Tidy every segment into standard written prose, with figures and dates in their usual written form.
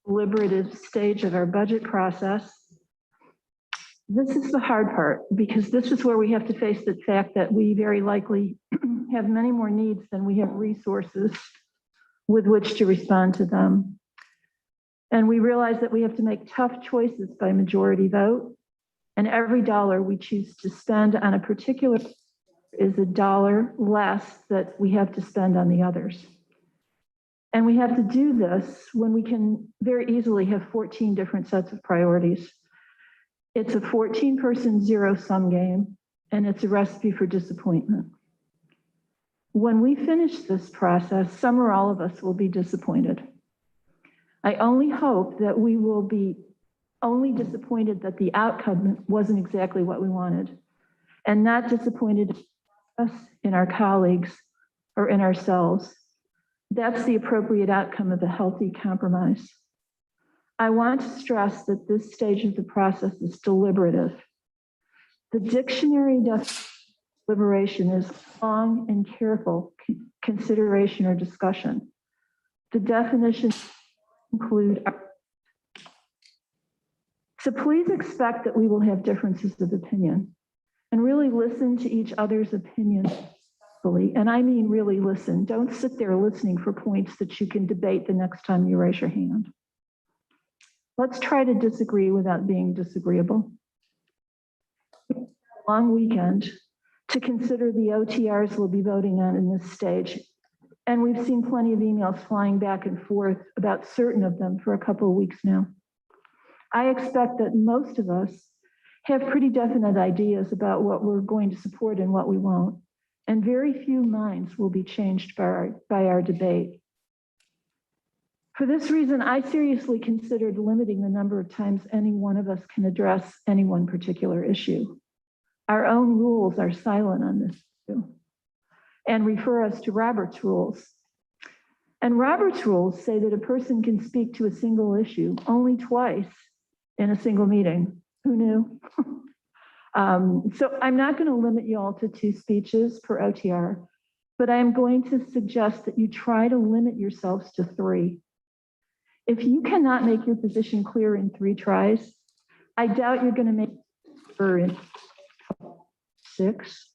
deliberative stage of our budget process. This is the hard part, because this is where we have to face the fact that we very likely have many more needs than we have resources with which to respond to them. And we realize that we have to make tough choices by majority vote, and every dollar we choose to spend on a particular is a dollar less that we have to spend on the others. And we have to do this when we can very easily have 14 different sets of priorities. It's a 14-person zero-sum game, and it's a recipe for disappointment. When we finish this process, some or all of us will be disappointed. I only hope that we will be only disappointed that the outcome wasn't exactly what we wanted, and not disappointed in us, in our colleagues, or in ourselves. That's the appropriate outcome of a healthy compromise. I want to stress that this stage of the process is deliberative. The dictionary definition of deliberation is long and careful consideration or discussion. The definitions include. So please expect that we will have differences of opinion, and really listen to each other's opinions. And I mean really listen. Don't sit there listening for points that you can debate the next time you raise your hand. Let's try to disagree without being disagreeable. Long weekend to consider the OTRs we'll be voting on in this stage. And we've seen plenty of emails flying back and forth about certain of them for a couple of weeks now. I expect that most of us have pretty definite ideas about what we're going to support and what we won't. And very few minds will be changed by our debate. For this reason, I seriously considered limiting the number of times any one of us can address any one particular issue. Our own rules are silent on this issue and refer us to Robert's rules. And Robert's rules say that a person can speak to a single issue only twice in a single meeting. Who knew? So I'm not going to limit you all to 2 speeches per OTR, but I am going to suggest that you try to limit yourselves to 3. If you cannot make your position clear in 3 tries, I doubt you're going to make it in 6.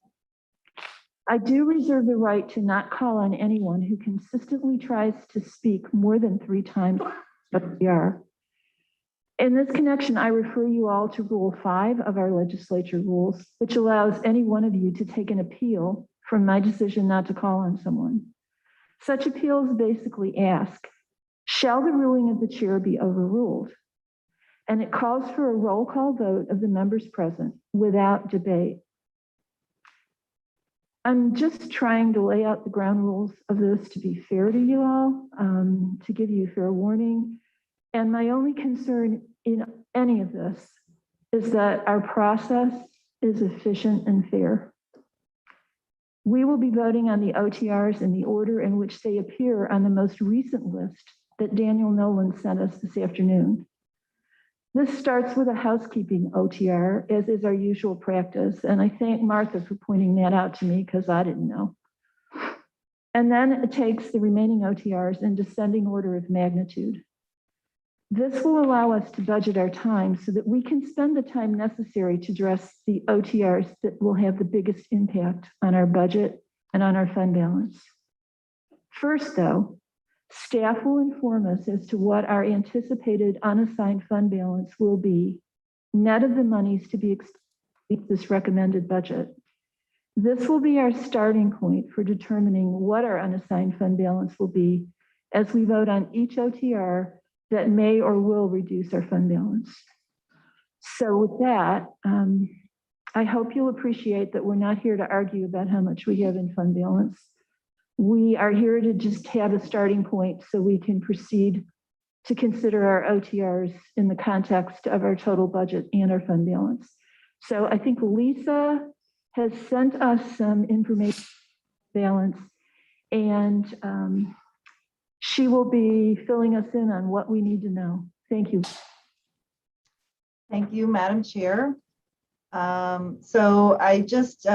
I do reserve the right to not call on anyone who consistently tries to speak more than 3 times OTR. In this connection, I refer you all to Rule 5 of our legislature rules, which allows any one of you to take an appeal from my decision not to call on someone. Such appeals basically ask, shall the ruling of the chair be overruled? And it calls for a roll call vote of the members present without debate. I'm just trying to lay out the ground rules of this to be fair to you all, to give you fair warning. And my only concern in any of this is that our process is efficient and fair. We will be voting on the OTRs in the order in which they appear on the most recent list that Daniel Nolan sent us this afternoon. This starts with a housekeeping OTR, as is our usual practice, and I thank Martha for pointing that out to me because I didn't know. And then it takes the remaining OTRs in descending order of magnitude. This will allow us to budget our time so that we can spend the time necessary to address the OTRs that will have the biggest impact on our budget and on our fund balance. First, though, staff will inform us as to what our anticipated unassigned fund balance will be, net of the monies to be expended in this recommended budget. This will be our starting point for determining what our unassigned fund balance will be as we vote on each OTR that may or will reduce our fund balance. So with that, I hope you'll appreciate that we're not here to argue about how much we have in fund balance. We are here to just have a starting point so we can proceed to consider our OTRs in the context of our total budget and our fund balance. So I think Lisa has sent us some information balance, and she will be filling us in on what we need to know. Thank you. Thank you, Madam Chair. So I just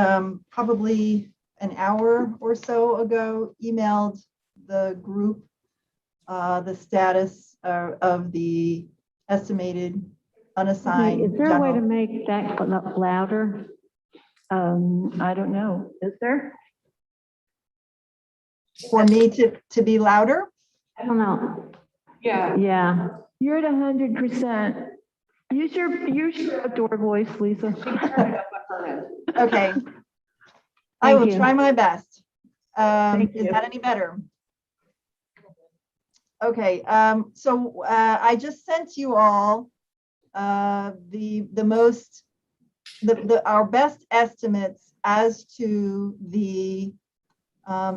probably an hour or so ago emailed the group the status of the estimated unassigned. Is there a way to general- make that louder? I don't know. Is there? For me to be louder? I don't know. Yeah. Yeah. You're at 100%. Use your outdoor voice, Lisa. Okay. I will you. try my best. Thank Is you. that any better? Okay, so I just sent you all our best estimates as to the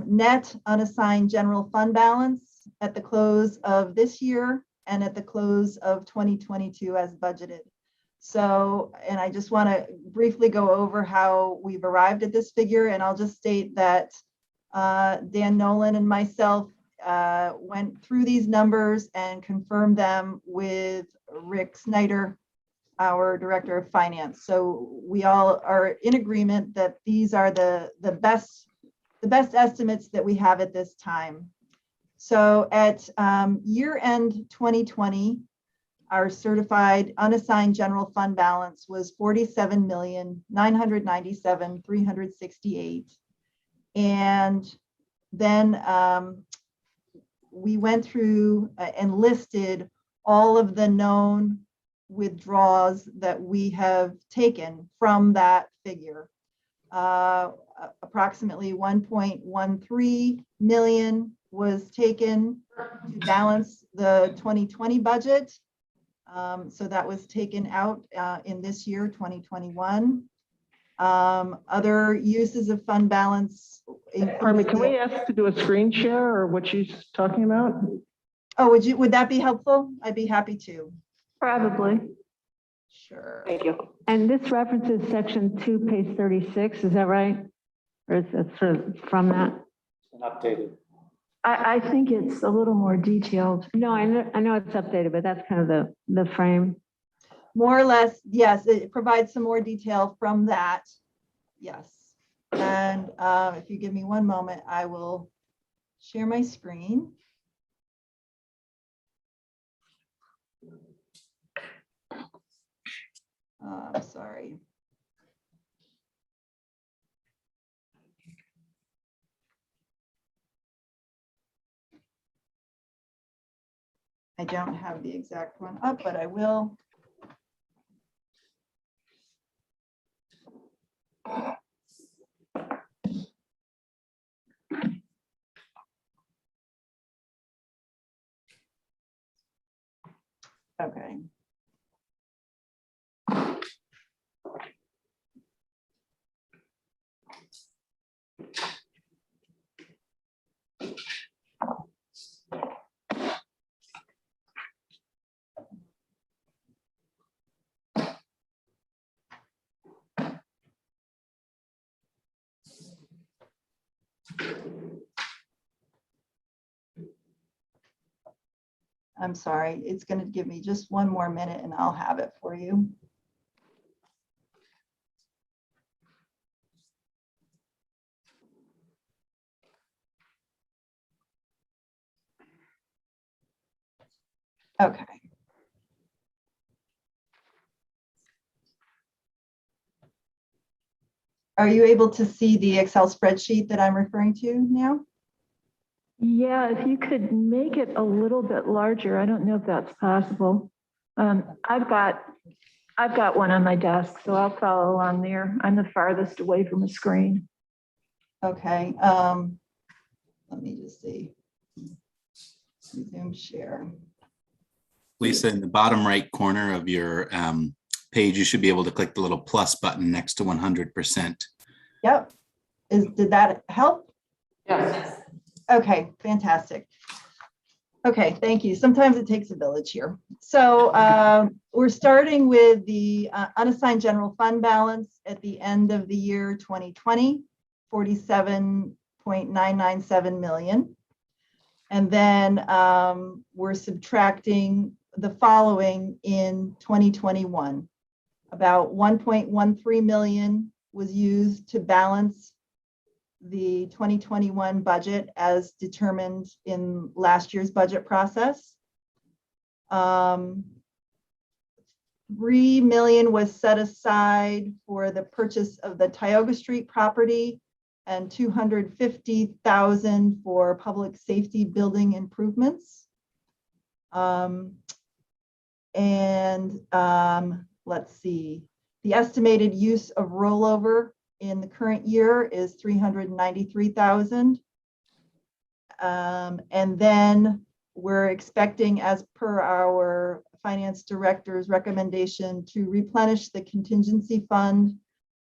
net unassigned general fund balance at the close of this year and at the close of 2022 as budgeted. So, and I just want to briefly go over how we've arrived at this figure, and I'll just state that Dan Nolan and myself went through these numbers and confirmed them with Rick Snyder, our Director of Finance. So we all are in agreement that these are the best estimates that we have at this time. So at year end 2020, our certified unassigned general fund balance was $47,997,368. And then we went through and listed all of the known withdrawals that we have taken from that figure. Approximately 1.13 million was taken to balance the 2020 budget. So that was taken out in this year, 2021. Other uses of fund balance. Carmen, can we ask to do a screen share or what she's talking about? Oh, would that be helpful? I'd be happy to. Probably. Sure. Thank you. And this references section 2, page 36, is that right? Or is that sort of from that? Updated. I think it's a little more detailed. No, I know it's updated, but that's kind of the frame. More or less, yes, it provides some more detail from that. Yes. And if you give me one moment, I will share my screen. I'm sorry. I don't have the exact one up, but I will. Okay. I'm sorry, it's going to give me just one more minute and I'll have it for you. Okay. Are you able to see the Excel spreadsheet that I'm referring to now? Yeah, if you could make it a little bit larger. I don't know if that's possible. I've got one on my desk, so I'll follow along there. I'm the farthest away from the screen. Okay. Let me just see. Resume share. Lisa, in the bottom right corner of your page, you should be able to click the little plus button next to 100%. Yep. Did that help? Yes. Okay, fantastic. Okay, thank you. Sometimes it takes a village here. So we're starting with the unassigned general fund balance at the end of the year 2020, 47.997 million. And then we're subtracting the following in 2021. About 1.13 million was used to balance the 2021 budget as determined in last year's budget process. 3 million was set aside for the purchase of the Tioga Street property and 250,000 for public safety building improvements. Let's see, the estimated use of rollover in the current year is 393,000. And then we're expecting, as per our finance director's recommendation, to replenish the contingency fund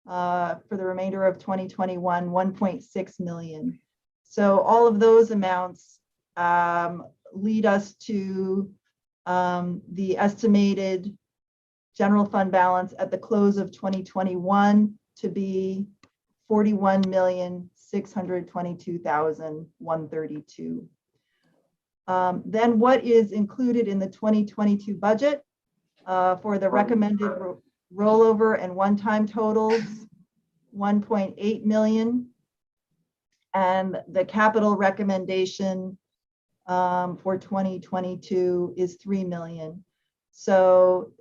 for the remainder of 2021, 1.6 million. So all of those amounts lead us to the estimated general fund balance at the close of 2021 to be 41,622,132. Then what is included in the 2022 budget for the recommended rollover and one-time totals, 1.8 million. And the capital recommendation for 2022 is 3 million. So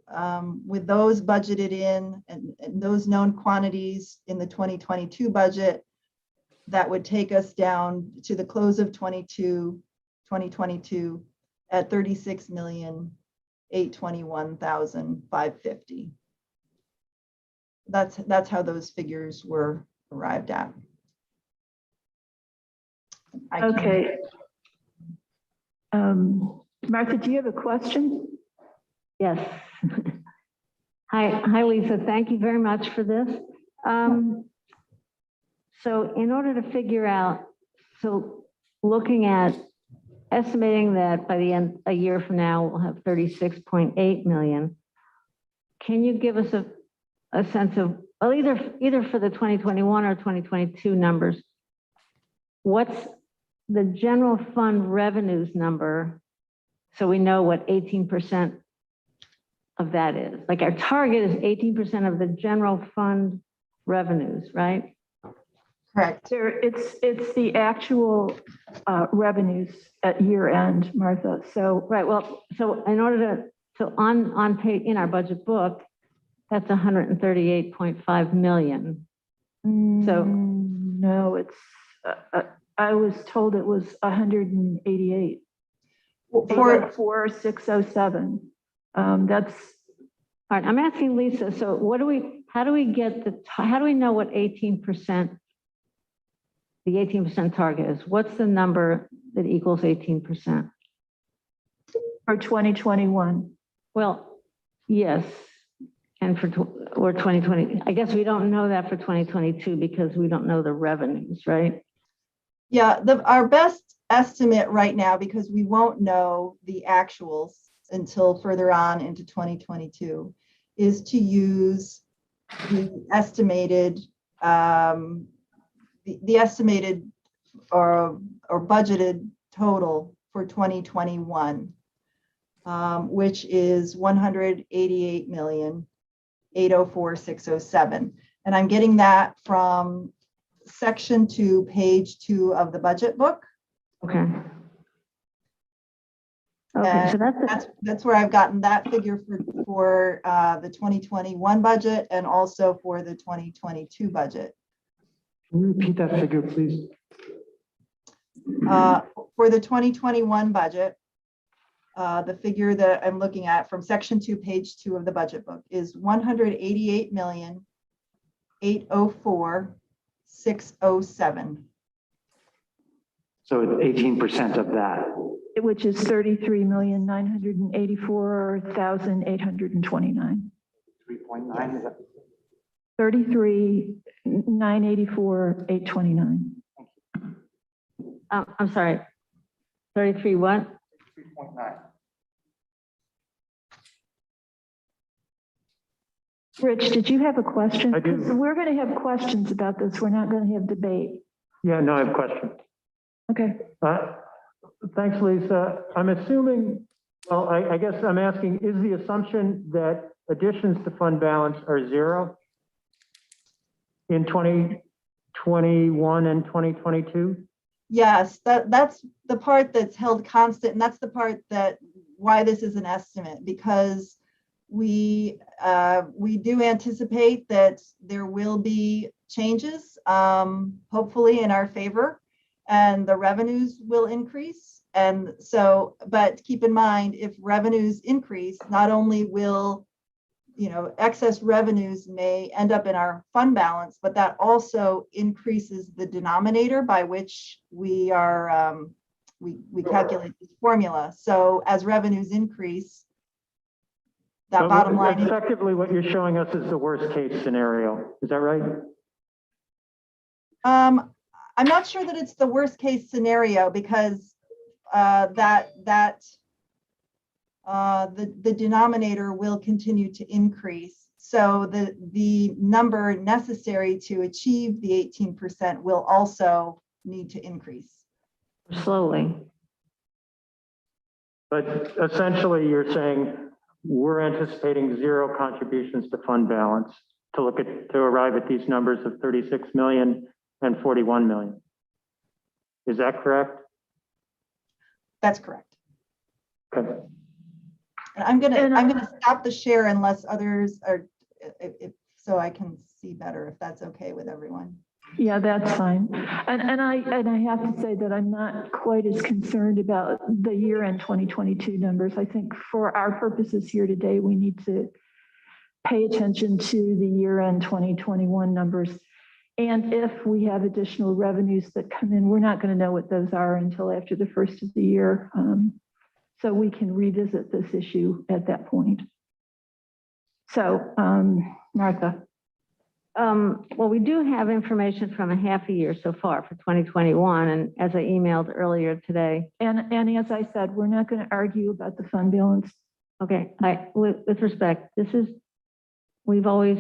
with those budgeted in and those known quantities in the 2022 budget, that would take us down to the close of 2022 at 36,821,550. That's how those figures were arrived at. Okay. Martha, do you have a question? Yes. Hi, Lisa. Thank you very much for this. So in order to figure out, so looking at estimating that by the end, a year from now, we'll have 36.8 million. Can you give us a sense of, well, either for the 2021 or 2022 numbers, what's the general fund revenues number? So we know what 18% of that is. Like our target is 18% of the general fund revenues, right? Correct. It's the actual revenues at year end, Martha. So Right. Well, so in order to, so on page in our budget book, that's 138.5 million. So no, it's I was told it was 188. For 4607. That's all right. I'm asking Lisa. So how do we know what 18%, the 18% target is? What's the number that equals 18%? for 2021. Well, yes. And or 2020, I guess we don't know that for 2022 because we don't know the revenues, right? Yeah, our best estimate right now, because we won't know the actuals until further on into 2022, is to use the estimated or budgeted total for 2021, which is 188,804,607. And I'm getting that from section 2, page 2 of the budget book. Okay. Okay, so that's where I've gotten that figure for the 2021 budget and also for the 2022 budget. Can you repeat that figure, please? For the 2021 budget, the figure that I'm looking at from section 2, page 2 of the budget book is 188,804,607. So it's 18% of that. Which is 33,984,829. 3.9 is that? 33,984,829. I'm sorry, 33 what? 3.9. Rich, did you have a question? I do. Because we're going to have questions about this. We're not going to have debate. Yeah, no, I have a question. Okay. Thanks, Lisa. I'm assuming, well, I guess I'm asking, is the assumption that additions to fund balance are zero in 2022 2021 and 2022? Yes, that's the part that's held constant, and that's the part that why this is an estimate, because we do anticipate that there will be changes, hopefully in our favor, and the revenues will increase. And so, but keep in mind, if revenues increase, not only will, excess revenues may end up in our fund balance, but that also increases the denominator by which we are, we calculate this formula. So as revenues increase, that bottom line. Effectively, what you're showing us is the worst case scenario. Is that right? I'm not sure that it's the worst case scenario, because the denominator will continue to increase. So the number necessary to achieve the 18% will also need to increase. Slowly. But essentially, you're saying we're anticipating zero contributions to fund balance to arrive at these numbers of 36 million and 41 million. Is that correct? That's correct. Okay. And I'm gonna stop the share unless others are, so I can see better, if that's okay with everyone. Yeah, that's fine. And I have to say that I'm not quite as concerned about the year-end 2022 numbers. I think for our purposes here today, we need to pay attention to the year-end 2021 numbers. And if we have additional revenues that come in, we're not going to know what those are until after the first of the year. So we can revisit this issue at that point. So, Martha. Well, we do have information from a half a year so far for 2021, and as I emailed earlier today. And as I said, we're not going to argue about the fund balance. Okay, with respect, we've always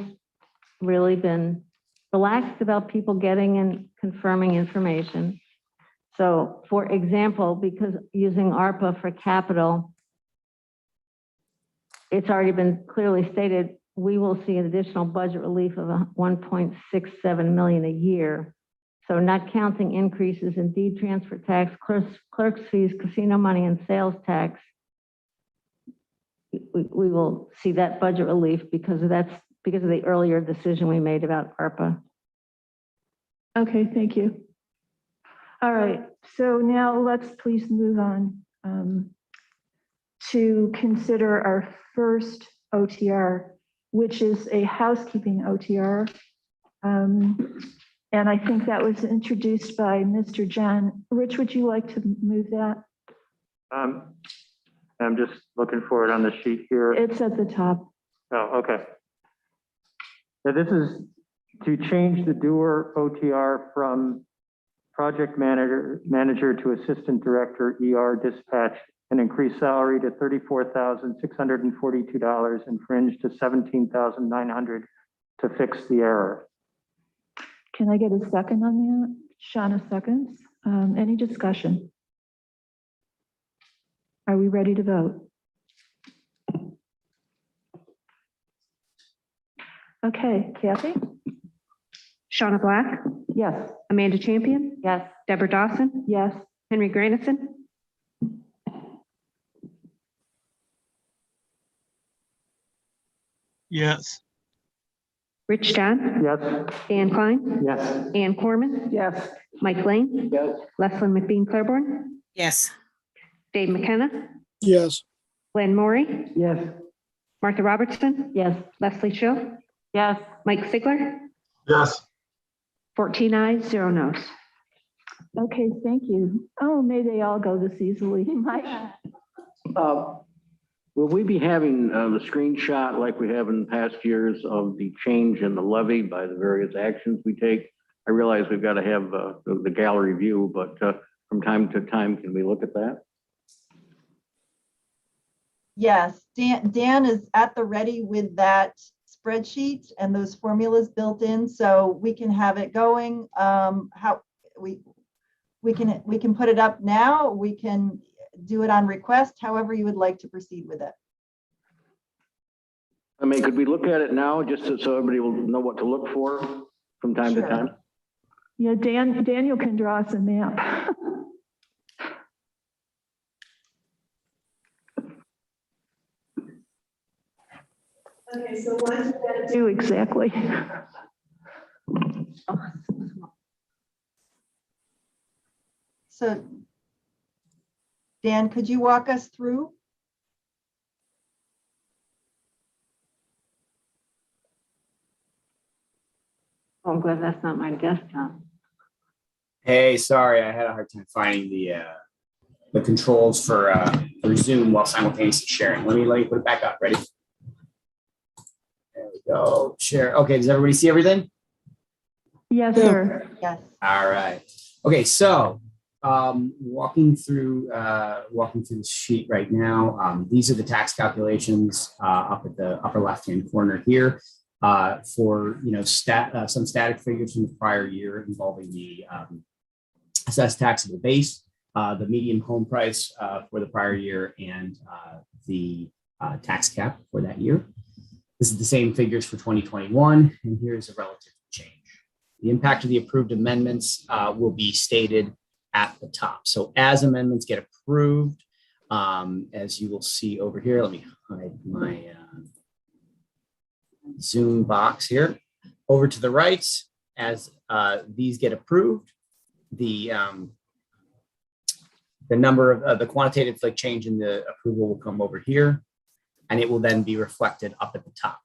really been relaxed about people getting and confirming information. So, for example, because using ARPA for capital, it's already been clearly stated, we will see an additional budget relief of 1.67 million a year. So not counting increases in deed transfer tax, clerk's fees, casino money, and sales tax, we will see that budget relief because of the earlier decision we made about ARPA. Okay, thank you. All right, so now let's please move on to consider our first OTR, which is a housekeeping OTR. And I think that was introduced by Mr. John. Rich, would you like to move that? I'm just looking for it on the sheet here. It's at the top. Oh, okay. Now this is to change the doer OTR from project manager to assistant director ER dispatch and increase salary to $34,642 and fringe to $17,900 to fix the error. Can I get a second on that? Shauna seconds. Any discussion? Are we ready to vote? Okay, Kathy? Shauna Black, Yes. Amanda Champion, Yes. Deborah Dawson, Yes. Henry Granison, Yes. Rich John, Yes. Dan Klein, Yes. Ann Corman, Yes. Mike Lane, Yes. Leslie McBean Claiborne, Yes. Dave McKenna, Yes. Glenn Maury, Yes. Martha Robertson, Yes. Leslie Chill, Yes. Mike Sigler, Yes. 14 ayes, 0 noes. Okay, thank you. Oh, may they all go this easily. Mike? Will we be having the screenshot like we have in past years of the change in the levy by the various actions we take? I realize we've got to have the gallery view, but from time to time, can we look at that? Yes, Dan is at the ready with that spreadsheet and those formulas built in, so we can have it going. How we can put it up now. We can do it on request, however you would like to proceed with it. I mean, could we look at it now just so everybody will know what to look for from time to Sure. time? Yeah, Daniel can draw us a map. Okay, so what does that do exactly? So Dan, could you walk us through? Oh, I'm glad that's not my desktop. Hey, sorry, I had a hard time finding the controls for Zoom while simultaneously sharing. Let me put it back up. Ready? There we go. Share. Okay, does everybody see everything? Yes, sir. Yes. All right. Okay, so walking through the sheet right now. These are the tax calculations up at the upper left-hand corner here for some static figures from the prior year involving the assessed taxable base, the median home price for the prior year, and the tax cap for that year. This is the same figures for 2021, and here's a relative change. The impact of the approved amendments will be stated at the top. So as amendments get approved, as you will see over here, let me hide my Zoom box here. Over to the right, as these get approved, the number of the quantitative change in the approval will come over here, and it will then be reflected up at the top.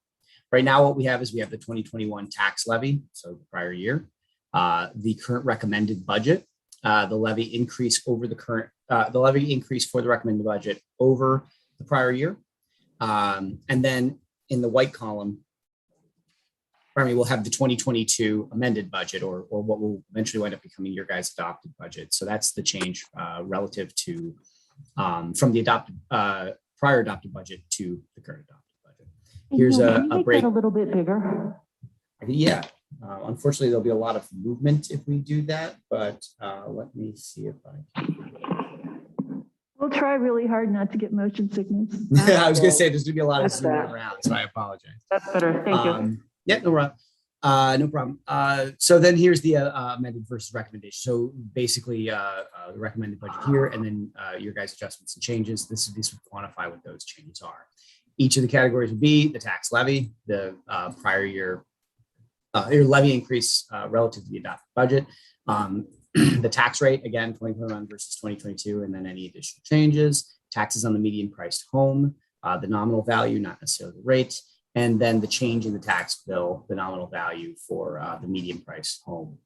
Right now, what we have is we have the 2021 tax levy, so the prior year, the current recommended budget, the levy increase over the levy increase for the recommended budget over the prior year, and then in the white column, we'll have the 2022 amended budget, or what will eventually wind up becoming your guys' adopted budget. So that's the change relative to from the prior adopted budget to the current adopted budget. Here's Can you a make break. that a little bit bigger? Yeah, unfortunately, there'll be a lot of movement if we do that, but let me see if I can. We'll try really hard not to get motion sickness. I was going to say there's going to be a lot of That's zooming fair. around, so I apologize. That's better. Thank you. Yeah, no problem. No problem. So then here's the amended versus recommendation. So basically, the recommended budget here, and then your guys' adjustments and changes. This would quantify what those changes are. Each of the categories would be the tax levy, the prior year, your levy increase relative to the adopted budget, the tax rate, again, 2021 versus 2022, and then any additional changes, taxes on the median priced home, the nominal value, not necessarily the rate, and then the change in the tax bill, the nominal value for the median price home.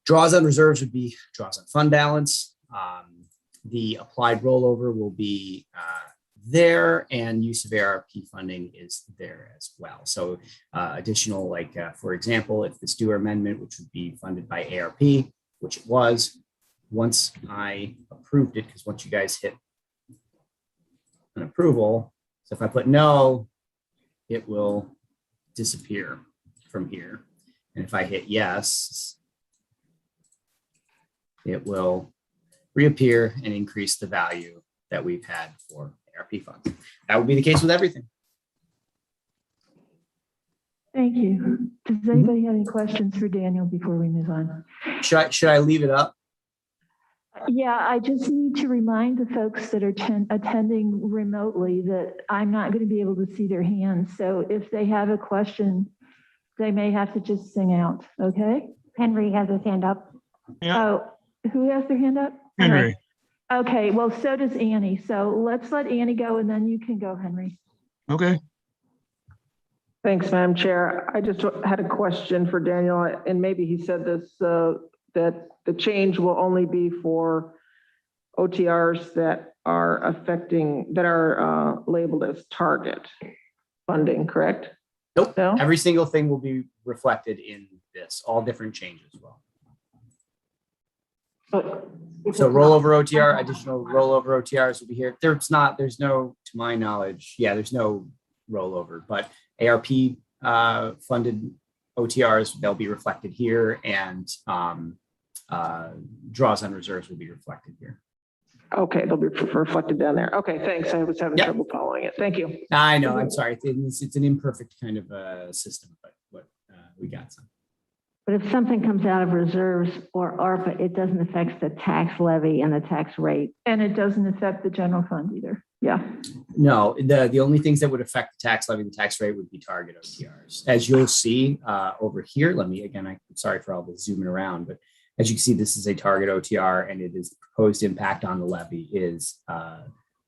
Draws on reserves would be draws on fund balance. The applied rollover will be there, and use of ARP funding is there as well. So additional, for example, if this due amendment, which would be funded by ARP, which it was, once I approved it, because once you guys hit an approval, so if I put no, it will disappear from here. And if I hit yes, it will reappear and increase the value that we've had for ARP funds. That would be the case with everything. Thank you. Does anybody have any questions for Daniel before we move on? Should I leave it up? Yeah, I just need to remind the folks that are attending remotely that I'm not going to be able to see their hands. So if they have a question, they may have to just sing out, okay? Henry has his hand up. Yeah. Oh, who has their hand up? Henry. Okay, well, so does Annie. So let's let Annie go and then you can go, Henry. Okay. Thanks, Madam Chair. I just had a question for Daniel, and maybe he said this, that the change will only be for OTRs that are labeled as target funding, correct? Nope. No? Every single thing will be reflected in this, all different changes as well. So rollover OTR, additional rollover OTRs will be here. There's no, to my knowledge, there's no rollover, but ARP funded OTRs, they'll be reflected here, and draws on reserves will be reflected here. Okay, they'll be reflected down there. Okay, thanks. I was having trouble following it. Thank you. I know, I'm sorry. It's an imperfect kind of system, but we got some. But if something comes out of reserves or ARPA, it doesn't affect the tax levy and the tax rate. And it doesn't affect the general fund either. Yeah. No, the only things that would affect the tax levy, the tax rate would be target OTRs. As you'll see over here, I'm sorry for all the zooming around, but as you can see, this is a target OTR and it is the proposed impact on the levy is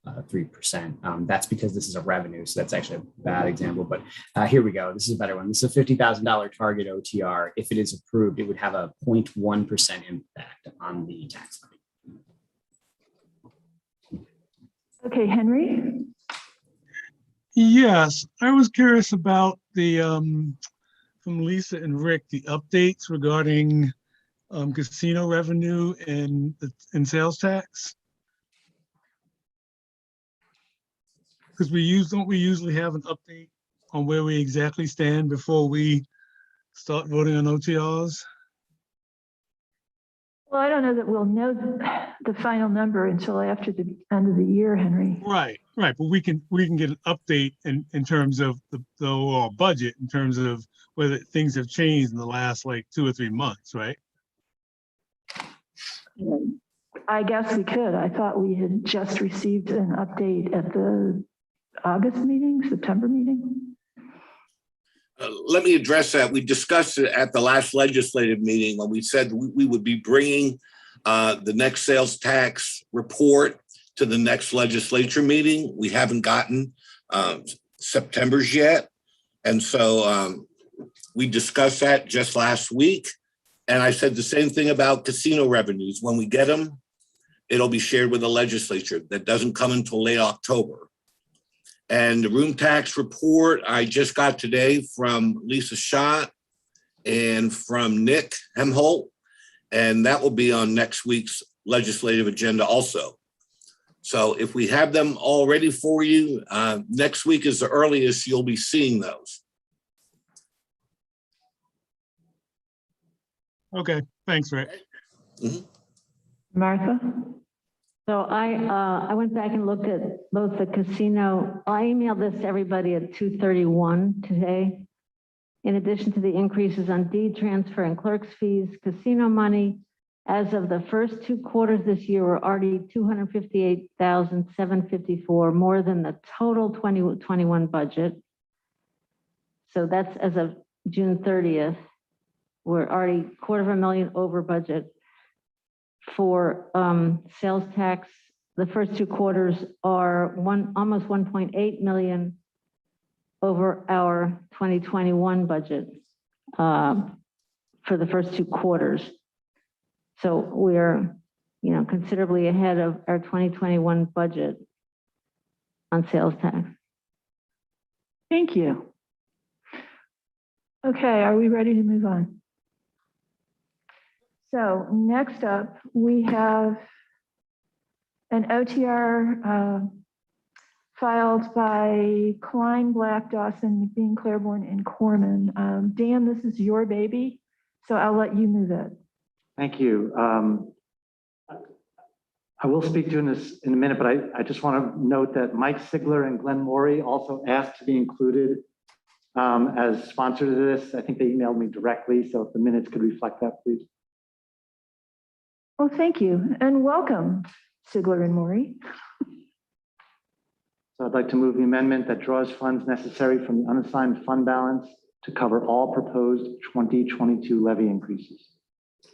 3%. That's because this is a revenue. So that's actually a bad example, but here we go. This is a better one. This is a $50,000 target OTR. If it is approved, it would have a 0.1% impact on the tax levy. Okay, Henry? Yes, I was curious about the, from Lisa and Rick, the updates regarding casino revenue and sales tax. Because don't we usually have an update on where we exactly stand before we start voting on OTRs? Well, I don't know that we'll know the final number until after the end of the year, Henry. Right. But we can get an update in terms of the overall budget, in terms of whether things have changed in the last like 2 or 3 months, right? I guess we could. I thought we had just received an update at the August meeting, September meeting. Let me address that. We discussed it at the last legislative meeting when we said we would be bringing the next sales tax report to the next legislature meeting. We haven't gotten September's yet. And so we discussed that just last week. And I said the same thing about casino revenues. When we get them, it'll be shared with the legislature. That doesn't come until late October. And the room tax report I just got today from Lisa Schott and from Nick Hemholt, and that will be on next week's legislative agenda also. So if we have them all ready for you, next week is the earliest you'll be seeing those. Okay, thanks, Rick. Mhm. Martha? So I went back and looked at both the casino. I emailed this to everybody at 2:31 today. In addition to the increases on deed transfer and clerk's fees, casino money, as of the first 2 quarters this year, were already $258,754 more than the total 2021 budget. So that's as of June 30th. We're already $250,000 over budget. For sales tax, the first 2 quarters are almost 1.8 million over our 2021 budget for the first 2 quarters. So we're, considerably ahead of our 2021 budget on sales tax. Thank you. Okay, are we ready to move on? So next up, we have an OTR filed by Klein, Black, Dawson, McBean, Claiborne, and Corman. Dan, this is your baby, so I'll let you move it. Thank you. I will speak to this in a minute, but I just want to note that Mike Sigler and Glenn Morey also asked to be included as sponsors of this. I think they emailed me directly, so if the minutes could reflect that, please. Well, thank you, and welcome, Sigler and Morey. So I'd like to move the amendment that draws funds necessary from the unassigned fund balance to cover all proposed 2022 levy increases.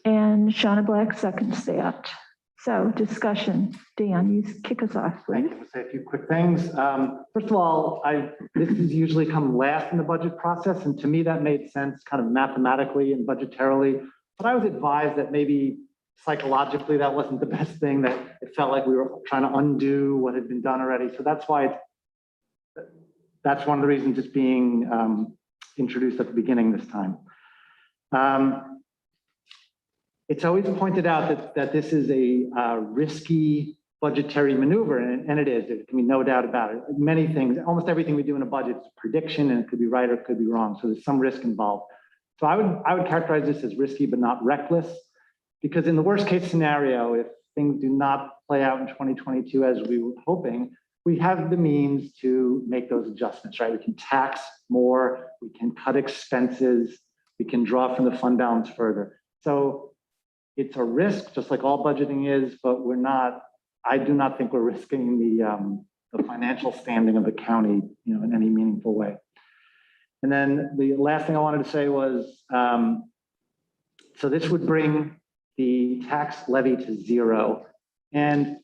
And Shauna Black seconds that. So discussion. Dan, you kick us off, please. Thank you. I'll say a few quick things. First of all, this has usually come last in the budget process, and to me that made sense kind of mathematically and budgetarily, but I was advised that maybe psychologically that wasn't the best thing, that it felt like we were trying to undo what had been done already. So that's why that's one of the reasons it's being introduced at the beginning this time. It's always pointed out that this is a risky budgetary maneuver, and it is. There can be no doubt about it. Many things, almost everything we do in a budget is a prediction, and it could be right or it could be wrong. So there's some risk involved. So I would characterize this as risky but not reckless. Because in the worst case scenario, if things do not play out in 2022 as we were hoping, we have the means to make those adjustments, right? We can tax more, we can cut expenses, We can draw from the fund balance further. So it's a risk, just like all budgeting is, but I do not think we're risking the financial standing of the county, in any meaningful way. And then the last thing I wanted to say was, so this would bring the tax levy to zero. And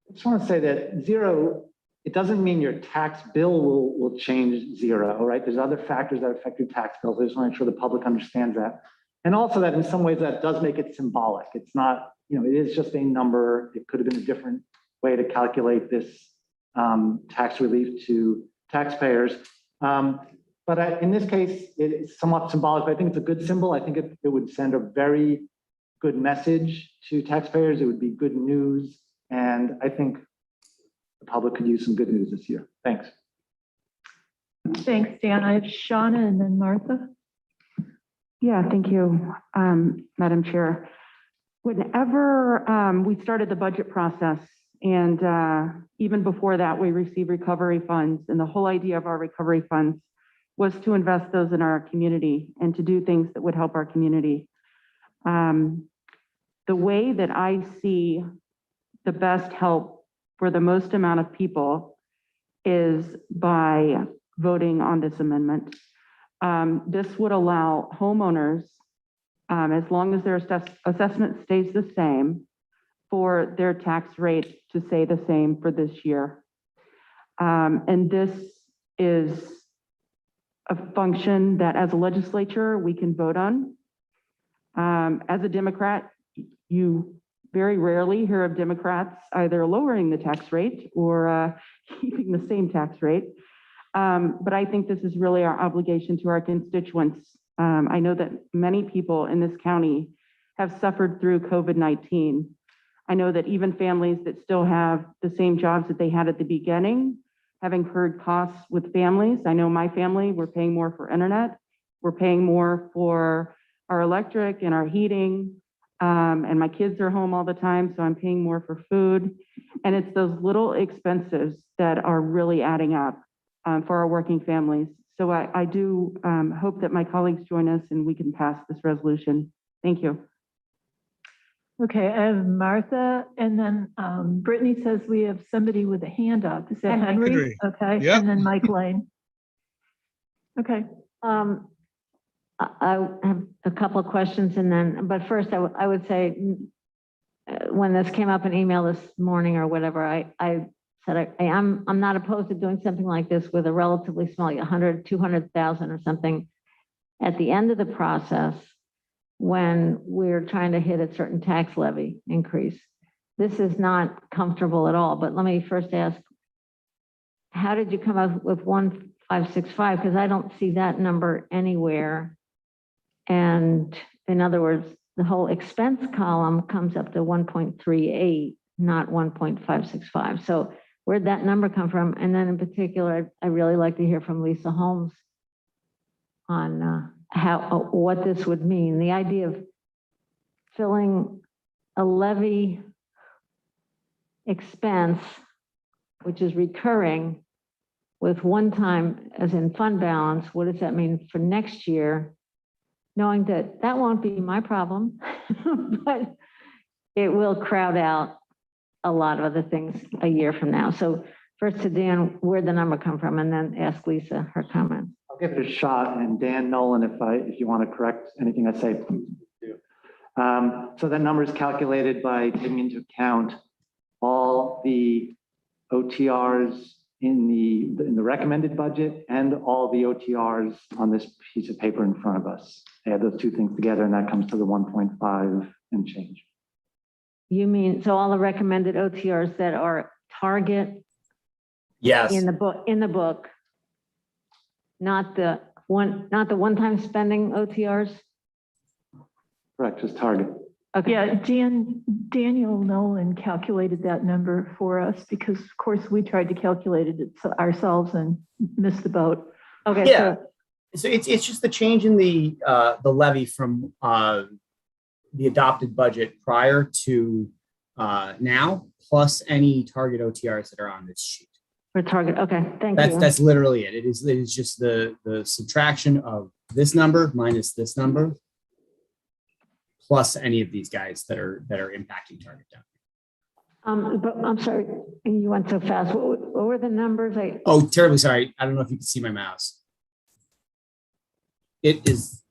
I just want to say that zero, it doesn't mean your tax bill will change zero, right? There's other factors that affect your tax bills. I just want to make sure the public understands that. And also that in some ways that does make it symbolic. It's not, it is just a number. It could have been a different way to calculate this tax relief to taxpayers. But in this case, it's somewhat symbolic, but I think it's a good symbol. I think it would send a very good message to taxpayers. It would be good news. And I think the public could use some good news this year. Thanks. Thanks, Dan. I have Shauna and then Martha. Yeah, thank you, Madam Chair. Whenever we started the budget process, and even before that, we received recovery funds, and the whole idea of our recovery funds was to invest those in our community and to do things that would help our community. The way that I see the best help for the most amount of people is by voting on this amendment. This would allow homeowners, as long as their assessment stays the same, for their tax rate to stay the same for this year. And this is a function that as a legislature, we can vote on. As a Democrat, you very rarely hear of Democrats either lowering the tax rate or keeping the same tax rate. But I think this is really our obligation to our constituents. I know that many people in this county have suffered through COVID-19. I know that even families that still have the same jobs that they had at the beginning have incurred costs with families. I know my family, we're paying more for internet. We're paying more for our electric and our heating. And my kids are home all the time, so I'm paying more for food. And it's those little expenses that are really adding up for our working families. So I do hope that my colleagues join us and we can pass this resolution. Thank you. Okay, I have Martha, and then Brittany says we have somebody with a hand up. Is that Henry? Henry. Okay, Yep. and then Mike Lane. Okay. I have a couple of questions and then, but first I would say when this came up in email this morning or whatever, I said I'm not opposed to doing something like this with a relatively small, 100, 200,000 or something at the end of the process when we're trying to hit a certain tax levy increase. This is not comfortable at all, but let me first ask, how did you come up with 1,565? Because I don't see that number anywhere. And in other words, the whole expense column comes up to 1.38, not 1.565. So where'd that number come from? And then in particular, I really like to hear from Lisa Holmes on what this would mean. The idea of filling a levy expense, which is recurring, with one time as in fund balance, what does that mean for next year? Knowing that that won't be my problem, but it will crowd out a lot of other things a year from now. So first to Dan, where'd the number come from? And then ask Lisa her comment. I'll give it a shot, and Dan Nolan, if you want to correct anything I say, please do. So that number is calculated by taking into account all the OTRs in the recommended budget and all the OTRs on this piece of paper in front of us. Add those two things together, and that comes to the 1.5 and change. You mean, so all the recommended OTRs that are target Yes. in the book, not the one-time spending OTRs? Correct, just target. Okay. Yeah, Daniel Nolan calculated that number for us because, of course, we tried to calculate it ourselves and missed the boat. Okay. Yeah. So it's just the change in the levy from the adopted budget prior to now, plus any target OTRs that are on this sheet. For target, okay, thank you. That's literally it. It is just the subtraction of this number minus this number, plus any of these guys that are impacting target down. But I'm sorry, you went so fast. What were the numbers? Oh, terribly sorry. I don't know if you can see my mouse. It is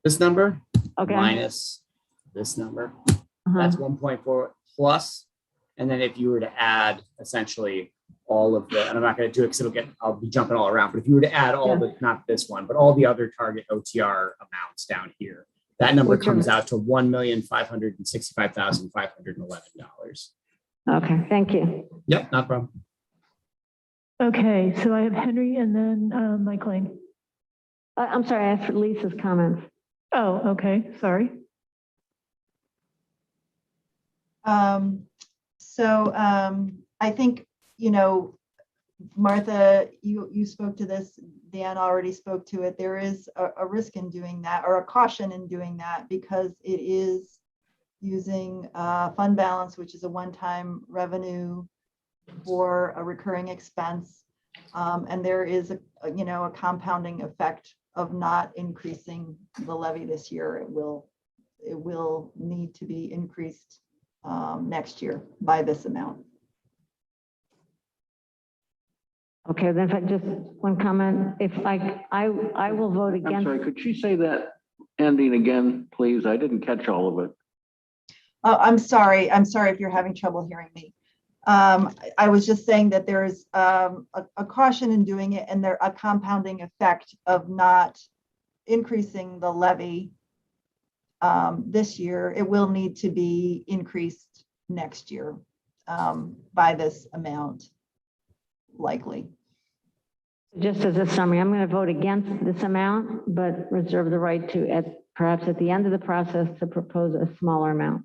this number Okay. minus this number. Uh-huh. That's 1.4 plus. And then if you were to add essentially all of the, and I'm not going to do it because I'll be jumping all around, but if you were to add all the, not this one, but all the other target OTR amounts down here, that number comes out to $1,565,511. Okay, thank you. Yep, not a problem. Okay, so I have Henry and then Mike Lane. I'm sorry, I asked for Lisa's comments. Oh, okay, sorry. I think, you know, Martha, you spoke to this, Dan already spoke to it. There is a risk in doing that, or a caution in doing that, because it is using fund balance, which is a one-time revenue for a recurring expense. And there is a compounding effect of not increasing the levy this year. It will need to be increased next year by this amount. Okay, then if I just one comment, if I will vote I'm against. sorry, could she say that ending again, please? I didn't catch all of it. Oh, I'm sorry if you're having trouble hearing me. I was just saying that there's a caution in doing it, and there a compounding effect of not increasing the levy this year. It will need to be increased next year by this amount, likely. Just as a summary, I'm going to vote against this amount, but reserve the right to, perhaps at the end of the process, to propose a smaller amount.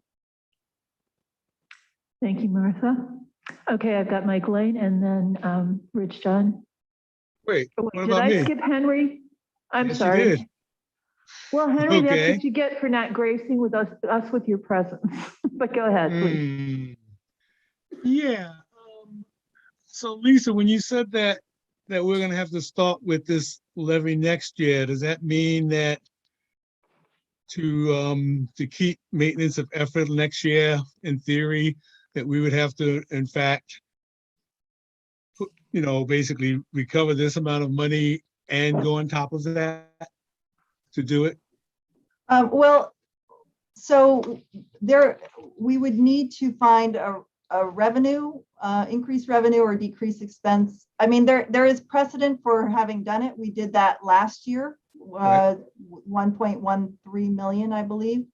Thank you, Martha. Okay, I've got Mike Lane and then Rich John. Wait, what Did about I me? skip Henry? I'm Yes, you sorry. did. Well, Henry, that's Okay. what you get for not gracing with us with your presence. But go ahead, please. Yeah. So Lisa, when you said that we're going to have to start with this levy next year, does that mean that to keep maintenance of effort next year, in theory, that we would have to, in fact, basically recover this amount of money and go on top of that to do it? Well, so we would need to find a revenue, increase revenue or decrease expense. I mean, there is precedent for having done it. We did that last year, 1.13 million, I believe,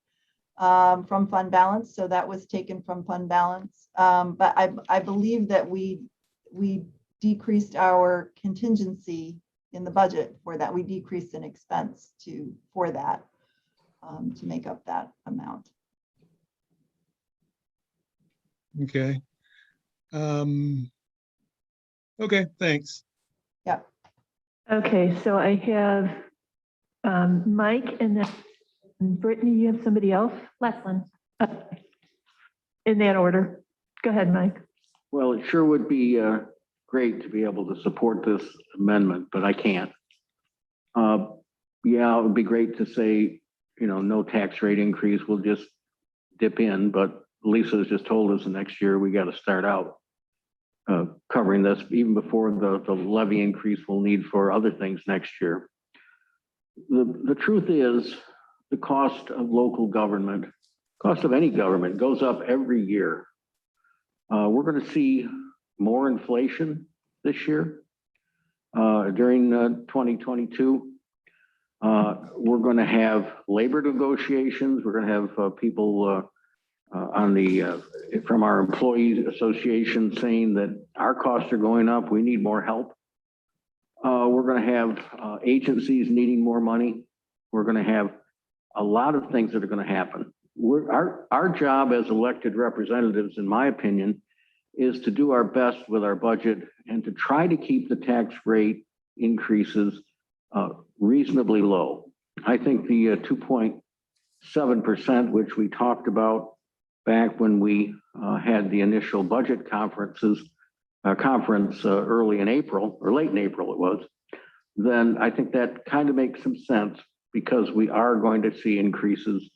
from fund balance. So that was taken from fund balance. But I believe that we decreased our contingency in the budget for that. We decreased an expense for that to make up that amount. Okay. Okay, thanks. Yeah. Okay, so I have Mike and then Brittany, you have somebody else? Leslin. In that order. Go ahead, Mike. Well, it sure would be great to be able to support this amendment, but I can't. Yeah, it would be great to say, no tax rate increase, we'll just dip in, but Lisa has just told us the next year we got to start out covering this even before the levy increase we'll need for other things next year. The truth is the cost of local government, cost of any government goes up every year. We're going to see more inflation this year during 2022. We're going to have labor negotiations. We're going to have people from our employees association saying that our costs are going up. We need more help. We're going to have agencies needing more money. We're going to have a lot of things that are going to happen. Our job as elected representatives, in my opinion, is to do our best with our budget and to try to keep the tax rate increases reasonably low. I think the 2.7%, which we talked about back when we had the initial budget conferences, conference early in April, or late in April it was, then I think that kind of makes some sense, because we are going to see increases,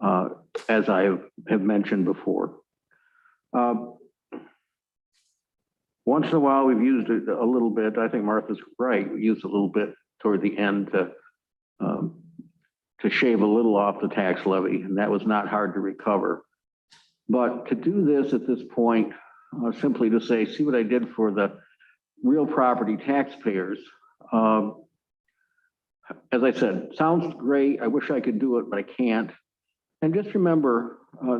as I have mentioned before. Once in a while, we've used it a little bit. I think Martha's right. We used a little bit toward the end to shave a little off the tax levy, and that was not hard to recover. But to do this at this point, simply to say, see what I did for the real property taxpayers. As I said, sounds great. I wish I could do it, but I can't. And just remember,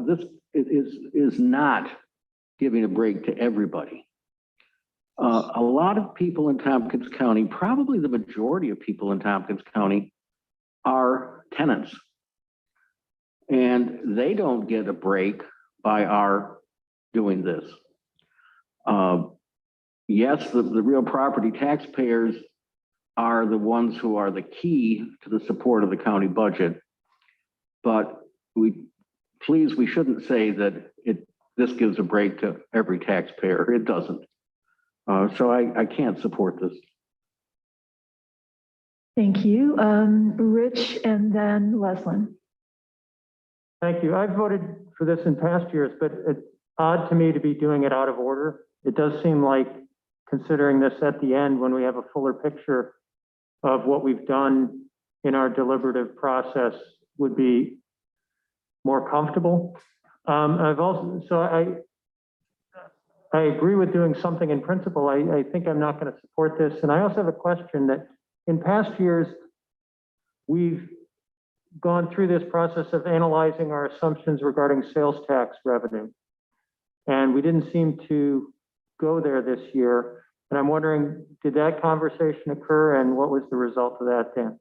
this is not giving a break to everybody. A lot of people in Tompkins County, probably the majority of people in Tompkins County, are tenants. And they don't get a break by our doing this. Yes, the real property taxpayers are the ones who are the key to the support of the county budget. But we shouldn't say that this gives a break to every taxpayer. It doesn't. So I can't support this. Thank you. Rich and then Leslin. Thank you. I've voted for this in past years, but it's odd to me to be doing it out of order. It does seem like considering this at the end when we have a fuller picture of what we've done in our deliberative process would be more comfortable. I agree with doing something in principle. I think I'm not going to support this. And I also have a question that in past years, we've gone through this process of analyzing our assumptions regarding sales tax revenue. And we didn't seem to go there this year. And I'm wondering, did that conversation occur and what was the result of that, Dan?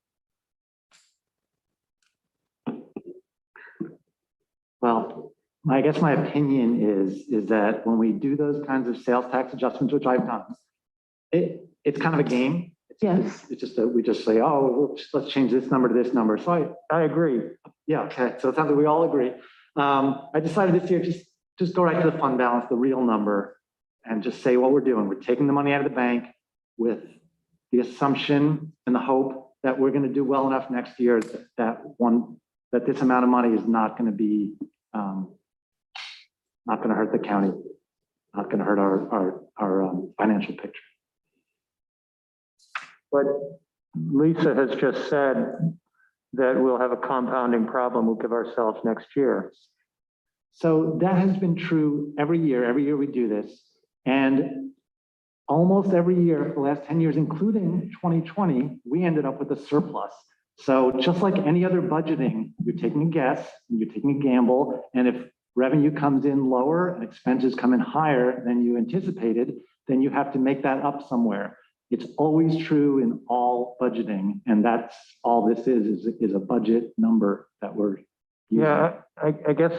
Well, I guess my opinion is that when we do those kinds of sales tax adjustments, which I've done, it's kind of a game. Yes. It's just we just say, oh, let's change this number to this number. So I agree. Yeah. Okay. So it sounds like we all agree. I decided this year just go right to the fund balance, the real number, and just say what we're doing. We're taking the money out of the bank with the assumption and the hope that we're going to do well enough next year that this amount of money is not going to be not going to hurt the county, not going to hurt our financial picture. But Lisa has just said that we'll have a compounding problem we'll give ourselves next year. So that has been true every year. Every year we do this. And almost every year for the last 10 years, including 2020, we ended up with a surplus. So just like any other budgeting, you're taking a guess, and you're taking a gamble. And if revenue comes in lower and expenses come in higher than you anticipated, then you have to make that up somewhere. It's always true in all budgeting. And that's all this is a budget number that we're using. Yeah, I guess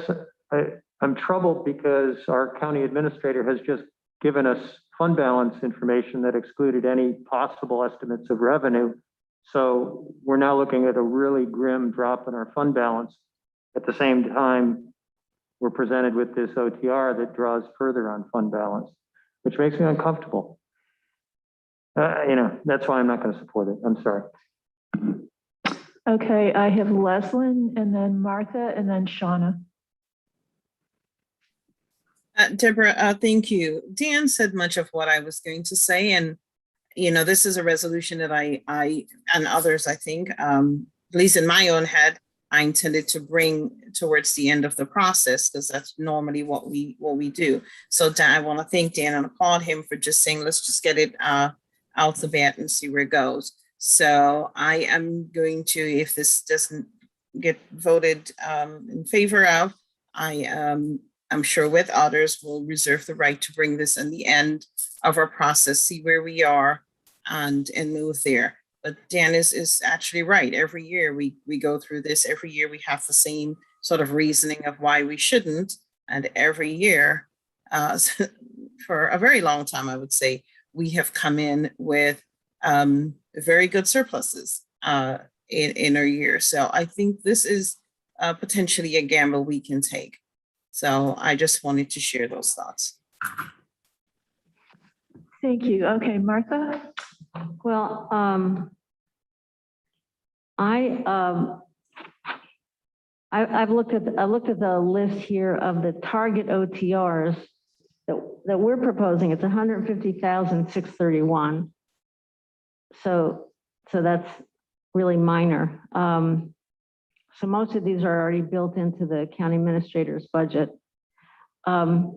I'm troubled because our county administrator has just given us fund balance information that excluded any possible estimates of revenue. So we're now looking at a really grim drop in our fund balance. At the same time, we're presented with this OTR that draws further on fund balance, which makes me uncomfortable. That's why I'm not going to support it. I'm sorry. Okay, I have Leslin and then Martha and then Shauna. Deborah, thank you. Dan said much of what I was going to say, and this is a resolution that I and others, I think, at least in my own head, I intended to bring towards the end of the process, because that's normally what we do. So Dan, I want to thank Dan and applaud him for just saying, let's just get it out the bat and see where it goes. So I am going to, if this doesn't get voted in favor of, I'm sure with others will reserve the right to bring this in the end of our process, see where we are and move there. But Dan is actually right. Every year we go through this. Every year we have the same sort of reasoning of why we shouldn't. And every year, for a very long time, I would say, we have come in with very good surpluses in our year. So I think this is potentially a gamble we can take. So I just wanted to share those thoughts. Thank you. Okay, Martha? Well, I've looked at the list here of the target OTRs that we're proposing. It's 150,631. So that's really minor. So most of these are already built into the county administrator's budget. I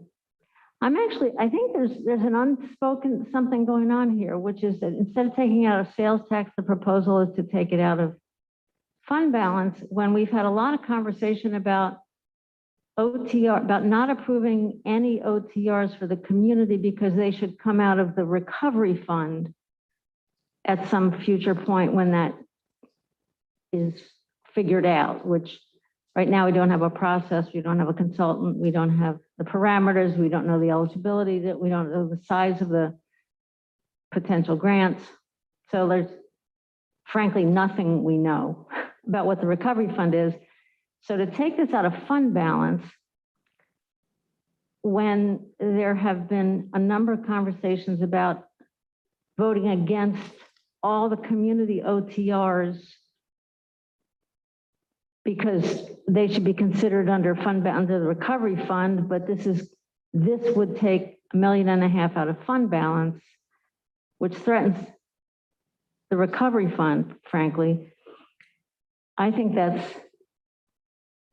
think there's an unspoken something going on here, which is that instead of taking out of sales tax, the proposal is to take it out of fund balance, when we've had a lot of conversation about OTR, about not approving any OTRs for the community because they should come out of the recovery fund at some future point when that is figured out, which right now we don't have a process, we don't have a consultant, we don't have the parameters, we don't know the eligibility, that we don't know the size of the potential grants. So there's frankly nothing we know about what the recovery fund is. So to take this out of fund balance, when there have been a number of conversations about voting against all the community OTRs because they should be considered under the recovery fund, but this would take $1.5 million out of fund balance, which threatens the recovery fund, frankly. I think that's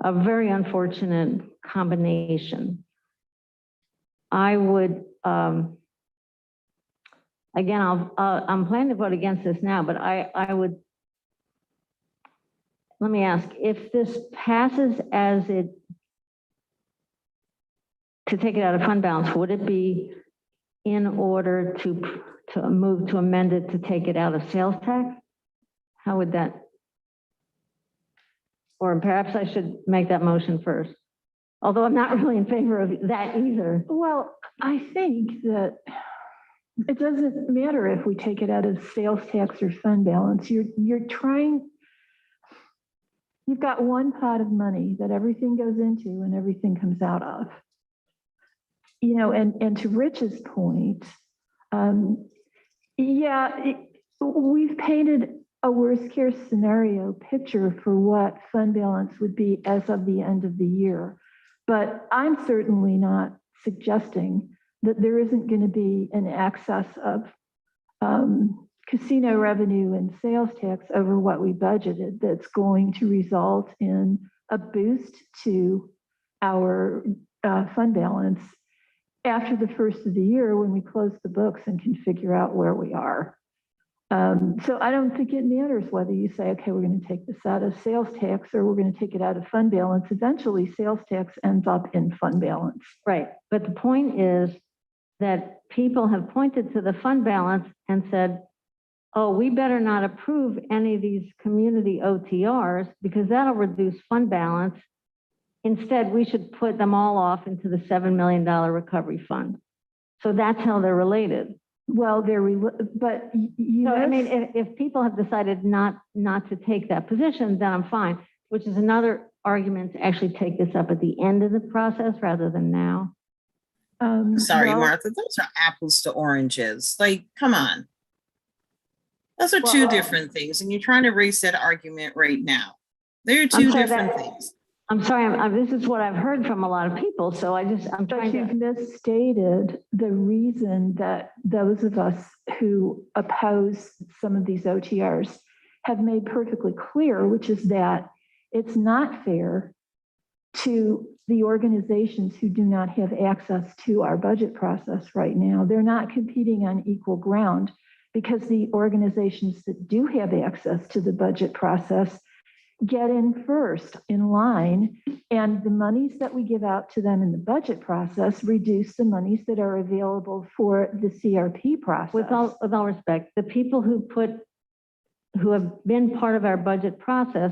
a very unfortunate combination. I would, again, I'm planning to vote against this now, but I would, let me ask, if this passes as it, to take it out of fund balance, would it be in order to move to amend it to take it out of sales tax? How would that? Or perhaps I should make that motion first, although I'm not really in favor of that either. Well, I think that it doesn't matter if we take it out of sales tax or fund balance. You've got one pot of money that everything goes into and everything comes out of. You know, and to Rich's point, we've painted a worst case scenario picture for what fund balance would be as of the end of the year. But I'm certainly not suggesting that there isn't going to be an excess of casino revenue and sales tax over what we budgeted that's going to result in a boost to our fund balance after the first of the year when we close the books and can figure out where we are. So I don't think it matters whether you say, okay, we're going to take this out of sales tax or we're going to take it out of fund balance. Eventually, sales tax ends up in fund balance. Right. But the point is that people have pointed to the fund balance and said, oh, we better not approve any of these community OTRs because that'll reduce fund balance. Instead, we should put them all off into the $7 million recovery fund. So that's how they're related. Well, but you know, I mean, if people have decided not to take that position, then I'm fine, which is another argument to actually take this up at the end of the process rather than now. Sorry, Martha, those are apples to oranges. Like, come on. Those are two different things, and you're trying to raise that argument right now. They're two different things. I'm sorry, this is what I've heard from a lot of people, so I'm trying to. You've misstated the reason that those of us who oppose some of these OTRs have made perfectly clear, which is that it's not fair to the organizations who do not have access to our budget process right now. They're not competing on equal ground because the organizations that do have access to the budget process get in first in line, and the monies that we give out to them in the budget process reduce the monies that are available for the CRP process. With all respect, the people who have been part of our budget process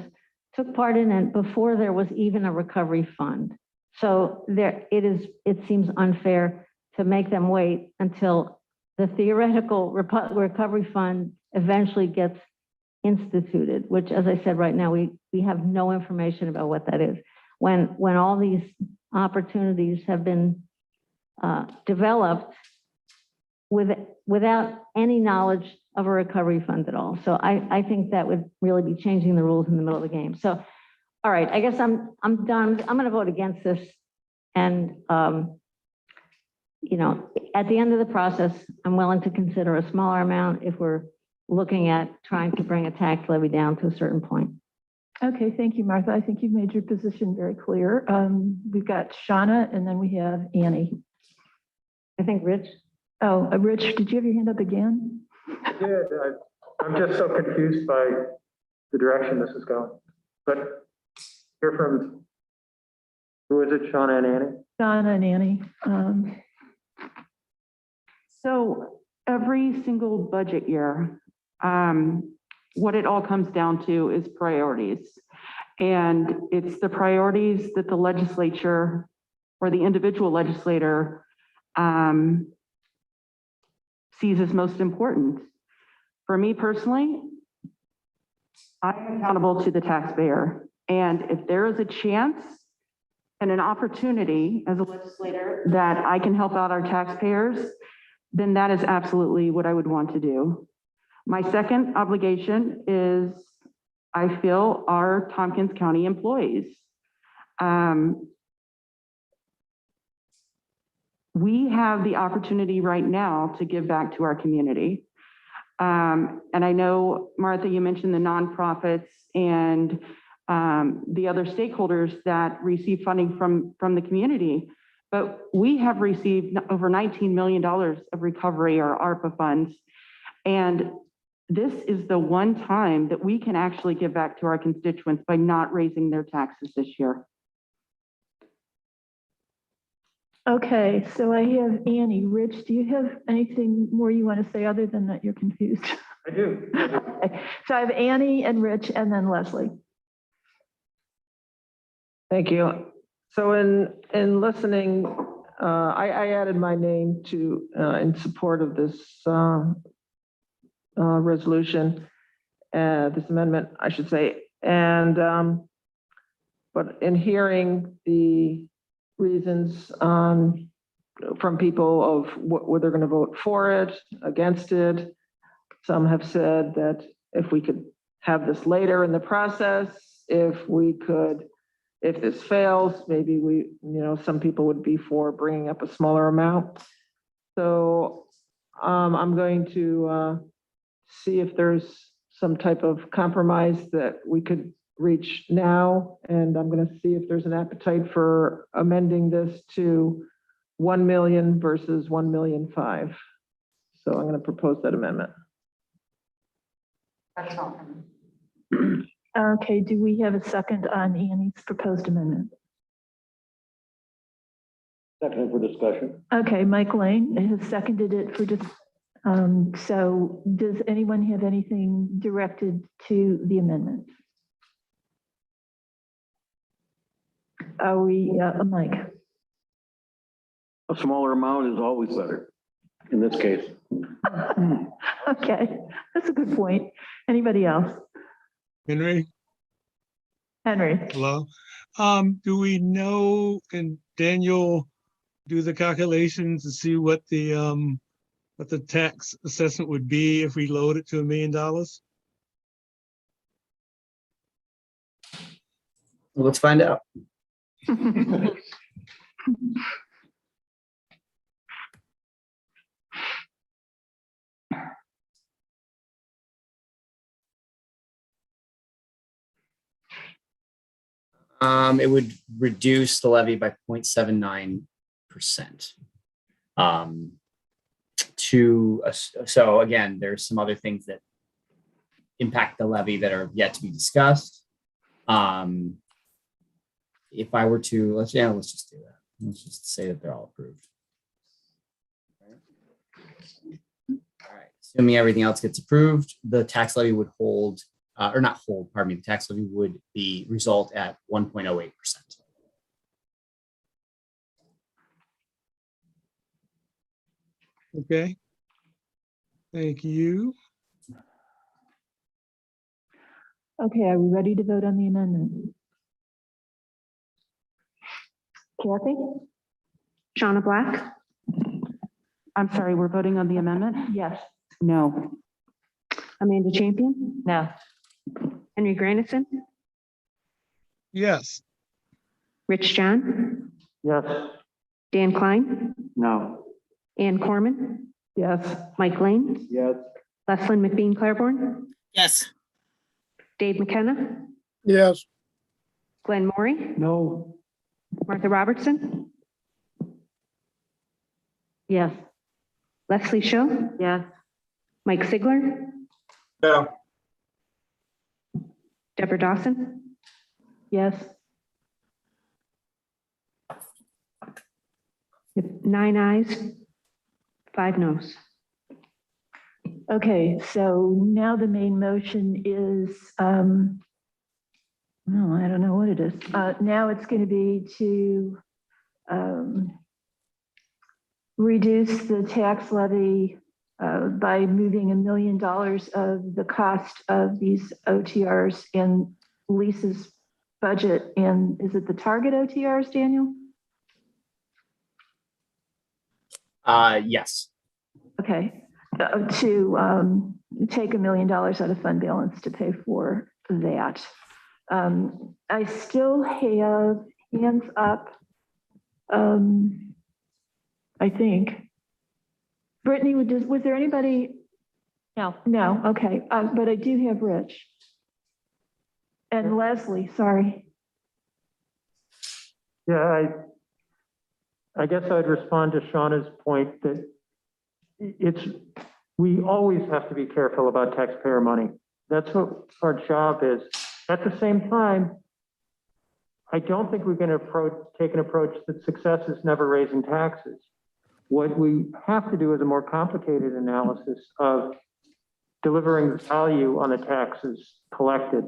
took part in it before there was even a recovery fund. So it seems unfair to make them wait until the theoretical recovery fund eventually gets instituted, which, as I said, right now, we have no information about what that is. When all these opportunities have been developed, without any knowledge of a recovery fund at all. So I think that would really be changing the rules in the middle of the game. So, all right, I guess I'm done. I'm going to vote against this. And, you know, at the end of the process, I'm willing to consider a smaller amount if we're looking at trying to bring a tax levy down to a certain point. Okay, thank you, Martha. I think you've made your position very clear. We've got Shauna and then we have Annie. I think Rich. Oh, Rich, did you have your hand up again? Yeah, I'm just so confused by the direction this is going. But hear from, who is it, Shauna and Annie? Shauna and Annie. So every single budget year, what it all comes down to is priorities. And it's the priorities that the legislature or the individual legislator sees as most important. For me personally, I'm accountable to the taxpayer. And if there is a chance and an opportunity as a legislator that I can help out our taxpayers, then that is absolutely what I would want to do. My second obligation is, I feel, our Tompkins County employees. We have the opportunity right now to give back to our community. And I know, Martha, you mentioned the nonprofits and the other stakeholders that receive funding from the community, but we have received over $19 million of recovery or ARPA funds. And this is the one time that we can actually give back to our constituents by not raising their taxes this year. Okay, so I have Annie. Rich, do you have anything more you want to say other than that you're confused? I do. Okay. So I have Annie and Rich and then Leslie. Thank you. So in listening, I added my name to in support of this resolution, this amendment, I should say. And but in hearing the reasons from people of whether they're going to vote for it, against it, some have said that if we could have this later in the process, if this fails, maybe some people would be for bringing up a smaller amount. So I'm going to see if there's some type of compromise that we could reach now. And I'm going to see if there's an appetite for amending this to 1 million versus 1.5 million. So I'm going to propose that amendment. That's all. Okay, do we have a second on Annie's proposed amendment? Second for discussion. Okay, Mike Lane has seconded it for just, so does anyone have anything directed to the amendment? Are we, Mike? A smaller amount is always better in this case. Okay, that's a good point. Anybody else? Henry, Henry? hello. Do we know, and Daniel do the calculations to see what the tax assessment would be if we load it to $1 million? Well, let's find out. It would reduce the levy by 0.79%. So again, there's some other things that impact the levy that are yet to be discussed. If I were to, let's just do that. Let's just say that they're all approved. All right, assuming everything else gets approved, the tax levy would hold, or not hold, pardon me, the tax levy would result at 1.08%. Okay. Thank you. Okay, are we ready to vote on the amendment? Kathy? Shauna Black, I'm sorry, we're voting on the amendment? Yes. No. Amanda Champion, No. Henry Grandison, Yes. Rich John, Yes. Dan Klein, No. Ann Corman, Yes. Mike Lane, Yes. Leslyn McBean Claiborne, Yes. Dave McKenna, Yes. Glenn Maury, No. Martha Robertson, Yes. Leslie Show, Yes. Mike Sigler, No. Deborah Dawson, Yes. 9 ayes, 5 noes. Okay, so now the main motion is, no, I don't know what it is. Now it's going to be to reduce the tax levy by moving $1 million of the cost of these OTRs in Lisa's budget. And is it the target OTRs, Daniel? Yes. Okay, to take $1 million out of fund balance to pay for that. I still have hands up. I think. Brittany, was there anybody? No. No, okay, but I do have Rich. And Leslie, sorry. Yeah, I guess I'd respond to Shauna's point that we always have to be careful about taxpayer money. That's what our job is. At the same time, I don't think we're going to take an approach that success is never raising taxes. What we have to do is a more complicated analysis of delivering value on the taxes collected.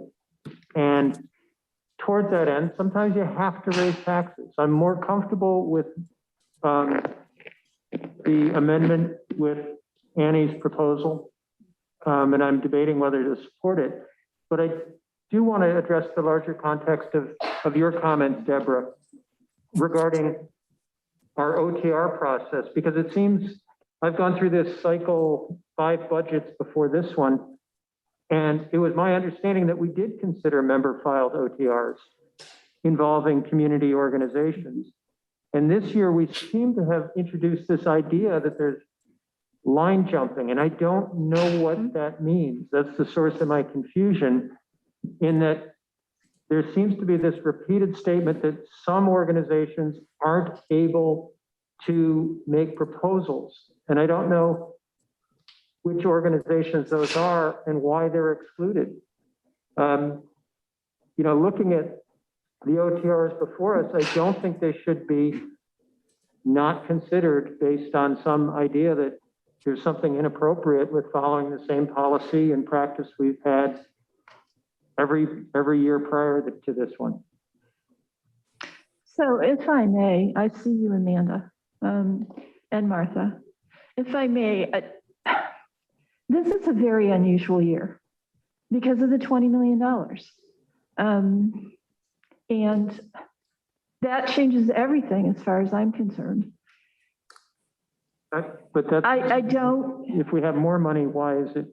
And towards that end, sometimes you have to raise taxes. I'm more comfortable with the amendment with Annie's proposal, and I'm debating whether to support it. But I do want to address the larger context of your comments, Deborah, regarding our OTR process, because it seems I've gone through this cycle 5 budgets before this one, and it was my understanding that we did consider member-filed OTRs involving community organizations. And this year we seem to have introduced this idea that there's line jumping, and I don't know what that means. That's the source of my confusion, in that there seems to be this repeated statement that some organizations aren't able to make proposals. And I don't know which organizations those are and why they're excluded. Looking at the OTRs before us, I don't think they should be not considered based on some idea that there's something inappropriate with following the same policy and practice we've had every year prior to this one. So if I may, I see you, Amanda, and Martha. If I may, this is a very unusual year because of the $20 million. And that changes everything as far as I'm concerned. But that's, I don't, if we have more money, why is it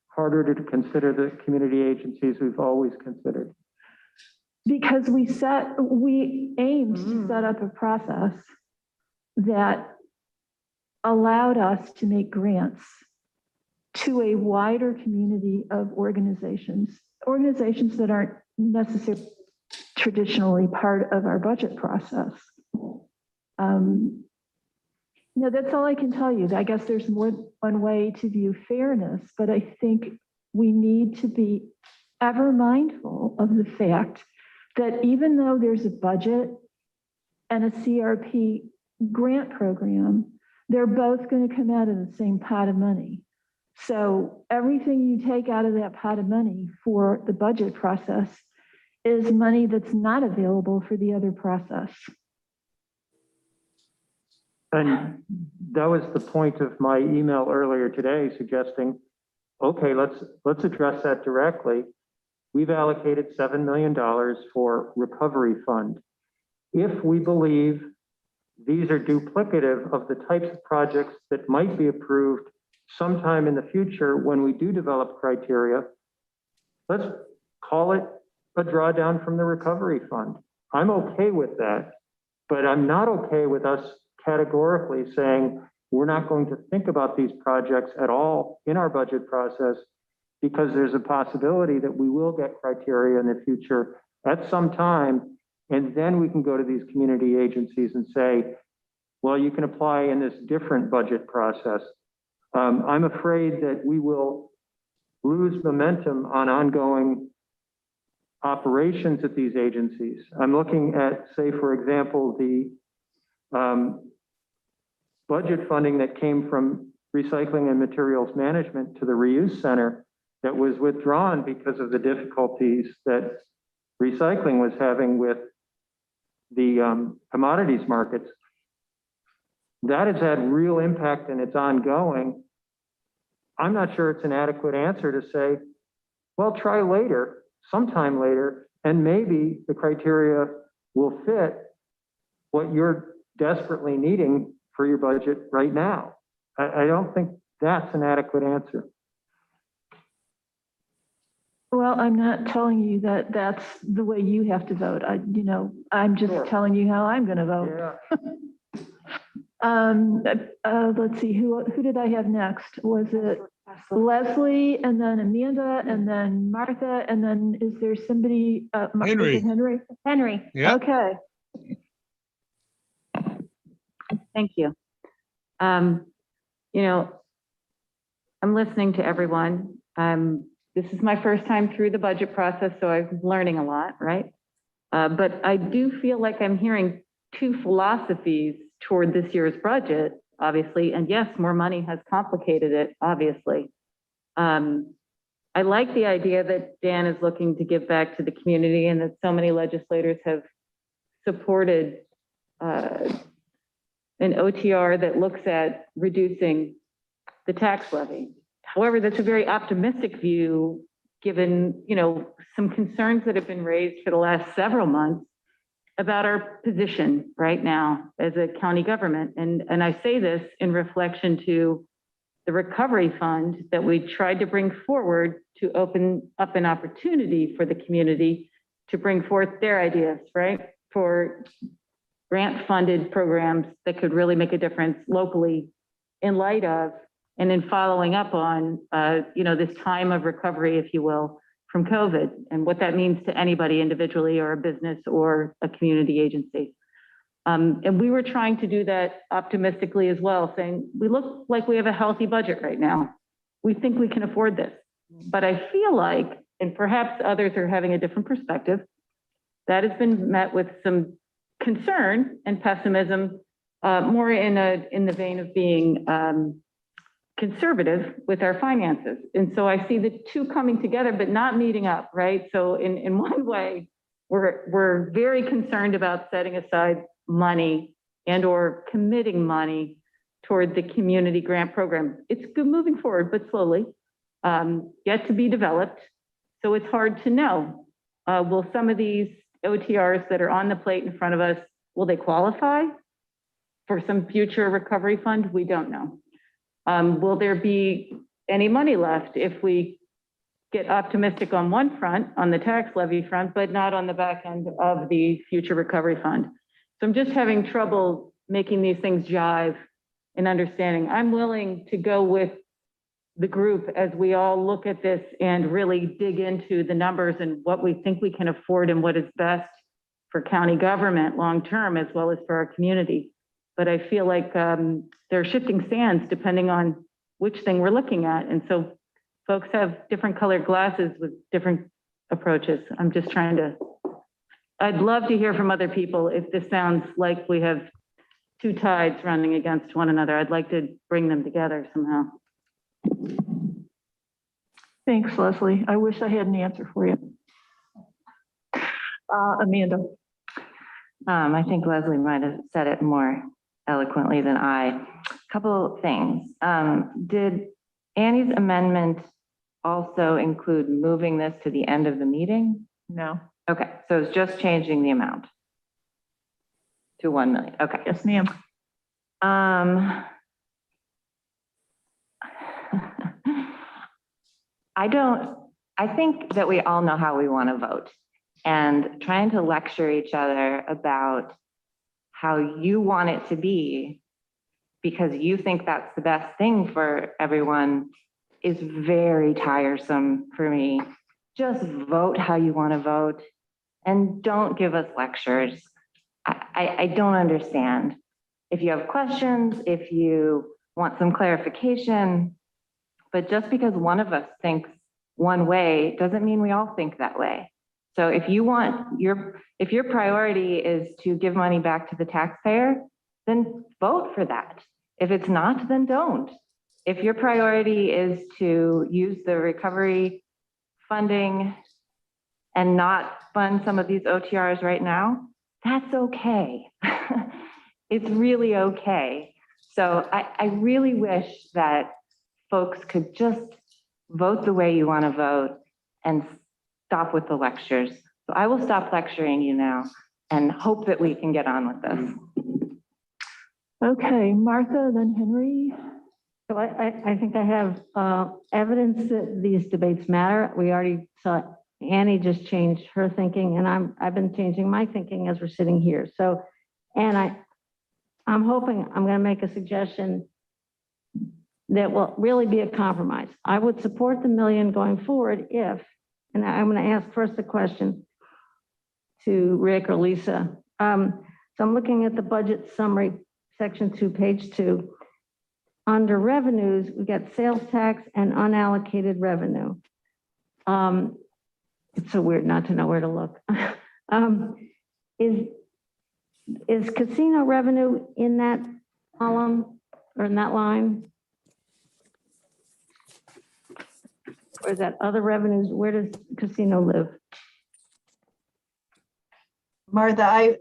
harder to consider the community agencies we've always considered? because we aimed to set up a process that allowed us to make grants to a wider community of organizations that aren't necessarily traditionally part of our budget process. That's all I can tell you. I guess there's more than one way to view fairness, but I think we need to be ever mindful of the fact that even though there's a budget and a CRP grant program, they're both going to come out of the same pot of money. So everything you take out of that pot of money for the budget process is money that's not available for the other process. And that was the point of my email earlier today, suggesting, okay, let's address that directly. We've allocated $7 million for recovery fund. If we believe these are duplicative of the types of projects that might be approved sometime in the future when we do develop criteria. Let's call it a drawdown from the recovery fund. I'm okay with that, but I'm not okay with us categorically saying we're not going to think about these projects at all in our budget process because there's a possibility that we will get criteria in the future at some time. And then we can go to these community agencies and say, well, you can apply in this different budget process. I'm afraid that we will lose momentum on ongoing operations at these agencies. I'm looking at, say, for example, the budget funding that came from recycling and materials management to the reuse center that was withdrawn because of the difficulties that recycling was having with the commodities markets. That has had real impact and it's ongoing. I'm not sure it's an adequate answer to say, well, try later, sometime later, and maybe the criteria will fit what you're desperately needing for your budget right now. I don't think that's an adequate answer. Well, I'm not telling you that that's the way you have to vote. I'm just Sure. telling you how I'm going to vote. Yeah. Let's see, who did I have next? Was it Leslie and then Amanda and then Martha? And then is there somebody? Henry. Is it Henry? Henry, Yeah. Okay. Thank you. I'm listening to everyone. This is my first time through the budget process, so I'm learning a lot, right? But I do feel like I'm hearing two philosophies toward this year's budget, obviously. And yes, more money has complicated it, obviously. I like the idea that Dan is looking to give back to the community and that so many legislators have supported an OTR that looks at reducing the tax levy. However, that's a very optimistic view, given, some concerns that have been raised for the last several months about our position right now as a county government. And I say this in reflection to the recovery fund that we tried to bring forward to open up an opportunity for the community to bring forth their ideas, right? For grant-funded programs that could really make a difference locally in light of and in following up on, this time of recovery, if you will, from COVID and what that means to anybody individually or a business or a community agency. And we were trying to do that optimistically as well, saying, we look like we have a healthy budget right now. We think we can afford this. But I feel like, and perhaps others are having a different perspective, that has been met with some concern and pessimism, more in the vein of being conservative with our finances. And so I see the two coming together, but not meeting up, right? So in one way, we're very concerned about setting aside money and or committing money toward the community grant program. It's good moving forward, but slowly, yet to be developed. So it's hard to know, will some of these OTRs that are on the plate in front of us, will they qualify for some future recovery fund? We don't know. Will there be any money left if we get optimistic on one front, on the tax levy front, but not on the back end of the future recovery fund? So I'm just having trouble making these things jive and understanding. I'm willing to go with the group as we all look at this and really dig into the numbers and what we think we can afford and what is best for county government long-term, as well as for our community. But I feel like there are shifting sands depending on which thing we're looking at. And so folks have different colored glasses with different approaches. I'm just trying to, I'd love to hear from other people if this sounds like we have two tides running against one another. I'd like to bring them together somehow. Thanks, Leslie. I wish I had an answer for you. Amanda. I think Leslie might have said it more eloquently than I. Couple things. Did Annie's amendment also include moving this to the end of the meeting? No. Okay, so it's just changing the amount to 1 million. Okay. Yes, ma'am. I think that we all know how we want to vote, and trying to lecture each other about how you want it to be because you think that's the best thing for everyone is very tiresome for me. Just vote how you want to vote and don't give us lectures. I don't understand. If you have questions, if you want some clarification, but just because one of us thinks one way doesn't mean we all think that way. So if your priority is to give money back to the taxpayer, then vote for that. If it's not, then don't. If your priority is to use the recovery funding and not fund some of these OTRs right now, that's okay. It's really okay. So I really wish that folks could just vote the way you want to vote and stop with the lectures. So I will stop lecturing you now and hope that we can get on with this. Okay, Martha, then Henry. So I think I have evidence that these debates matter. We already saw Annie just changed her thinking, and I've been changing my thinking as we're sitting here. So, and I'm hoping I'm going to make a suggestion that will really be a compromise. I would support the million going forward if, and I'm going to ask first a question to Rick or Lisa. So I'm looking at the budget summary, section 2, page 2. Under revenues, we got sales tax and unallocated revenue. It's so weird not to know where to look. Is casino revenue in that column or in that line? Or is that other revenues? Where does casino live? Martha,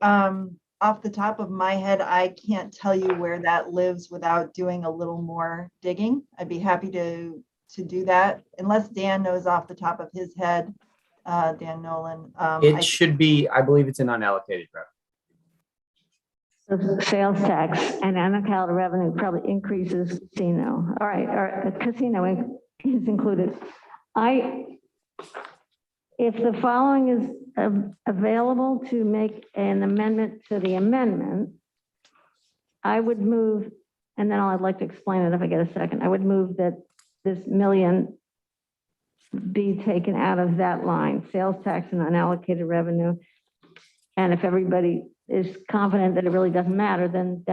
off the top of my head, I can't tell you where that lives without doing a little more digging. I'd be happy to do that, unless Dan knows off the top of his head, Dan Nolan. It should be, I believe it's an unallocated revenue. So sales tax and unallocated revenue probably increases casino. All right, or casino is included. If the following is available to make an amendment to the amendment, I would move, and then I'd like to explain it if I get a second. I would move that this million be taken out of that line, sales tax and unallocated revenue. And if everybody is confident that it really doesn't matter, then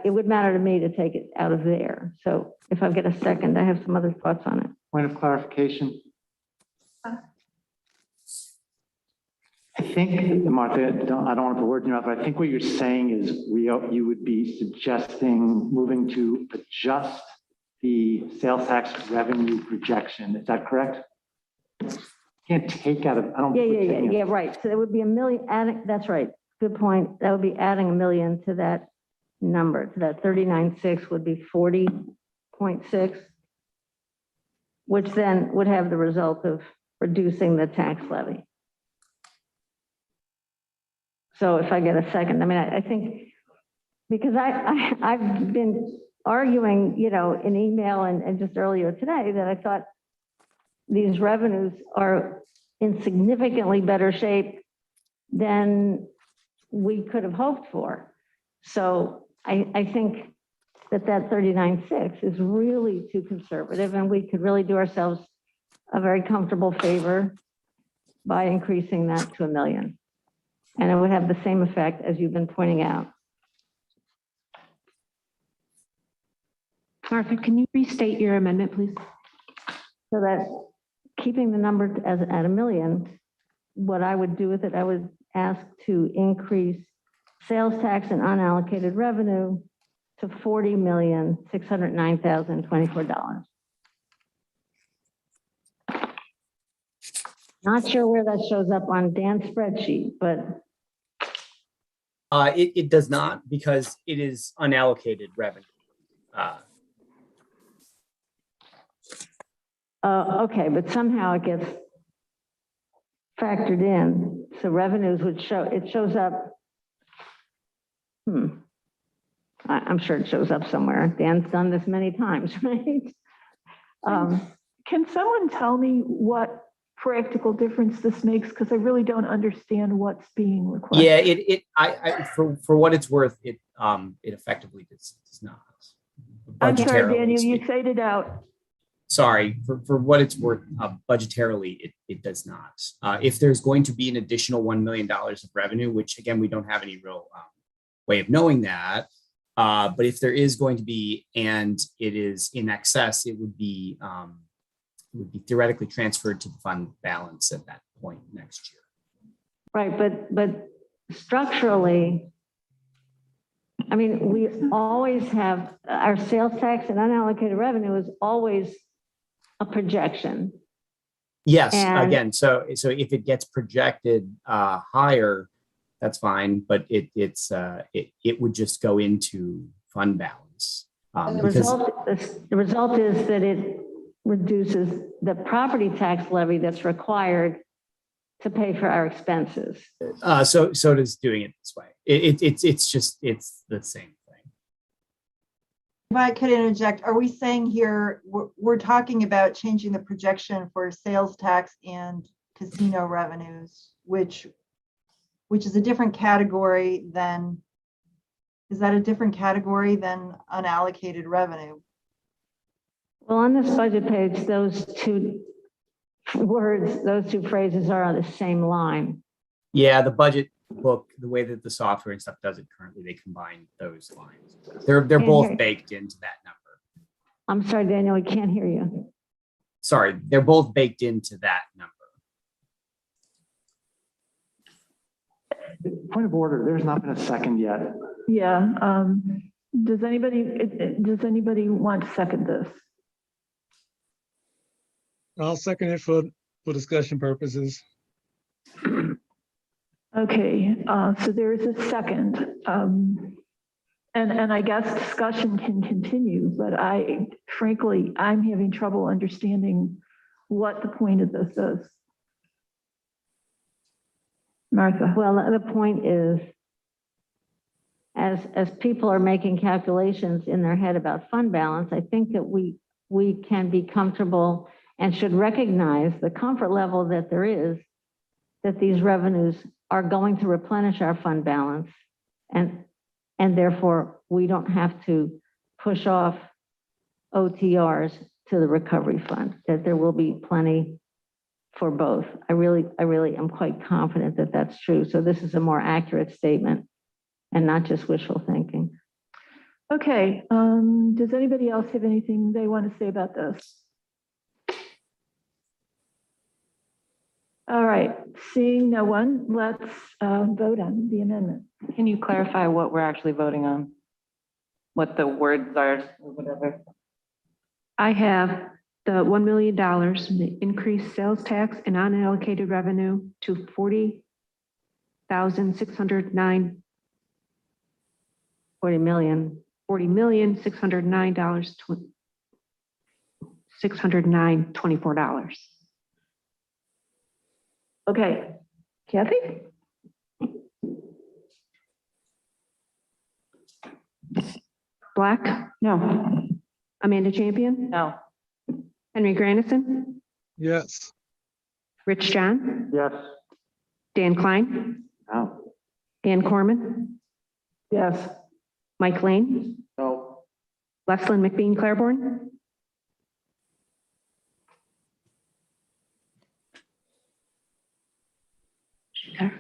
it would matter to me to take it out of there. So if I get a second, I have some other thoughts on it. Point of clarification. I think, Martha, I don't want to put words in your mouth, but I think what you're saying is you would be suggesting moving to adjust the sales tax revenue projection. Is that correct? Can't take out of, I don't. Yeah, right. So it would be a million, that's right. Good point. That would be adding a million to that number, to that 39.6 would be 40.6, which then would have the result of reducing the tax levy. So if I get a second, I mean, I think, because I've been arguing, in email and just earlier today that I thought these revenues are in significantly better shape than we could have hoped for. So I think that 39.6 is really too conservative, and we could really do ourselves a very comfortable favor by increasing that to $1 million. And it would have the same effect as you've been pointing out. Martha, can you restate your amendment, please? So that keeping the number at $1 million, what I would do with it, I would ask to increase sales tax and unallocated revenue to $40,609,024. Not sure where that shows up on Dan's spreadsheet, but. It does not, because it is unallocated revenue. Okay, but somehow it gets factored in. So revenues would show, it shows up I'm sure it shows up somewhere. Dan's done this many times, right? Can someone tell me what practical difference this makes? Because I really don't understand what's being requested. Yeah, for what it's worth, it effectively does not. I'm sorry, Budgetarily Daniel, you speaking. faded out. Sorry, for what it's worth, budgetarily, it does not. If there's going to be an additional $1 million of revenue, which again, we don't have any real way of knowing that, but if there is going to be, and it is in excess, it would be theoretically transferred to the fund balance at that point next year. Right, but structurally, I mean, we always have, our sales tax and unallocated revenue is always a projection. Yes, And- again, so if it gets projected higher, that's fine, but it would just go into fund balance. The Because result is that it reduces the property tax levy that's required to pay for our expenses. so does doing it this way. It's the same thing. If I could interject, are we saying here, we're talking about changing the projection for sales tax and casino revenues, which is a different category than, is that a different category than unallocated revenue? Well, on this budget page, those two words, those two phrases are on the same line. Yeah, the budget book, the way that the software and stuff does it currently, they combine those lines. They're Can't both hear you. baked into that number. I'm sorry, Daniel, I can't hear you. Sorry, they're both baked into that number. Point of order, there's not been a second yet. Yeah. Does anybody want to second this? I'll second it for discussion purposes. Okay, so there is a second. And I guess discussion can continue, but frankly, I'm having trouble understanding what the point of this is. Martha. Well, the point is, as people are making calculations in their head about fund balance, I think that we can be comfortable and should recognize the comfort level that there is, that these revenues are going to replenish our fund balance, and therefore we don't have to push off OTRs to the recovery fund, that there will be plenty for both. I really am quite confident that that's true. So this is a more accurate statement and not just wishful thinking. Okay, does anybody else have anything they want to say about this? All right, seeing no one, let's vote on the amendment. Can you clarify what we're actually voting on? What the words are or whatever? I have the $1 million, the increased sales tax and unallocated revenue to $40,609. $40,609,609.24. Okay, Kathy? Black? No. Amanda Champion? No. Henry Grandison? Yes. Rich John? Yes. Dan Klein? No. Ann Corman? Yes. Mike Lane? No. Leslyn McBean Claiborne?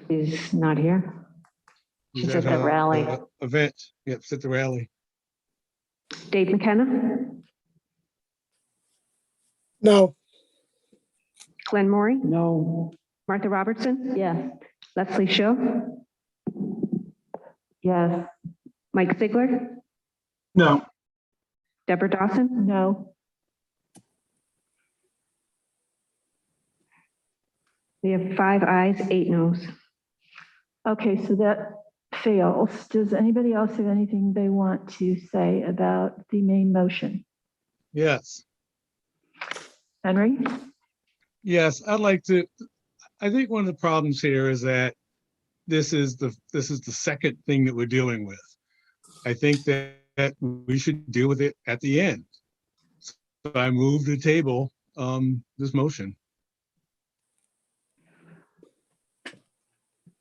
He's not here. He's She's at the rally. Event. Yep, it's at the rally. Dave McKenna? No. Glenn Maury? No. Martha Robertson? Yes. Leslie Show? Yes. Mike Ziegler? No. Deborah Dawson? No. We have 5 ayes, 8 noes. Okay, so that fails. Does anybody else have anything they want to say about the main motion? Yes. Henry? Yes, I think one of the problems here is that this is the second thing that we're dealing with. I think that we should deal with it at the end. So I move to table this motion.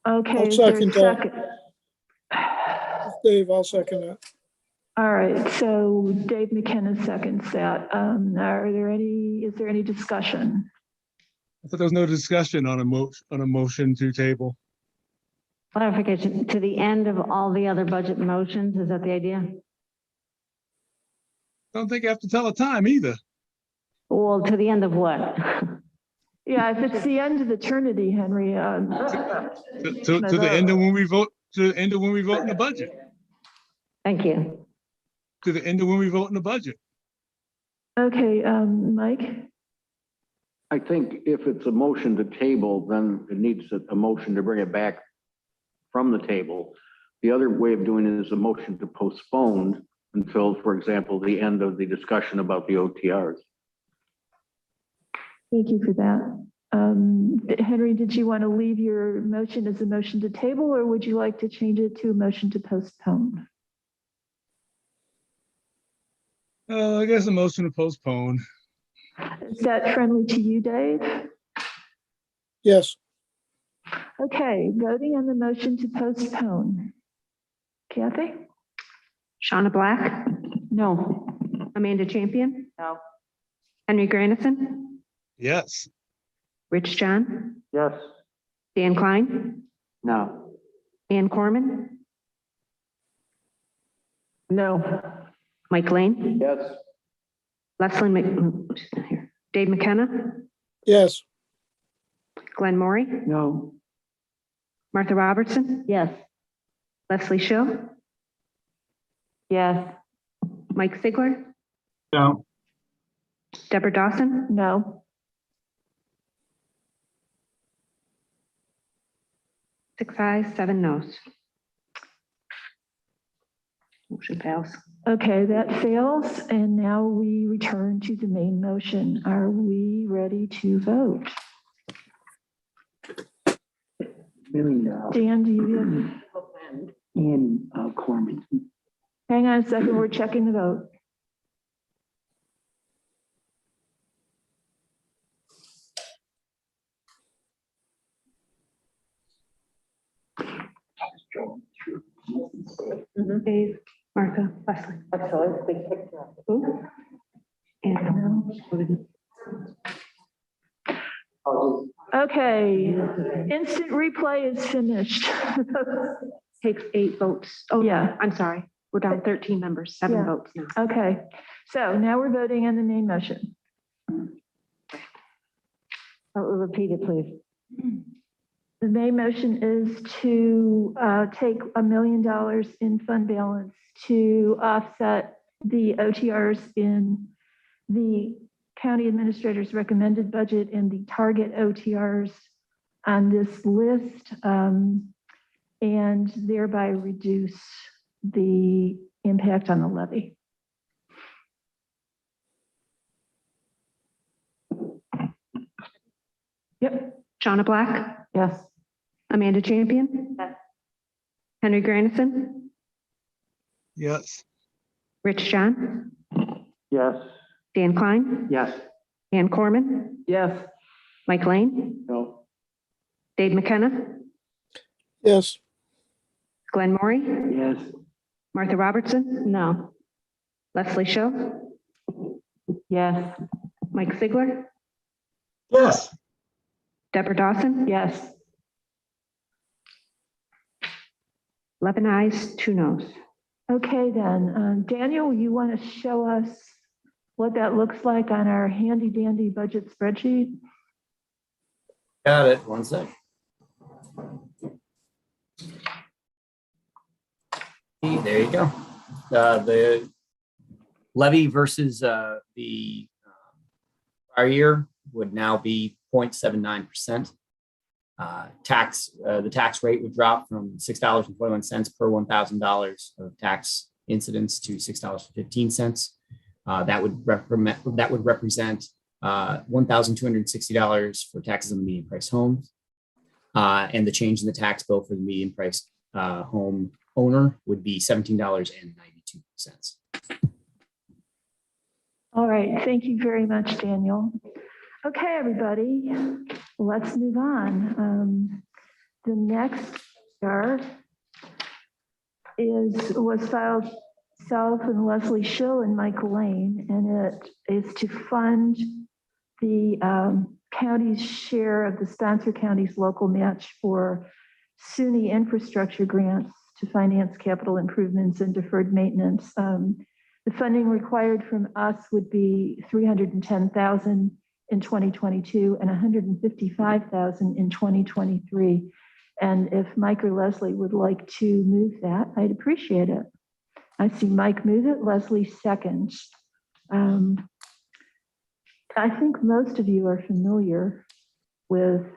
Okay. I'll is there a second that. second? Dave, I'll second that. All right, so Dave McKenna seconds that. Is there any discussion? I thought there was no discussion on a motion to table. Clarification, to the end of all the other budget motions, is that the idea? I don't think I have to tell a time either. Well, to the end of what? Yeah, if it's the end of eternity, Henry. To the end of when we vote, to the end of when we vote in the budget. Thank you. To the end of when we vote in the budget. Okay, Mike? I think if it's a motion to table, then it needs a motion to bring it back from the table. The other way of doing it is a motion to postpone until, for example, the end of the discussion about the OTRs. Thank you for that. Henry, did you want to leave your motion as a motion to table, or would you like to change it to a motion to postpone? I guess a motion to postpone. Is that friendly to you, Dave? Yes. Okay, voting on the motion to postpone. Kathy? Shauna Black, No. Amanda Champion, No. Henry Grandison, Yes. Rich John, Yes. Dan Klein, No. Ann Corman, No. Mike Lane, Yes. Leslie she's not here. Dave McKenna, Yes. Glenn Maury, No. Martha Robertson, Yes. Leslie Show, Yes. Mike Sigler, No. Deborah Dawson, No. 6 ayes, 7 noes. Motion fails. Okay, that fails, and now we return to the main motion. Are we ready to vote? Dan, do you have? And Corman. Hang on a second, we're checking the vote. Dave, Martha, Leslie. Who? And Okay, instant replay is finished. takes 8 votes. Oh, Yeah. I'm sorry. We're down 13 members, 7 Yeah. votes now. Okay, so now we're voting on the main motion. Repeat it, please. The main motion is to take $1 million in fund balance to offset the OTRs in the county administrator's recommended budget and the target OTRs on this list, and thereby reduce the impact on the levy. Yep. Shauna Black, Yes. Amanda Champion, Henry Grandison, Yes. Rich John, Yes. Dan Klein, Yes. Ann Corman, Yes. Mike Lane, No. Dave McKenna, Yes. Glenn Maury, Yes. Martha Robertson, No. Leslie Show, Yes. Mike Sigler, Yes. Deborah Dawson, Yes. 11 ayes, 2 noes. Okay, then, Daniel, you want to show us what that looks like on our handy dandy budget spreadsheet? Got it. One sec. There you go. The levy versus the prior year would now be 0.79%. The tax rate would drop from $6.21 per $1,000 of tax incidence to $6.15. That would represent $1,260 for taxes on the median price homes, And the change in the tax bill for the median price home owner would be $17.92. All right, thank you very much, Daniel. Okay, everybody, let's move on. The next was filed Self and Leslie Schill and Michael Lane, and it is to fund the county's share of the sponsor county's local match for SUNY infrastructure grants to finance capital improvements and deferred maintenance. The funding required from us would be $310,000 in 2022 and $155,000 in 2023. And if Mike or Leslie would like to move that, I'd appreciate it. I see Mike move it, Leslie seconds. I think most of you are familiar with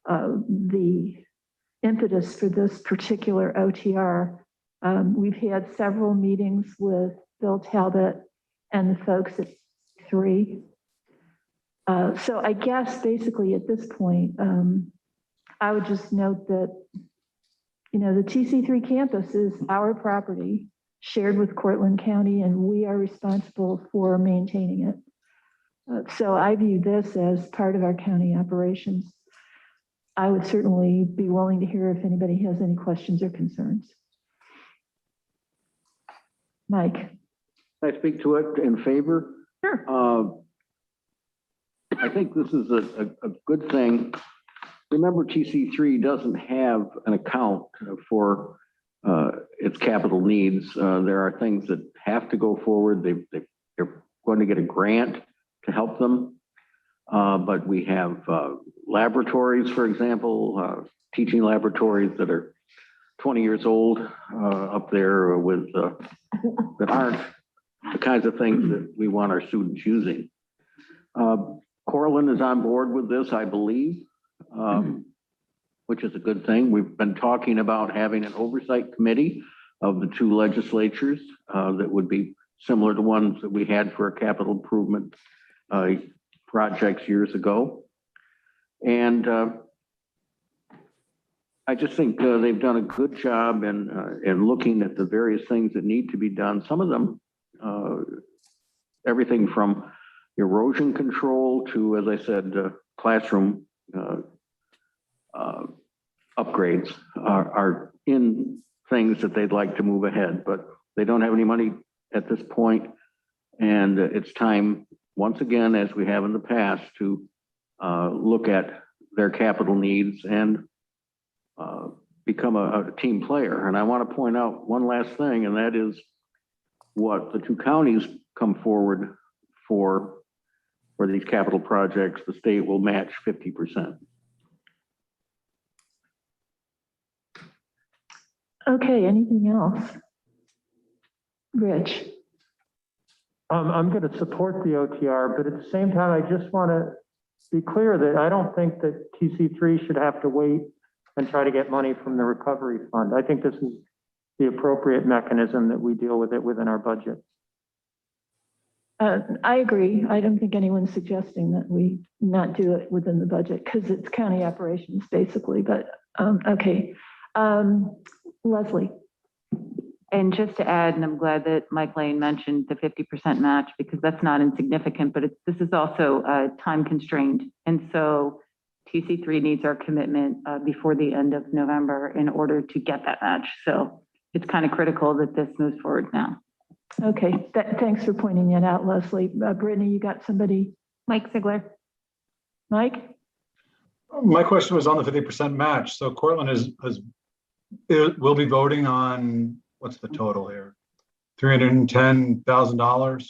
the impetus for this particular OTR. We've had several meetings with Bill Talbot and the folks at 3. So I guess basically at this point, I would just note that, you know, the TC3 campus is our property shared with Cortland County, and we are responsible for maintaining it. So I view this as part of our county operations. I would certainly be willing to hear if anybody has any questions or concerns. Mike. Can I speak to it in favor? Sure. I think this is a good thing. Remember, TC3 doesn't have an account for its capital needs. There are things that have to go forward. They're going to get a grant to help them. But we have laboratories, for example, teaching laboratories that are 20 years old up there with that aren't the kinds of things that we want our students using. Cortland is on board with this, I believe, which is a good thing. We've been talking about having an oversight committee of the 2 legislatures that would be similar to ones that we had for capital improvement projects years ago. And I just think they've done a good job in looking at the various things that need to be done. Some of them, everything from erosion control to, as I said, classroom upgrades are in things that they'd like to move ahead, but they don't have any money at this point. And it's time, once again, as we have in the past, to look at their capital needs and become a team player. And I want to point out one last thing, and that is what the 2 counties come forward for these capital projects. The state will match 50%. Okay, anything else? Rich. I'm going to support the OTR, but at the same time, I just want to be clear that I don't think that TC3 should have to wait and try to get money from the recovery fund. I think this is the appropriate mechanism that we deal with it within our budget. I agree. I don't think anyone's suggesting that we not do it within the budget because it's county operations basically, but okay. Leslie. And just to add, and I'm glad that Mike Lane mentioned the 50% match because that's not insignificant, but this is also time constrained. And so TC3 needs our commitment before the end of November in order to get that match. So it's kind of critical that this moves forward now. Okay, thanks for pointing that out, Leslie. Brittany, you got somebody? Mike Ziegler. Mike? My question was on the 50% match. So Cortland will be voting on, what's the total here? $310,000?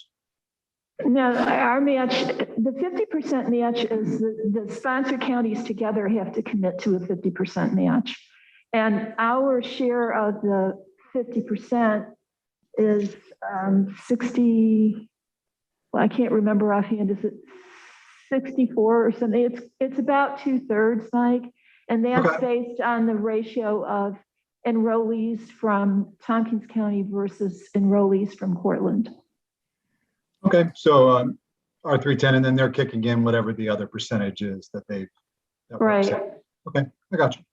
No, our match, the 50% match is the sponsor counties together have to commit to a 50% match. And our share of the 50% is 60, well, I can't remember offhand, is it 64 or something? It's about 2/3, Mike. And that's based on the ratio of enrollees from Tompkins County versus enrollees from Cortland. Okay, so our 310, and then they're kicking in whatever the other percentage is that they've. Right. Okay, I got you.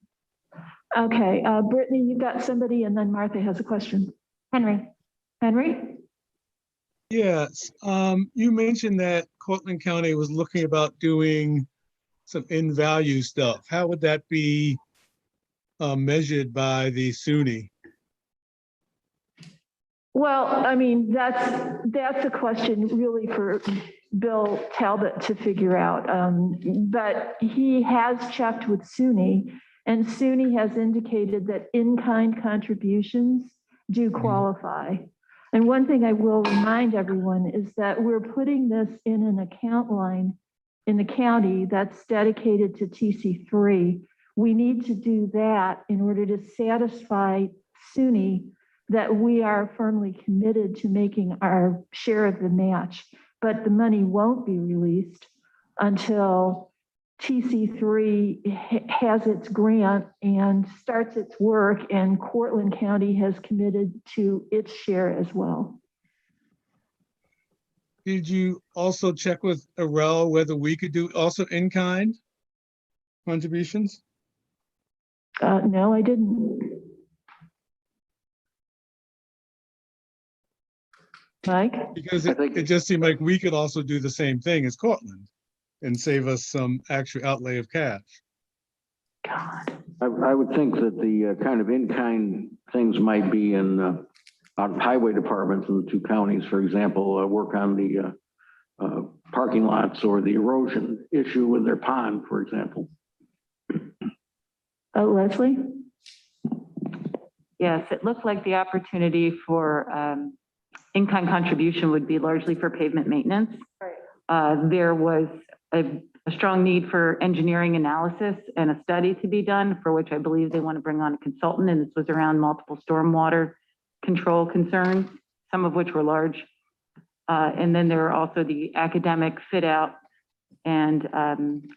Okay, Brittany, you got somebody, and then Martha has a question. Henry. Henry? Yes, you mentioned that Cortland County was looking about doing some in-value stuff. How would that be measured by the SUNY? Well, I mean, that's a question really for Bill Talbot to figure out. But he has checked with SUNY, and SUNY has indicated that in-kind contributions do qualify. And one thing I will remind everyone is that we're putting this in an account line in the county that's dedicated to TC3. We need to do that in order to satisfy SUNY that we are firmly committed to making our share of the match, but the money won't be released until TC3 has its grant and starts its work, and Cortland County has committed to its share as well. Did you also check with Arel whether we could do also in-kind contributions? No, I didn't. Mike? Because it just seemed like we could also do the same thing as Cortland and save us some actual outlay of cash. God. I would think that the kind of in-kind things might be in out of highway departments in the two counties, for example, work on the parking lots or the erosion issue with their pond, for example. Leslie? Yes, it looked like the opportunity for in-kind contribution would be largely for pavement maintenance. There was a strong need for engineering analysis and a study to be done, for which I believe they want to bring on a consultant, and this was around multiple stormwater control concerns, some of which were large. And then there are also the academic fit out and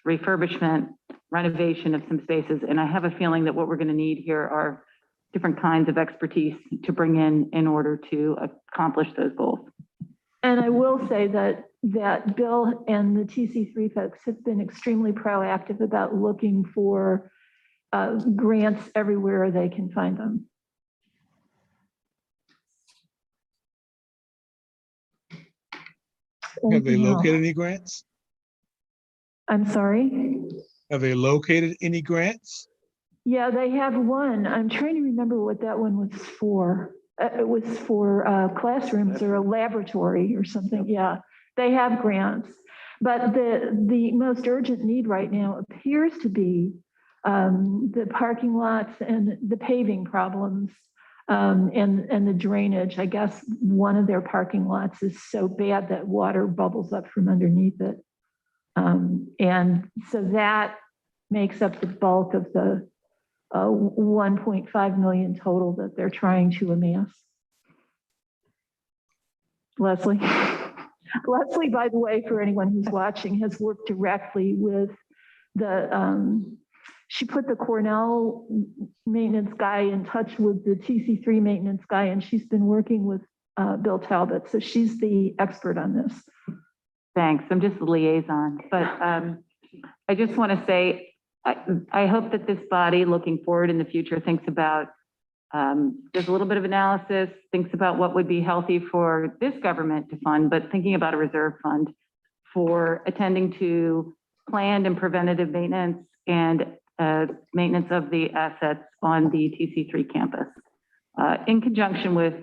refurbishment, renovation of some spaces. And I have a feeling that what we're going to need here are different kinds of expertise to bring in order to accomplish those goals. And I will say that Bill and the TC3 folks have been extremely proactive about looking for grants everywhere they can find them. Have they located any grants? I'm sorry? Have they located any grants? Yeah, they have one. I'm trying to remember what that one was for. It was for classrooms or a laboratory or something. Yeah, they have grants. But the most urgent need right now appears to be the parking lots and the paving problems and the drainage. I guess one of their parking lots is so bad that water bubbles up from underneath it. And so that makes up the bulk of the 1.5 million total that they're trying to amass. Leslie? Leslie, by the way, for anyone who's watching, has worked directly with she put the Cornell maintenance guy in touch with the TC3 maintenance guy, and she's been working with Bill Talbot. So she's the expert on this. Thanks. I'm just the liaison, but I just want to say, I hope that this body looking forward in the future thinks about, there's a little bit of analysis, thinks about what would be healthy for this government to fund, but thinking about a reserve fund for attending to planned and preventative maintenance and maintenance of the assets on the TC3 campus in conjunction with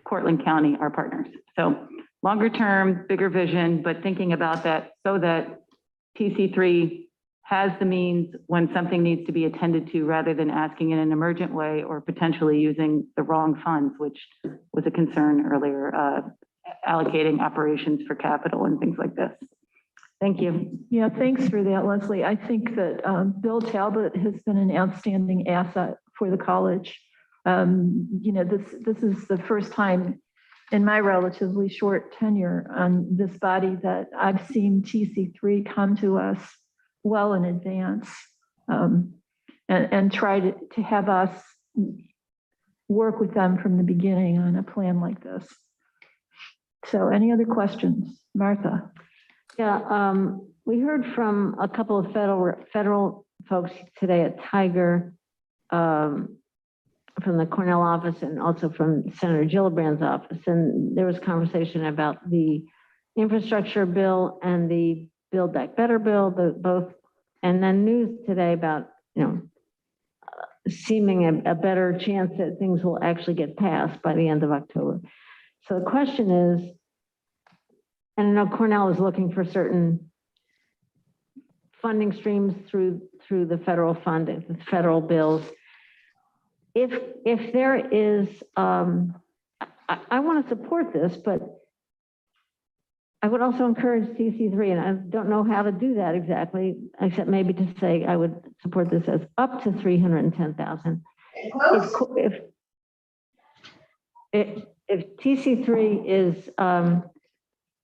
Cortland County, our partners. So longer term, bigger vision, but thinking about that so that TC3 has the means when something needs to be attended to, rather than asking in an emergent way or potentially using the wrong funds, which was a concern earlier, allocating operations for capital and things like this. Thank you. Yeah, thanks for that, Leslie. I think that Bill Talbot has been an outstanding asset for the college. You know, this is the first time in my relatively short tenure on this body that I've seen TC3 come to us well in advance and try to have us work with them from the beginning on a plan like this. So any other questions? Martha? Yeah, we heard from a couple of federal folks today at Tiger, from the Cornell office and also from Senator Gillibrand's office. And there was conversation about the infrastructure bill and the Build Back Better bill, both, and then news today about, seeming a better chance that things will actually get passed by the end of October. So the question is, and I know Cornell is looking for certain funding streams through the federal funding, the federal bills. If there is, I want to support this, but I would also encourage TC3, and I don't know how to do that exactly, except maybe to say I would support this as up to 310,000. If TC3 is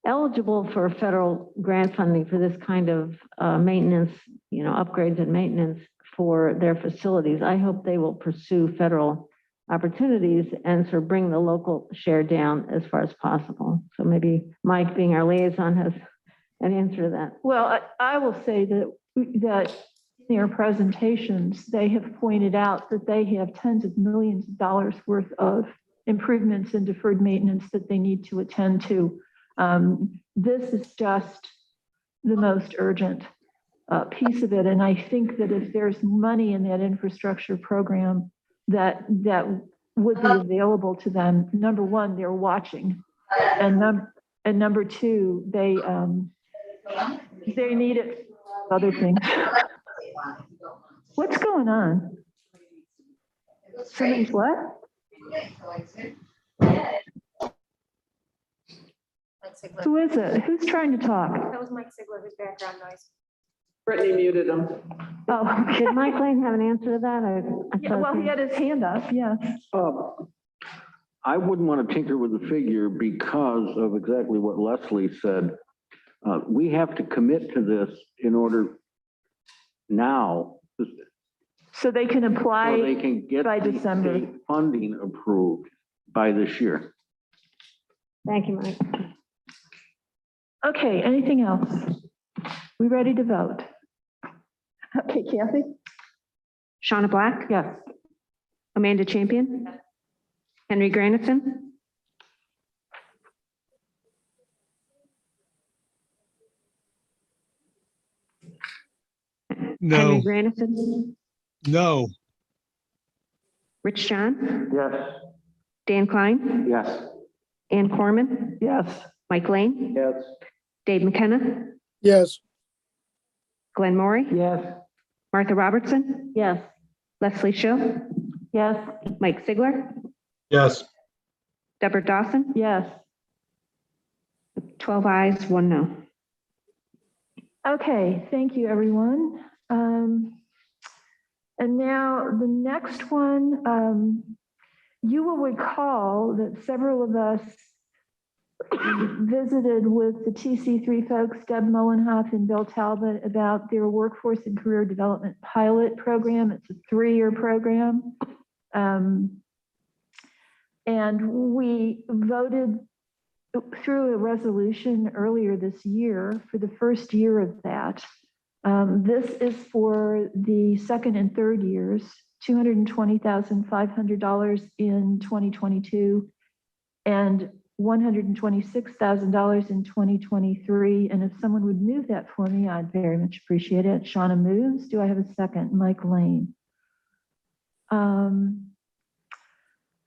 eligible for federal grant funding for this kind of maintenance, upgrades and maintenance for their facilities, I hope they will pursue federal opportunities and sort of bring the local share down as far as possible. So maybe Mike, being our liaison, has an answer to that. Well, I will say that in their presentations, they have pointed out that they have tens of millions of dollars worth of improvements and deferred maintenance that they need to attend to. This is just the most urgent piece of it. And I think that if there's money in that infrastructure program that would be available to them, number one, they're watching. And number two, they need it for other things. What's going on? Somebody's what? Who is it? Who's trying to talk? That was Mike Sigler, who's background noise. Brittany muted him. Oh, Did Mike Lane have an answer to that? yeah, well, he had his hand up, yeah. I wouldn't want to tinker with the figure because of exactly what Leslie said. We have to commit to this in order now. So they can apply so they can get by the December. state funding approved by this year. Thank you, Mike. Okay, anything else? We ready to vote? Okay, Kathy? Shauna Black, Yes. Amanda Champion, Henry Granison, Henry No, Granison, no, Rich John, Yes. Dan Klein, Yes. Ann Corman, Yes. Mike Lane, Yes. Dave McKenna, yes, Glenn Maury, Yes. Martha Robertson, Yes. Leslie Show, Yes. Mike Sigler, Yes. Deborah Dawson, Yes. 12 ayes, 1 no. Okay, thank you, everyone. And now the next one, you will recall that several of us visited with the TC3 folks, Deb Mullenhoff and Bill Talbot, about their workforce and career development pilot program. It's a 3-year program. And we voted through a resolution earlier this year for the first year of that. This is for the second and third years, $220,500 in 2022 and $126,000 in 2023. And if someone would move that for me, I'd very much appreciate it. Shauna moves. Do I have a second? Mike Lane.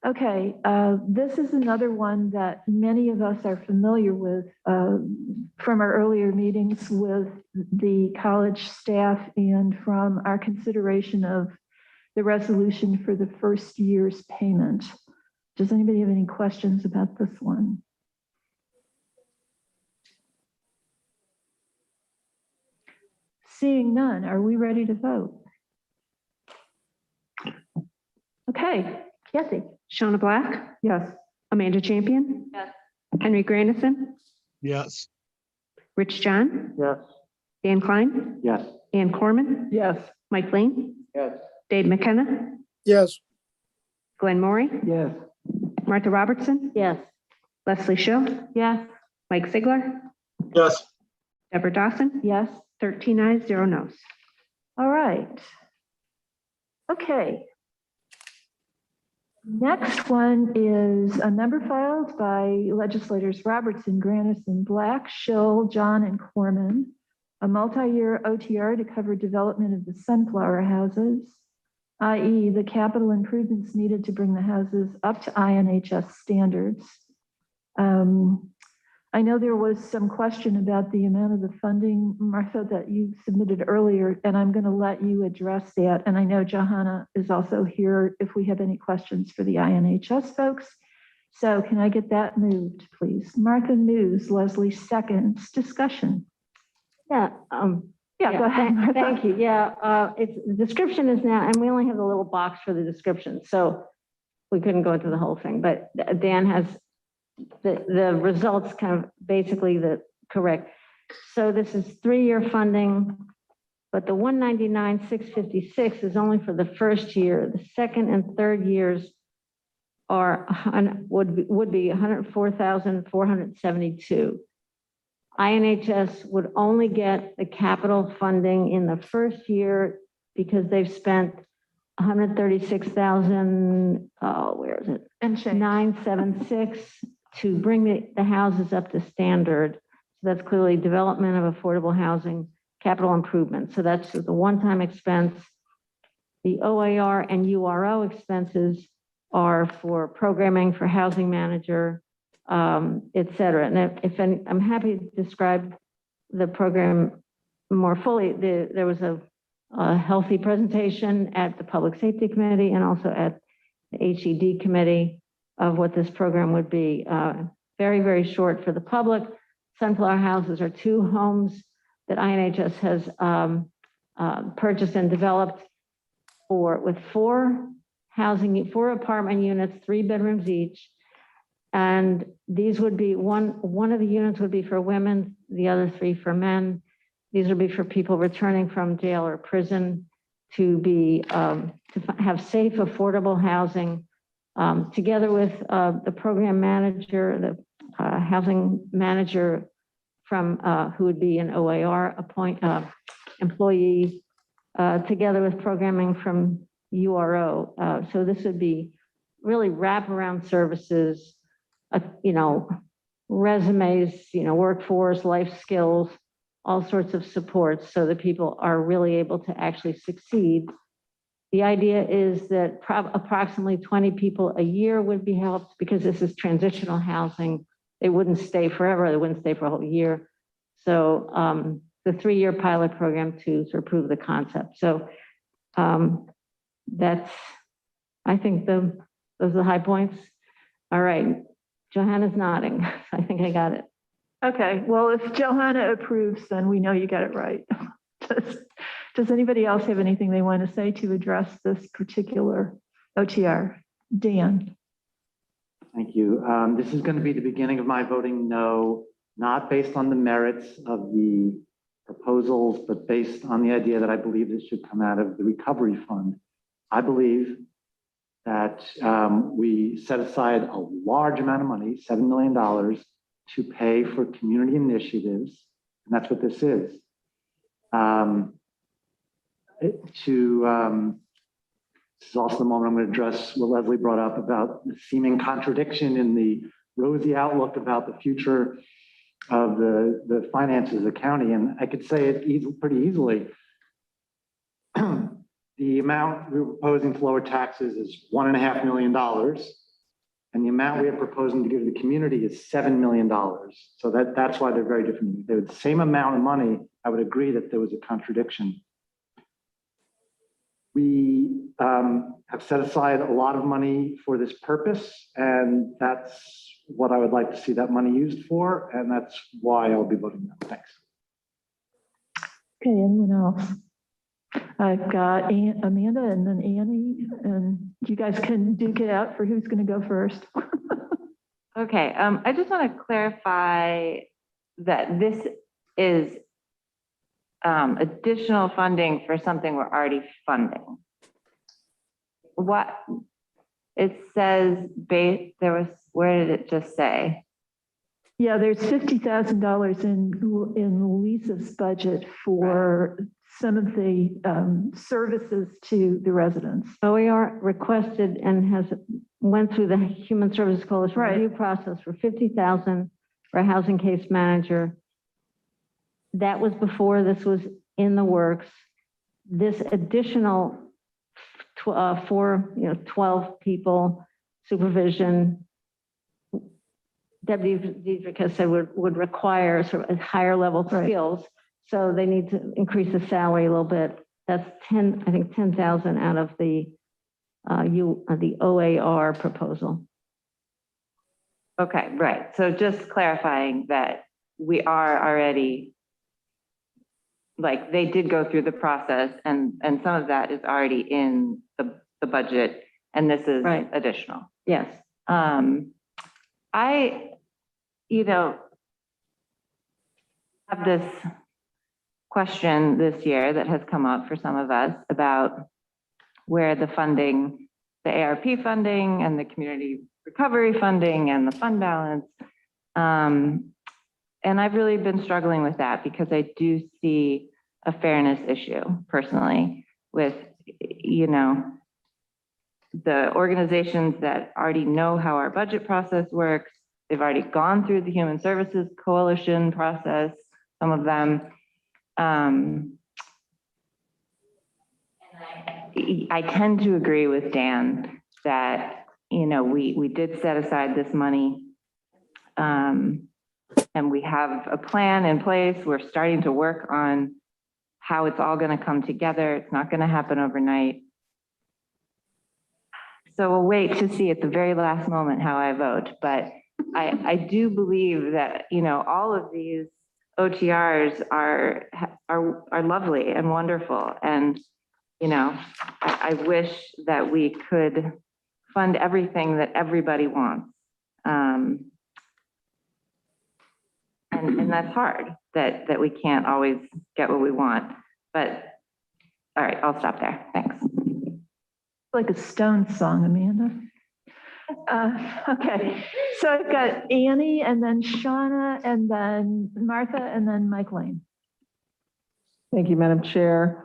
Okay, this is another one that many of us are familiar with from our earlier meetings with the college staff and from our consideration of the resolution for the first year's payment. Does anybody have any questions about this one? Seeing none, are we ready to vote? Okay, Kathy. Shauna Black, Yes. Amanda Champion, Yes. Henry Granison, yes, Rich John, Yes. Dan Klein, Yes. Ann Corman, Yes. Mike Lane, Yes. Dave McKenna, yes, Glenn Maury, Yes. Martha Robertson, Yes. Leslie Show, Yes. Mike Sigler, Yes. Deborah Dawson, Yes. 13 ayes, 0 no's. All right. Okay. Next one is a number filed by legislators Robertson, Grandison, Black, Schill, John, and Corman, a multi-year OTR to cover development of the sunflower houses, i.e. the capital improvements needed to bring the houses up to INHS standards. I know there was some question about the amount of the funding, Martha, that you submitted earlier, and I'm going to let you address that. And I know Johanna is also here if we have any questions for the INHS folks. So can I get that moved, please? Martha moves, Leslie seconds. Discussion. Yeah. Go ahead, Martha. Thank you. Yeah, the description is now, and we only have the little box for the description, so we couldn't go into the whole thing, but Dan has the results kind of basically the correct. So this is 3-year funding, but the 199,656 is only for the first year. The second and third years are would be 104,472. INHS would only get the capital funding in the first year because they've spent 136,000. Where is it? And change. 976 to bring the houses up to standard. So that's clearly development of affordable housing, capital improvement. So that's the one-time expense. The OAR and URO expenses are for programming for housing manager, et cetera. And I'm happy to describe the program more fully. There was a healthy presentation at the Public Safety Committee and also at the HED Committee of what this program would be. Very, very short for the public. Sunflower houses are 2 homes that INHS has purchased and developed with 4 apartment units, 3 bedrooms each. And these would be one of the units would be for women, the other 3 for men. These would be for people returning from jail or prison to have safe, affordable housing. Together with the program manager, the housing manager from who would be an OAR employee, together with programming from URO. So this would be really wraparound services, resumes, workforce, life skills, all sorts of supports so that people are really able to actually succeed. The idea is that approximately 20 people a year would be helped because this is transitional housing. They wouldn't stay forever. They wouldn't stay for a whole year. So the 3-year pilot program to sort of prove the concept. So that's, I think those are the high points. All right, Johanna's nodding. I think I got it. Okay, well, if Johanna approves, then we know you got it right. Does anybody else have anything they want to say to address this particular OTR? Dan. Thank you. This is going to be the beginning of my voting no, not based on the merits of the proposals, but based on the idea that I believe this should come out of the recovery fund. I believe that we set aside a large amount of money, $7 million, to pay for community initiatives, and that's what this is. This is also the moment I'm going to address what Leslie brought up about the seeming contradiction in the rosy outlook about the future of the finances of the county. And I could say it pretty easily. The amount we're proposing to lower taxes is $1.5 million. And the amount we are proposing to give to the community is $7 million. So that's why they're very different. They're the same amount of money. I would agree that there was a contradiction. We have set aside a lot of money for this purpose, and that's what I would like to see that money used for, and that's why I'll be voting no. Thanks. Okay, anyone else? I've got Amanda and then Annie, and you guys can duke it out for who's going to go first. Okay, I just want to clarify that this is additional funding for something we're already funding. What it says, where did it just say? Yeah, there's $50,000 in Lisa's budget for some of the services to the residents. OER requested and went through the Human Services Coalition review process for 50,000 for a housing case manager. That was before this was in the works. This additional 12 people supervision, Deputy Diedrich has said would require sort of a higher level skills. So they need to increase the salary a little bit. That's 10,000 out of the OAR proposal. Okay, right. So just clarifying that we are already, like, they did go through the process and some of that is already in the budget, and this is additional. Yes. I, have this question this year that has come up for some of us about where the funding, the ARP funding and the community recovery funding and the fund balance. And I've really been struggling with that because I do see a fairness issue personally with, the organizations that already know how our budget process works. They've already gone through the Human Services Coalition process, some of them. And I tend to agree with Dan that, we did set aside this money and we have a plan in place. We're starting to work on how it's all going to come together. It's not going to happen overnight. So we'll wait to see at the very last moment how I vote. But I do believe that, all of these OTRs are lovely and wonderful. And, I wish that we could fund everything that everybody wants. And that's hard, that we can't always get what we want. But all right, I'll stop there. Thanks. Like a Stone song, Amanda. Okay, so I've got Annie and then Shauna and then Martha and then Mike Lane. Thank you, Madam Chair.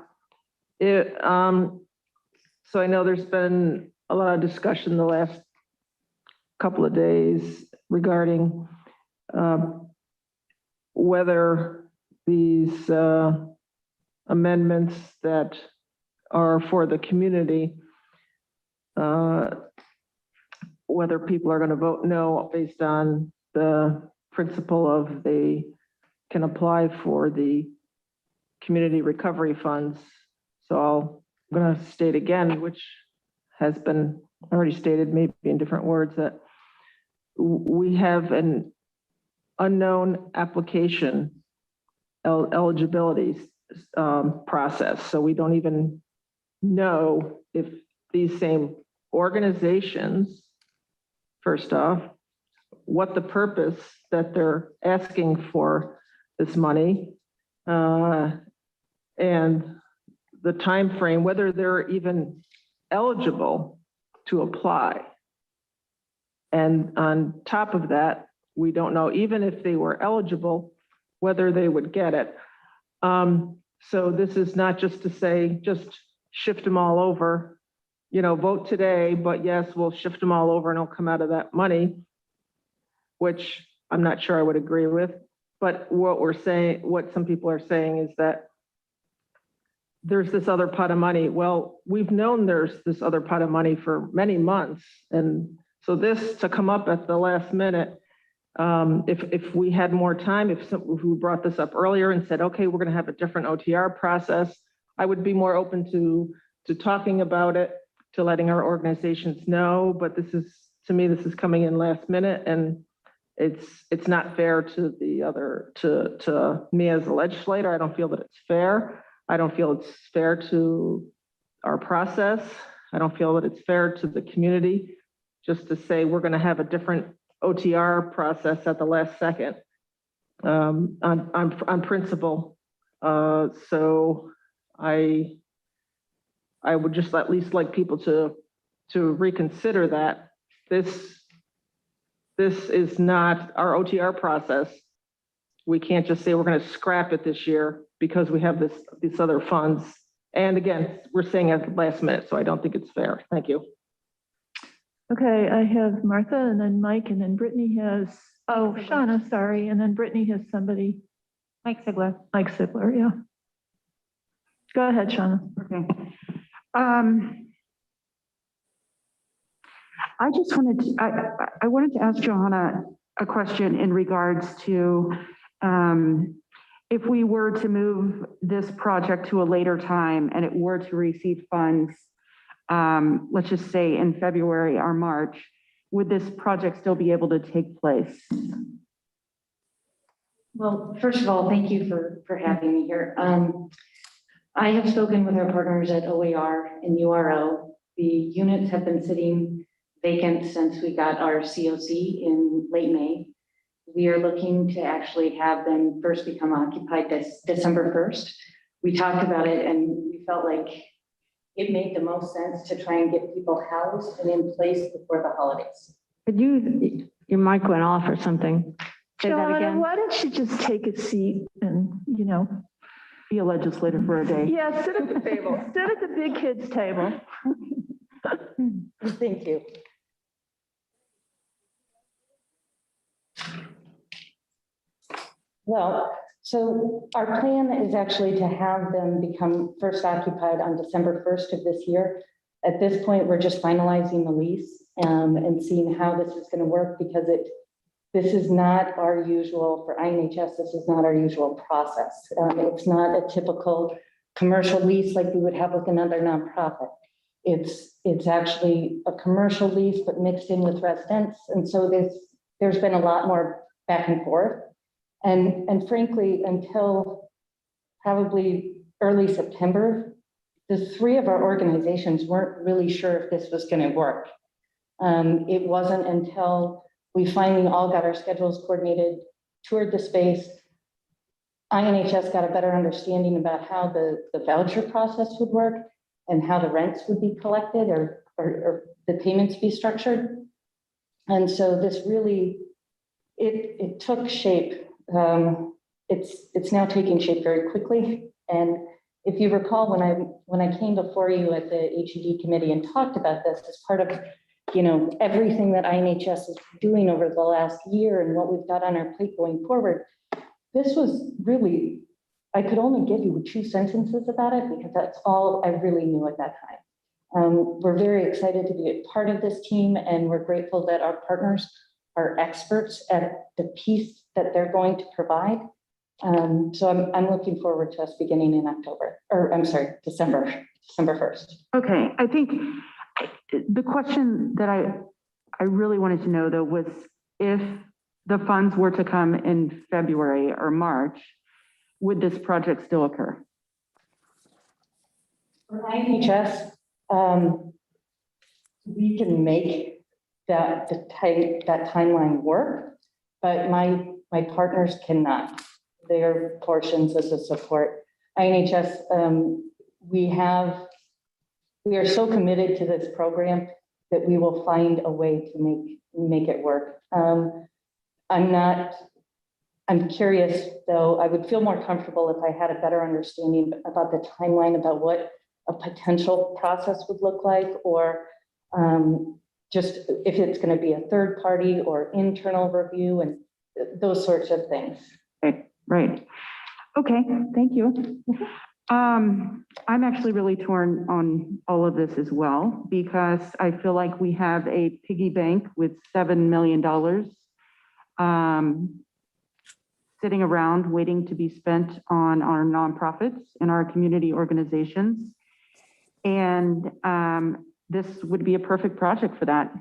So I know there's been a lot of discussion the last couple of days regarding whether these amendments that are for the community, whether people are going to vote no based on the principle of they can apply for the community recovery funds. So I'm going to state again, which has been already stated, maybe in different words, that we have an unknown application eligibility process. So we don't even know if these same organizations, first off, what the purpose that they're asking for this money, and the time frame, whether they're even eligible to apply. And on top of that, we don't know, even if they were eligible, whether they would get it. So this is not just to say, just shift them all over, vote today, but yes, we'll shift them all over and it'll come out of that money, which I'm not sure I would agree with. But what some people are saying is that there's this other pot of money. Well, we've known there's this other pot of money for many months. And so this to come up at the last minute, if we had more time, if we brought this up earlier and said, okay, we're going to have a different OTR process, I would be more open to talking about it, to letting our organizations know. But this is, to me, this is coming in last minute, and it's not fair to the other, to me as a legislator. I don't feel that it's fair. I don't feel it's fair to our process. I don't feel that it's fair to the community just to say we're going to have a different OTR process at the last second on principle. So I would just at least like people to reconsider that this is not our OTR process. we can't just say we're going to scrap it this year because we have these other funds. And again, we're saying at the last minute, so I don't think it's fair. Thank you. Okay, I have Martha and then Mike and then Brittany has, oh, Shauna, sorry. And then Brittany has somebody. Mike Sigler. Mike Sigler, yeah. Go ahead, Shauna. Okay. I just wanted to, I wanted to ask Johanna a question in regards to if we were to move this project to a later time and it were to receive funds, let's just say in February or March, would this project still be able to take place? Well, first of all, thank you for having me here. I have spoken with our partners at OAR and URO. The units have been sitting vacant since we got our COC in late May. We are looking to actually have them first become occupied this December 1st. We talked about it and we felt like it made the most sense to try and get people housed and in place before the holidays. Could you, your mic went off or something? Say that Shauna, again. why don't you just take a seat and, you know, Be a legislator for a day. yeah, sit at the table, sit at the big kids table. Thank you. Well, so our plan is actually to have them become first occupied on December 1st of this year. At this point, we're just finalizing the lease and seeing how this is going to work because this is not our usual, for INHS, this is not our usual process. It's not a typical commercial lease like we would have with another nonprofit. It's actually a commercial lease, but mixed in with residents. And so there's been a lot more back and forth. And frankly, until probably early September, the three of our organizations weren't really sure if this was going to work. It wasn't until we finally all got our schedules coordinated, toured the space. INHS got a better understanding about how the voucher process would work and how the rents would be collected or the payments be structured. And so this really, it took shape. It's now taking shape very quickly. And if you recall, when I came before you at the HED committee and talked about this as part of, you know, everything that INHS is doing over the last year and what we've got on our plate going forward, this was really, I could only give you 2 sentences about it because that's all I really knew at that time. We're very excited to be a part of this team and we're grateful that our partners are experts at the piece that they're going to provide. So I'm looking forward to us beginning in December 1st. Okay, I think the question that I really wanted to know though was if the funds were to come in February or March, would this project still occur? For INHS, we can make that timeline work, but my partners cannot. Their portions of the support. INHS, we are so committed to this program that we will find a way to make it work. I'm curious though, I would feel more comfortable if I had a better understanding about the timeline about what a potential process would look like, or just if it's going to be a third party or internal review and those sorts of things. Right. Okay, thank you. I'm actually really torn on all of this as well, because I feel like we have a piggy bank with $7 million sitting around waiting to be spent on our nonprofits and our community organizations. And this would be a perfect project for that.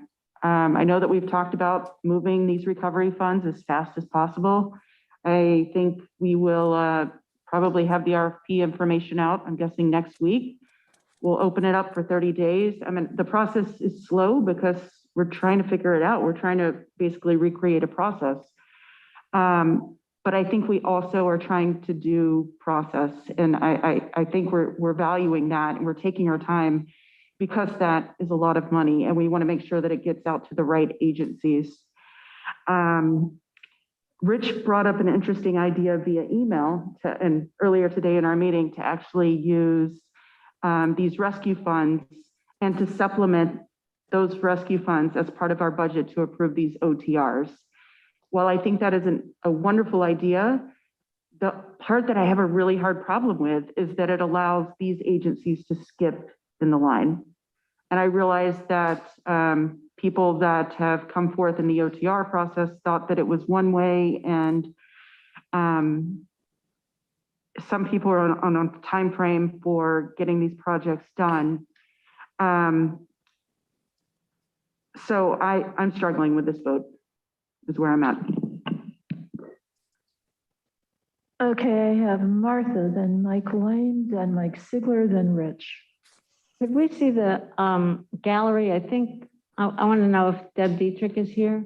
I know that we've talked about moving these recovery funds as fast as possible. I think we will probably have the RFP information out, I'm guessing next week. We'll open it up for 30 days. I mean, the process is slow because we're trying to figure it out. We're trying to basically recreate a process. But I think we also are trying to do process. And I think we're valuing that and we're taking our time because that is a lot of money and we want to make sure that it gets out to the right agencies. Rich brought up an interesting idea via email and earlier today in our meeting to actually use these rescue funds and to supplement those rescue funds as part of our budget to approve these OTRs. While I think that is a wonderful idea, the part that I have a really hard problem with is that it allows these agencies to skip in the line. And I realize that people that have come forth in the OTR process thought that it was one way, and some people are on a time frame for getting these projects done. So I'm struggling with this vote, is where I'm at. Okay, I have Martha, then Mike Lane, then Mike Sigler, then Rich. Could we see the gallery? I think, I want to know if Deb Dietrich is here.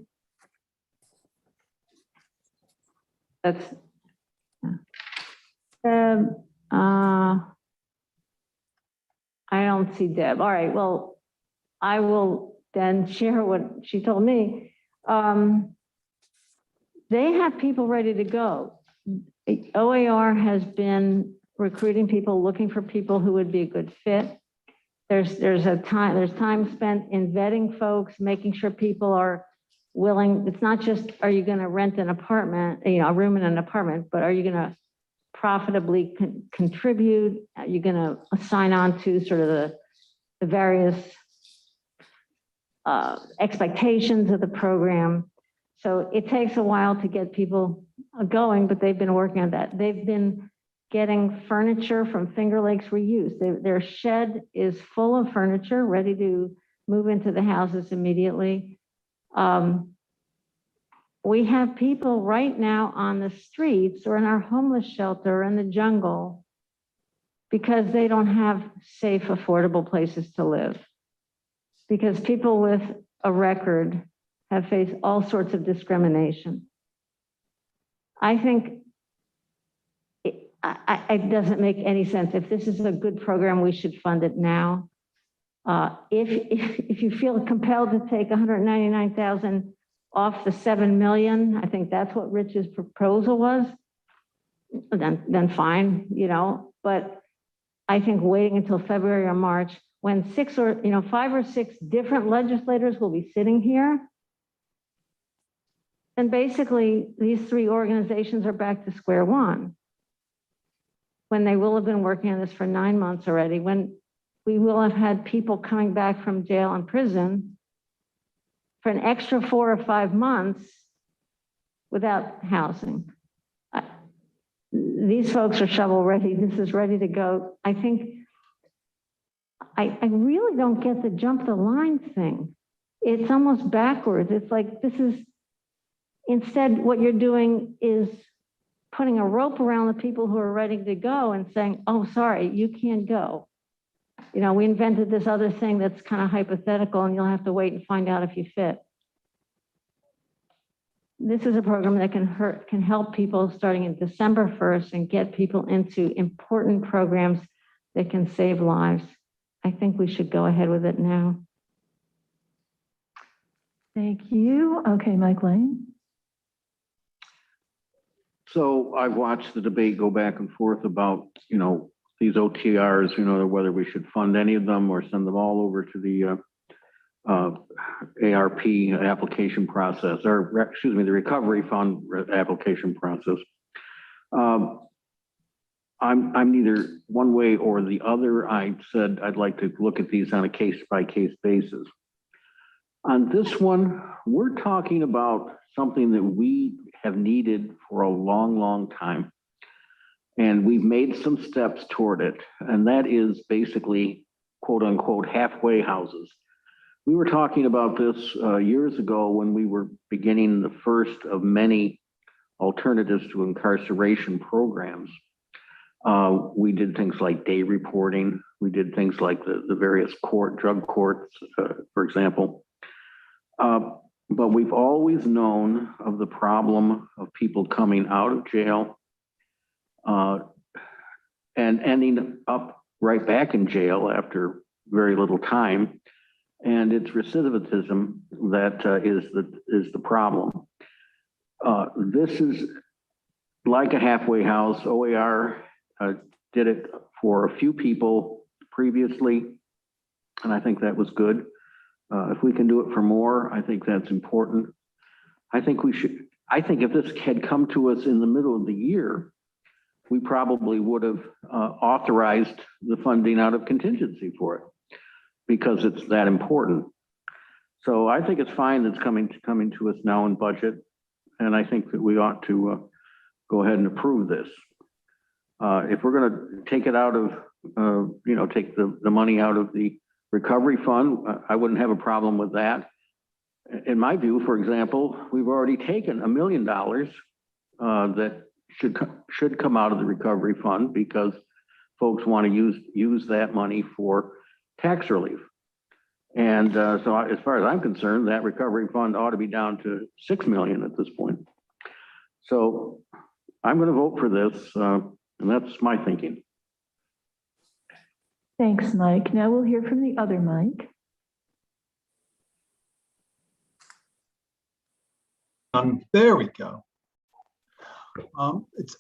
That's, Deb, I don't see Deb. All right, well, I will then share what she told me. They have people ready to go. OAR has been recruiting people, looking for people who would be a good fit. There's time spent in vetting folks, making sure people are willing. It's not just, are you going to rent an apartment, a room in an apartment, but are you going to profitably contribute? Are you going to sign on to sort of the various expectations of the program? So it takes a while to get people going, but they've been working on that. They've been getting furniture from Finger Lakes Reuse. Their shed is full of furniture, ready to move into the houses immediately. We have people right now on the streets or in our homeless shelter or in the jungle because they don't have safe, affordable places to live. Because people with a record have faced all sorts of discrimination. I think it doesn't make any sense. If this is a good program, we should fund it now. If you feel compelled to take 199,000 off the 7 million, I think that's what Rich's proposal was, then fine, but I think waiting until February or March, when 5 or 6 different legislators will be sitting here, then basically these 3 organizations are back to square one. When they will have been working on this for 9 months already, when we will have had people coming back from jail and prison for an extra 4 or 5 months without housing. These folks are shovel ready. This is ready to go. I think, I really don't get the jump the line thing. It's almost backwards. It's like, this is, instead what you're doing is putting a rope around the people who are ready to go and saying, oh, sorry, you can't go. We invented this other thing that's kind of hypothetical and you'll have to wait and find out if you fit. This is a program that can help people starting in December 1st and get people into important programs that can save lives. I think we should go ahead with it now. Thank you. Okay, Mike Lane. So I've watched the debate go back and forth about, these OTRs, whether we should fund any of them or send them all over to the ARP application process, or excuse me, the recovery fund application process. I'm neither one way or the other. I said I'd like to look at these on a case-by-case basis. On this one, we're talking about something that we have needed for a long, long time. And we've made some steps toward it. And that is basically, quote unquote, halfway houses. We were talking about this years ago when we were beginning the first of many alternatives to incarceration programs. We did things like day reporting. We did things like the various drug courts, for example. But we've always known of the problem of people coming out of jail and ending up right back in jail after very little time. And it's recidivism that is the problem. This is like a halfway house. OAR did it for a few people previously, and I think that was good. If we can do it for more, I think that's important. I think if this had come to us in the middle of the year, we probably would have authorized the funding out of contingency for it because it's that important. So I think it's fine that's coming to us now in budget. And I think that we ought to go ahead and approve this. If we're going to take it out of, take the money out of the recovery fund, I wouldn't have a problem with that. In my view, for example, we've already taken $1 million that should come out of the recovery fund because folks want to use that money for tax relief. And so as far as I'm concerned, that recovery fund ought to be down to $6 million at this point. So I'm going to vote for this, and that's my thinking. Thanks, Mike. Now we'll hear from the other Mike. There we go.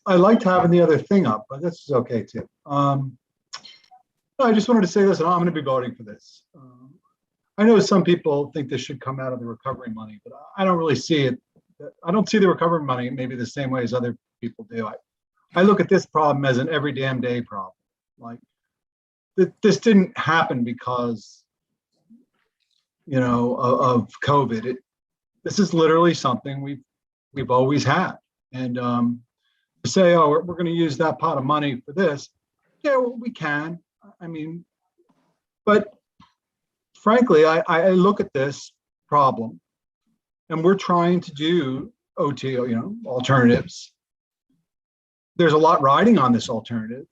I liked having the other thing up, but this is okay too. I just wanted to say this, and I'm going to be voting for this. I know some people think this should come out of the recovery money, but I don't really see it. I don't see the recovery money maybe the same way as other people do. I look at this problem as an every damn day problem. Like this didn't happen because, of COVID. This is literally something we've always had. And to say, oh, we're going to use that pot of money for this. Yeah, well, we can. I mean, but frankly, I look at this problem and we're trying to do OTO, alternatives. There's a lot riding on this alternative.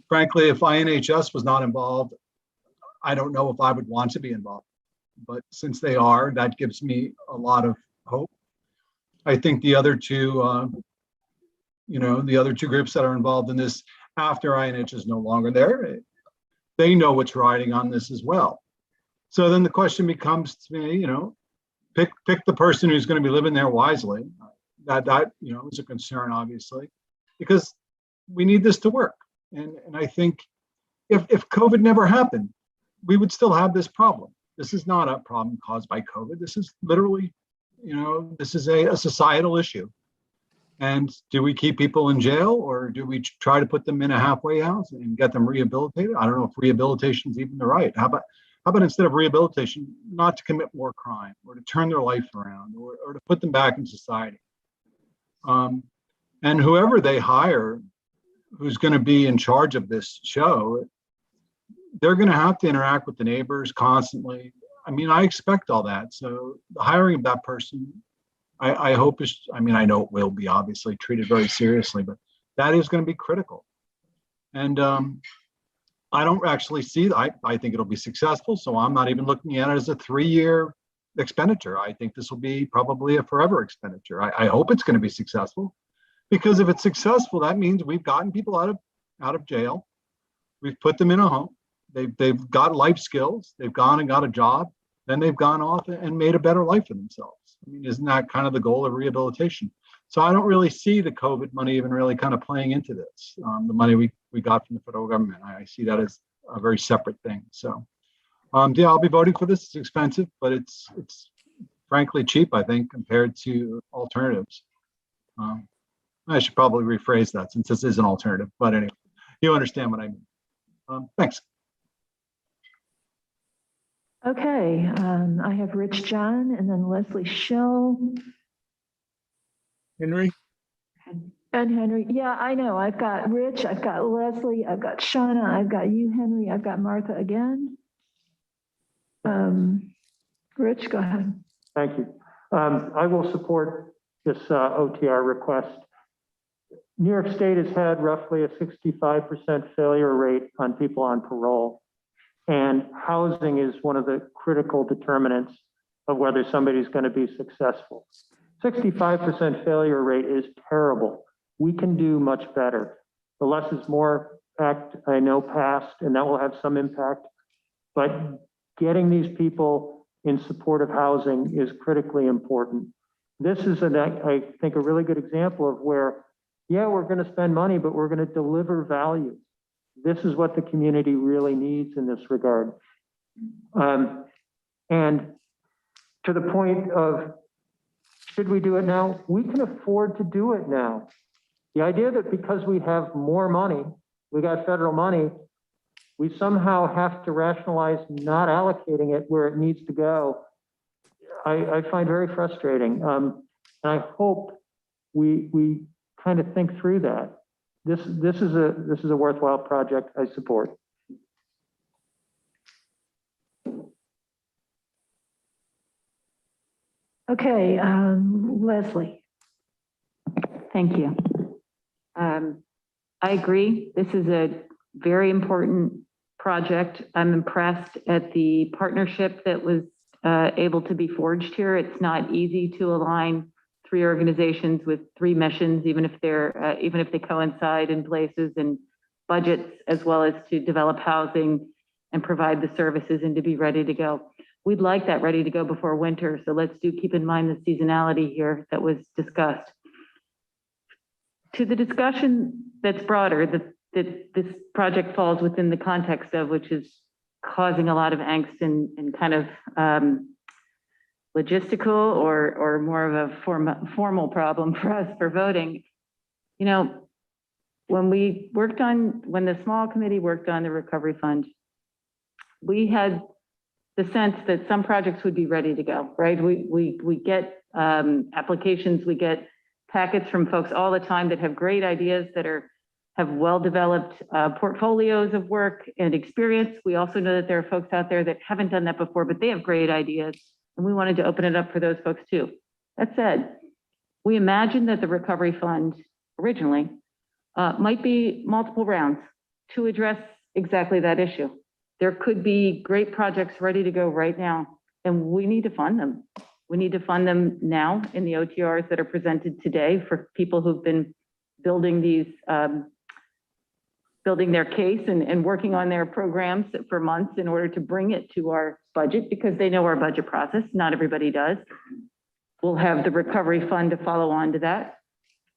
Frankly, if INHS was not involved, I don't know if I would want to be involved. But since they are, that gives me a lot of hope. I think the other two, the other two groups that are involved in this after INH is no longer there, they know what's riding on this as well. So then the question becomes to me, pick the person who's going to be living there wisely. That is a concern, obviously, because we need this to work. And I think if COVID never happened, we would still have this problem. This is not a problem caused by COVID. This is literally, this is a societal issue. And do we keep people in jail or do we try to put them in a halfway house and get them rehabilitated? I don't know if rehabilitation is even the right. How about instead of rehabilitation, not to commit more crime or to turn their life around or to put them back in society? And whoever they hire, who's going to be in charge of this show, they're going to have to interact with the neighbors constantly. I mean, I expect all that. So the hiring of that person, I hope is, I know it will be obviously treated very seriously, but that is going to be critical. And I don't actually see that. I think it'll be successful. So I'm not even looking at it as a 3-year expenditure. I think this will be probably a forever expenditure. I hope it's going to be successful, because if it's successful, that means we've gotten people out of jail. We've put them in a home. They've got life skills. They've gone and got a job. Then they've gone off and made a better life for themselves. Isn't that kind of the goal of rehabilitation? So I don't really see the COVID money even really kind of playing into this. The money we got from the federal government, I see that as a very separate thing. So yeah, I'll be voting for this. It's expensive, but it's frankly cheap, I think, compared to alternatives. I should probably rephrase that since this is an alternative, but anyway, you understand what I mean. Thanks. Okay, I have Rich John and then Leslie Shell. Henry? And Henry. Yeah, I know. I've got Rich, I've got Leslie, I've got Shauna, I've got you, Henry, I've got Martha again. Rich, go ahead. Thank you. I will support this OTR request. New York State has had roughly a 65% failure rate on people on parole. And housing is one of the critical determinants of whether somebody's going to be successful. 65% failure rate is terrible. We can do much better. The less is more act, I know, passed, and that will have some impact. But getting these people in supportive housing is critically important. this is, I think, a really good example of where, yeah, we're going to spend money, but we're going to deliver value. This is what the community really needs in this regard. And to the point of, should we do it now? We can afford to do it now. The idea that because we have more money, we got federal money, we somehow have to rationalize not allocating it where it needs to go, I find very frustrating. And I hope we kind of think through that. This is a worthwhile project I support. Okay, Leslie. Thank you. I agree. This is a very important project. I'm impressed at the partnership that was able to be forged here. It's not easy to align 3 organizations with 3 missions, even if they coincide in places and budgets, as well as to develop housing and provide the services and to be ready to go. We'd like that ready to go before winter. So let's keep in mind the seasonality here that was discussed. To the discussion that's broader, that this project falls within the context of, which is causing a lot of angst and kind of logistical or more of a formal problem for us for voting. You know, when the small committee worked on the recovery fund, we had the sense that some projects would be ready to go, right? We get applications, we get packets from folks all the time that have great ideas, that have well-developed portfolios of work and experience. We also know that there are folks out there that haven't done that before, but they have great ideas, and we wanted to open it up for those folks too. That said, we imagined that the recovery fund originally might be multiple rounds to address exactly that issue. There could be great projects ready to go right now, and we need to fund them. We need to fund them now in the OTRs that are presented today for people who've been building these, building their case and working on their programs for months in order to bring it to our budget, because they know our budget process. Not everybody does. We'll have the recovery fund to follow on to that.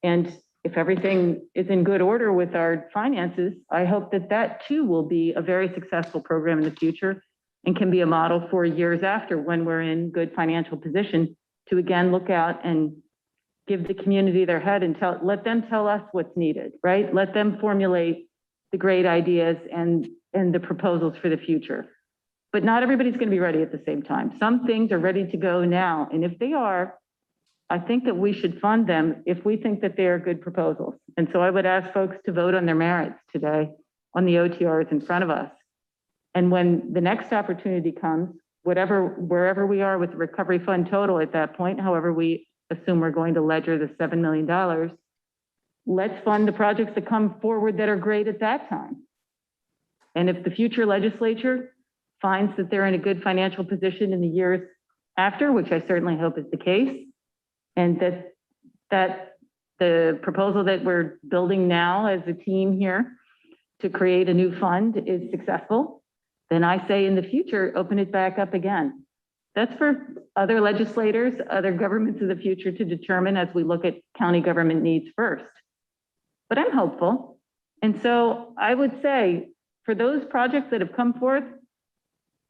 And if everything is in good order with our finances, I hope that that too will be a very successful program in the future and can be a model for years after, when we're in good financial position to again look out and give the community their head and let them tell us what's needed, right? Let them formulate the great ideas and the proposals for the future. But not everybody's going to be ready at the same time. Some things are ready to go now. And if they are, I think that we should fund them if we think that they are good proposals. And so I would ask folks to vote on their merits today on the OTRs in front of us. And when the next opportunity comes, wherever we are with the recovery fund total at that point, however we assume we're going to ledger the $7 million, let's fund the projects that come forward that are great at that time. And if the future legislature finds that they're in a good financial position in the years after, which I certainly hope is the case, and that the proposal that we're building now as a team here to create a new fund is successful, then I say in the future, open it back up again. That's for other legislators, other governments of the future to determine as we look at county government needs first. But I'm hopeful. And so I would say for those projects that have come forth,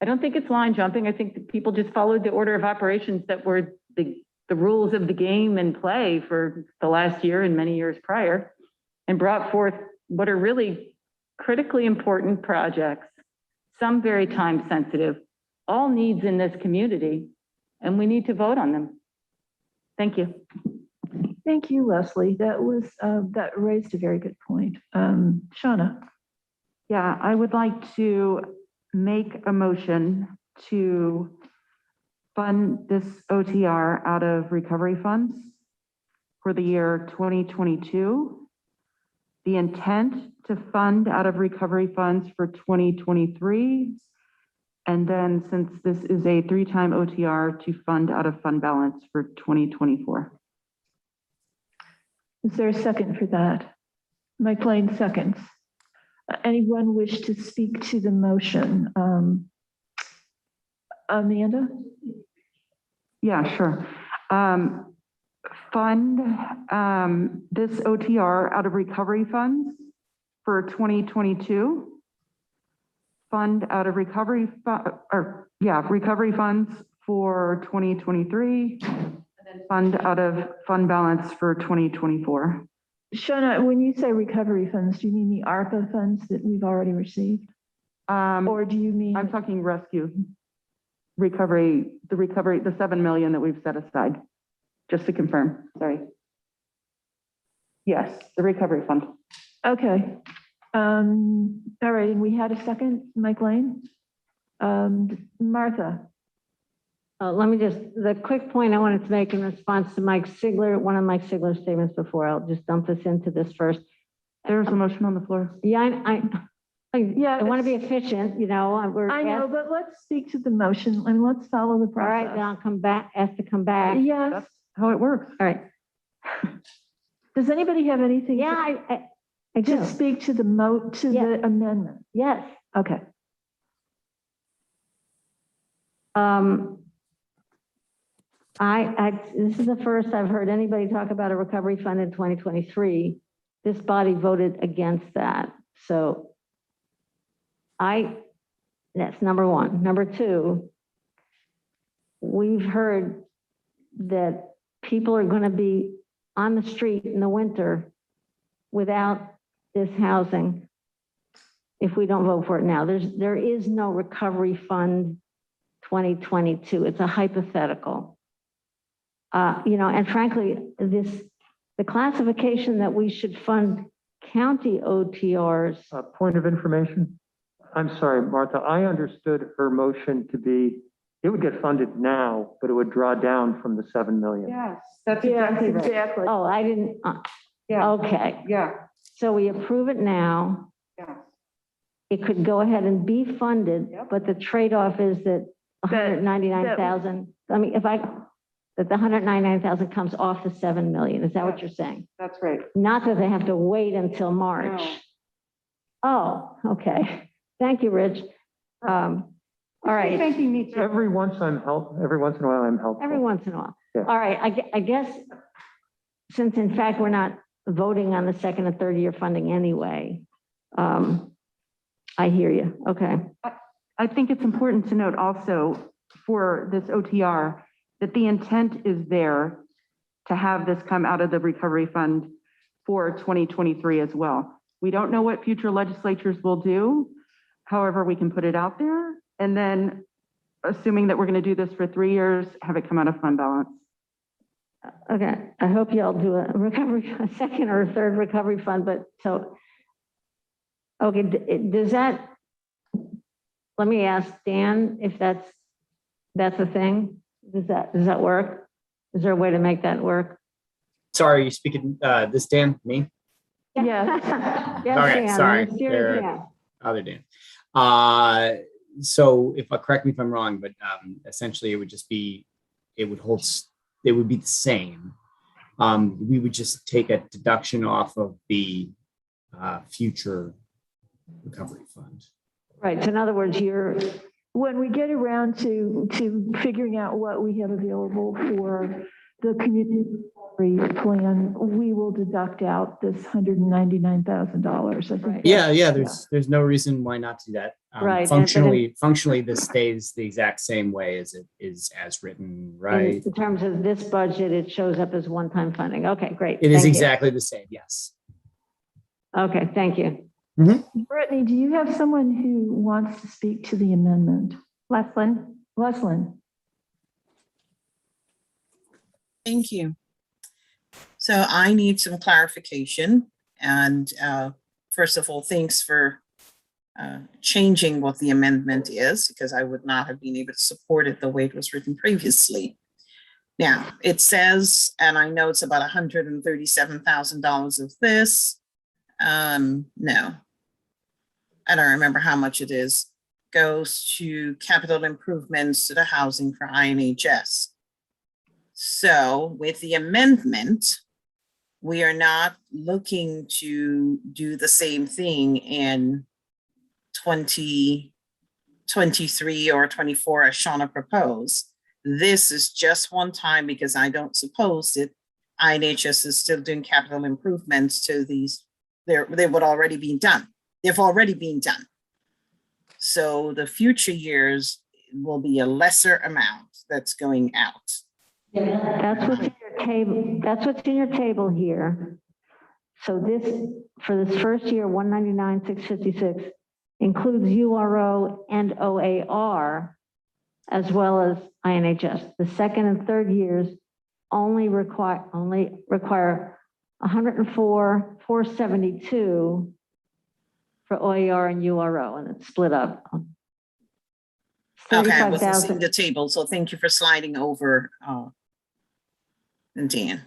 I don't think it's line jumping. I think that people just followed the order of operations that were the rules of the game and play for the last year and many years prior, and brought forth what are really critically important projects, some very time sensitive, all needs in this community, and we need to vote on them. Thank you. Thank you, Leslie. That raised a very good point. Shauna. Yeah, I would like to make a motion to fund this OTR out of recovery funds for the year 2022. The intent to fund out of recovery funds for 2023. And then since this is a 3-time OTR, to fund out of fund balance for 2024. Is there a second for that? Mike Lane seconds. Anyone wish to speak to the motion? Amanda? Yeah, sure. fund this OTR out of recovery funds for 2022. Fund out of recovery funds for 2023. And then fund out of fund balance for 2024. Shawna, when you say recovery funds, do you mean the ARPA funds that we've already received? Or do you mean? I'm talking rescue. The 7 million that we've set aside, just to confirm, sorry. Yes, the recovery fund. Okay. All right, and we had a second, Mike Lane. Martha. Let me just, the quick point I wanted to make in response to Mike Sigler, one of Mike Sigler's statements before, I'll just dump this into this first. There's a motion on the floor. Yeah, I want to be efficient, you know. I know, but let's speak to the motion and let's follow the process. All right, then I'll come back, ask to come back. Yes. That's how it works. All right. Does anybody have anything? Yeah, I do. To speak to the the amendment? Yes. Okay. This is the first I've heard anybody talk about a recovery fund in 2023. This body voted against that. So that's number one. Number two, we've heard that people are going to be on the street in the winter without this housing if we don't vote for it now. There is no recovery fund 2022. It's a hypothetical. And frankly, the classification that we should fund county OTRs. Point of information. I'm sorry, Martha, I understood her motion to be, it would get funded now, but it would draw down from the 7 million. Yes, that's exactly right. Exactly. Oh, I didn't, Yeah. okay. Yeah. So we approve it now. Yeah. It could go ahead and be funded, but the trade-off is that 199,000, that the 199,000 comes off the 7 million. Is that what you're saying? That's right. Not that they have to wait until March. No. Oh, okay. Thank you, Rich. All right. Thanking me too. Every once in a while, I'm helpful. Every once in a while. Yeah. All right. I guess, since in fact, we're not voting on the second and third year funding anyway, I hear you. Okay. I think it's important to note also for this OTR that the intent is there to have this come out of the recovery fund for 2023 as well. We don't know what future legislatures will do. However, we can put it out there, and then assuming that we're going to do this for 3 years, have it come out of fund balance. Okay. I hope y'all do a second or a third recovery fund, but so, okay, does that, let me ask Dan if that's a thing. Does that work? Is there a way to make that work? Sorry, you speaking, this Dan, me? Yes. Yes, Okay, Dan. sorry. Mysterious Dan. Other Dan. So if correct me if I'm wrong, but essentially it would just be, it would be the same. We would just take a deduction off of the future recovery fund. Right. So in other words, when we get around to figuring out what we have available for the community recovery plan, we will deduct out this $199,000. I think. Yeah. There's no reason why not to do that. Right. Functionally, this stays the exact same way as it is as written, right? In terms of this budget, it shows up as one-time funding. Okay, great. It is Thank you. exactly the same. Yes. Okay, thank you. Brittany, do you have someone who wants to speak to the amendment? Leslin. Thank you. So I need some clarification. And first of all, thanks for changing what the amendment is, because I would not have been able to support it the way it was written previously. Now, it says, and I know it's about $137,000 of this. No, I don't remember how much it is, goes to capital improvements to the housing for INHS. So with the amendment, we are not looking to do the same thing in 2023 or 24 as Shauna proposed. This is just one time because I don't suppose that INHS is still doing capital improvements to these. They would already be done. They've already been done. So the future years will be a lesser amount that's going out. That's what's in your table. That's what's in your table here. So this, for this first year, 199,656 includes URO and OAR as well as INHS. The second and third years only require 104,472 for OAR and URO, and it's split up. Okay, I wasn't 35,000. seeing the table, so thank you for sliding over, and Dan.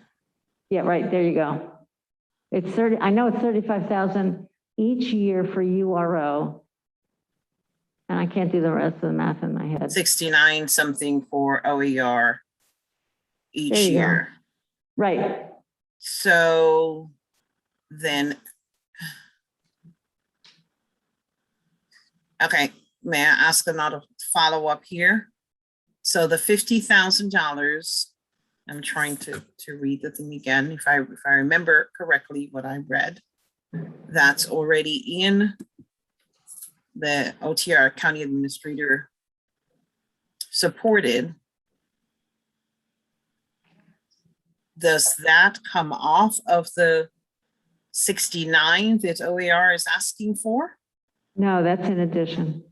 Yeah, right, there you go. It's 30, I know it's 35,000 each year for URO. And I can't do the rest of the math in my head. 69 something for OER each There you go. year. Right. So then, okay, may I ask another follow-up here? So the $50,000, I'm trying to read the thing again. If I remember correctly what I read, that's already in the OTR County Administrator supported. Does that come off of the 69 that OER is asking for? No, that's in addition.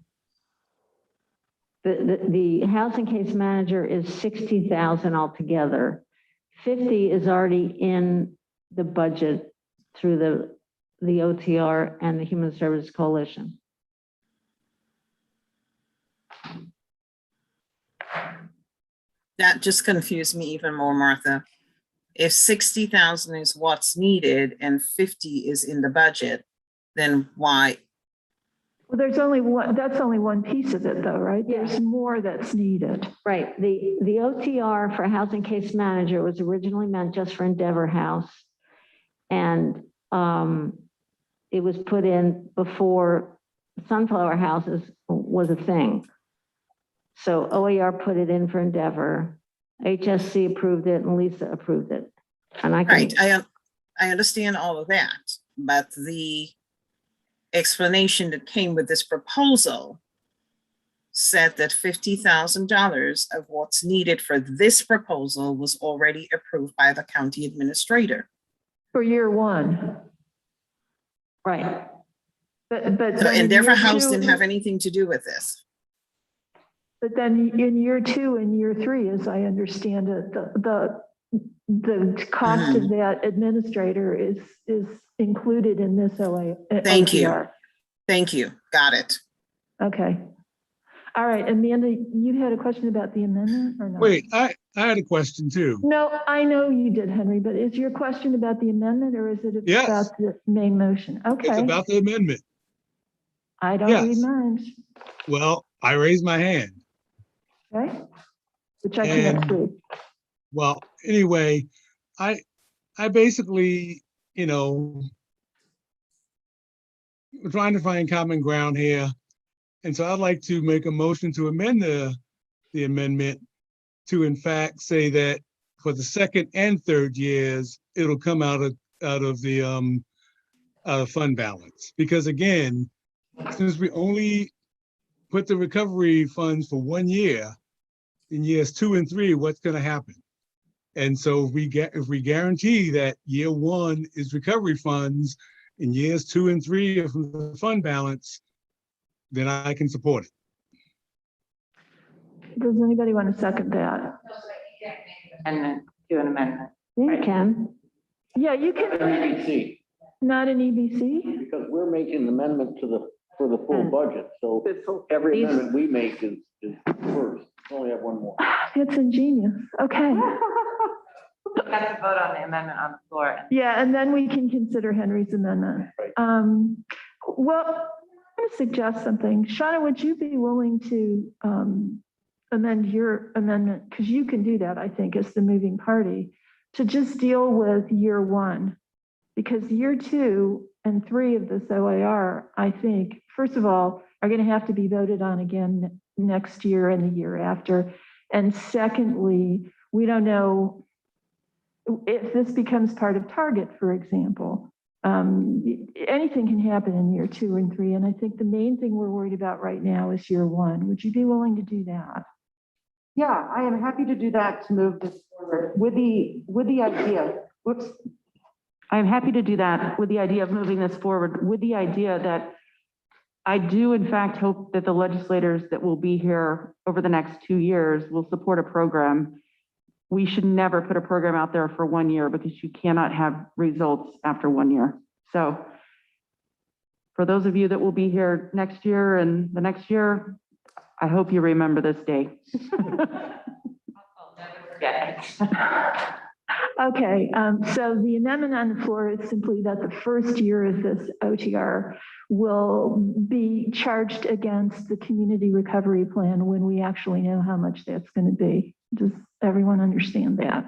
The housing case manager is 60,000 altogether. 50 is already in the budget through the OTR and the Human Services Coalition. That just confused me even more, Martha. If 60,000 is what's needed and 50 is in the budget, then why? Well, there's only one, that's only one piece of it though, right? There's more that's needed. Right. The OTR for housing case manager was originally meant just for Endeavor House. And it was put in before Sunflower Houses was a thing. So OER put it in for Endeavor. HSC approved it and Lisa approved it. And I can, Right, I understand all of that, but the explanation that came with this proposal said that $50,000 of what's needed for this proposal was already approved by the county administrator. For year one. right. But So then in Endeavor year House two- didn't have anything to do with this. But then in year two and year three, as I understand it, the cost of that administrator is included in this OA. Thank you. OTR. Thank you. Got it. Okay. All right, Amanda, you had a question about the amendment or no? Wait, I had a question too. No, I know you did, Henry, but is your question about the amendment or is it Yes. about the main motion? It's Okay, about the amendment. I don't yes. read minds, Well, I raised my hand. okay? Which I can't And- see. Well, anyway, I basically, you know, we're trying to find common ground here. And so I'd like to make a motion to amend the amendment to in fact say that for the second and third years, it'll come out of the fund balance. Because again, since we only put the recovery funds for 1 year, in years 2 and 3, what's going to happen? And so if we guarantee that year 1 is recovery funds, in years 2 and 3 are from the fund balance, then I can support it. Does anybody want to second that? Amendment, do an amendment. Yeah, you can. Yeah, you can, EBC, not an EBC? because we're making an amendment for the full budget, so every amendment we make is first. We only have one more. It's ingenious, okay. We've got to vote on the amendment on the floor. Yeah, and then we can consider Henry's amendment. Right. Well, I'm going to suggest something. Shauna, would you be willing to amend your amendment? Because you can do that, I think, as the moving party, to just deal with year 1. Because year 2 and 3 of this OAR, I think, first of all, are going to have to be voted on again next year and the year after. And secondly, we don't know if this becomes part of target, for example, anything can happen in year 2 and 3. And I think the main thing we're worried about right now is year 1. Would you be willing to do that? Yeah, I am happy to do that to move this forward with the idea. Whoops. I'm happy to do that with the idea of moving this forward with the idea that I do in fact hope that the legislators that will be here over the next 2 years will support a program. We should never put a program out there for 1 year because you cannot have results after 1 year. So for those of you that will be here next year and the next year, I hope you remember this day. Okay, so the amendment on the floor is simply that the first year of this OTR will be charged against the community recovery plan when we actually know how much that's going to be. Does everyone understand that?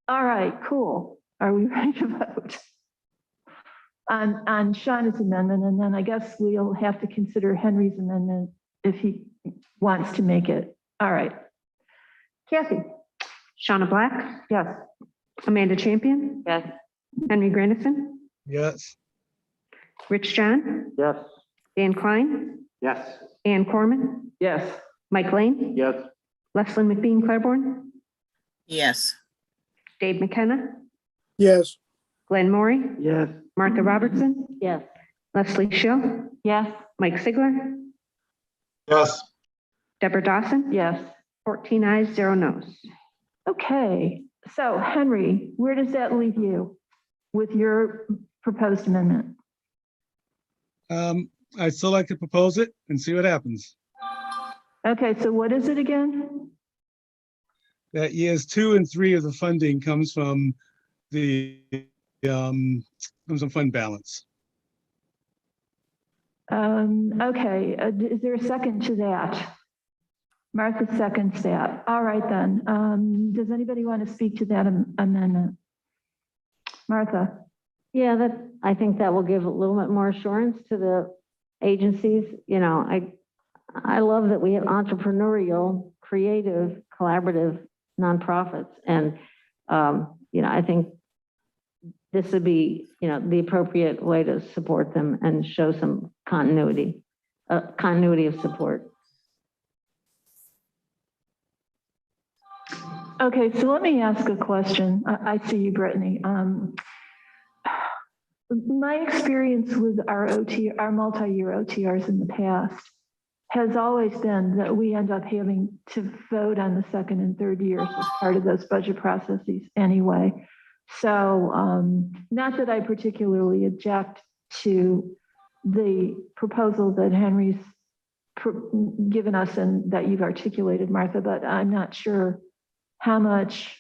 All right, cool. Are we ready to vote on Shauna's amendment? And then I guess we'll have to consider Henry's amendment if he wants to make it. All right. Kathy? Shauna Black, Yes. Amanda Champion, Yes. Henry Grandison, Yes. Rich John, Yes. Dan Klein, Yes. Ann Corman, Yes. Mike Lane, Yes. Lesley McBean Claiborne, Yes. Dave McKenna, yes, Glenn Maury, Yes. Martha Robertson, Yes. Leslie Shill, Yes. Mike Sigler, yes, Deborah Dawson, Yes. 14 ayes, 0 noes. Okay, so Henry, where does that leave you with your proposed amendment? I'd still like to propose it and see what happens. Okay, so what is it again? That years 2 and 3 of the funding comes from the, comes from fund balance. Okay, is there a second to that? Martha seconds that. All right then. Does anybody want to speak to that amendment? Martha? Yeah, I think that will give a little bit more assurance to the agencies. You know, I love that we have entrepreneurial, creative, collaborative nonprofits. And, you know, I think this would be, you know, the appropriate way to support them and show some continuity of support. Okay, so let me ask a question. I see you, Brittany. My experience with our multi-year OTRs in the past has always been that we end up having to vote on the second and third years as part of those budget processes anyway. So not that I particularly object to the proposal that Henry's given us and that you've articulated, Martha, but I'm not sure how much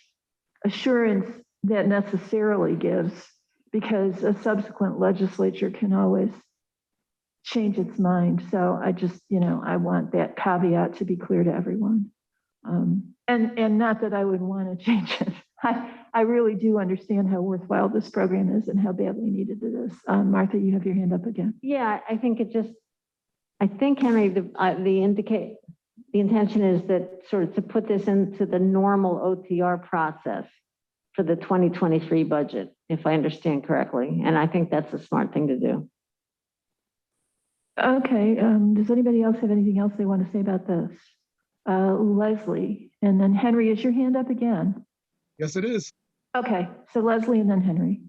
assurance that necessarily gives, because a subsequent legislature can always change its mind. So I just, you know, I want that caveat to be clear to everyone. And not that I would want to change it. I really do understand how worthwhile this program is and how badly needed it is. Martha, you have your hand up again. Yeah, I think Henry, the intention is that sort of to put this into the normal OTR process for the 2023 budget, if I understand correctly. And I think that's a smart thing to do. Okay, does anybody else have anything else they want to say about this? Leslie, and then Henry, is your hand up again? Yes, it is. Okay, so Leslie and then Henry.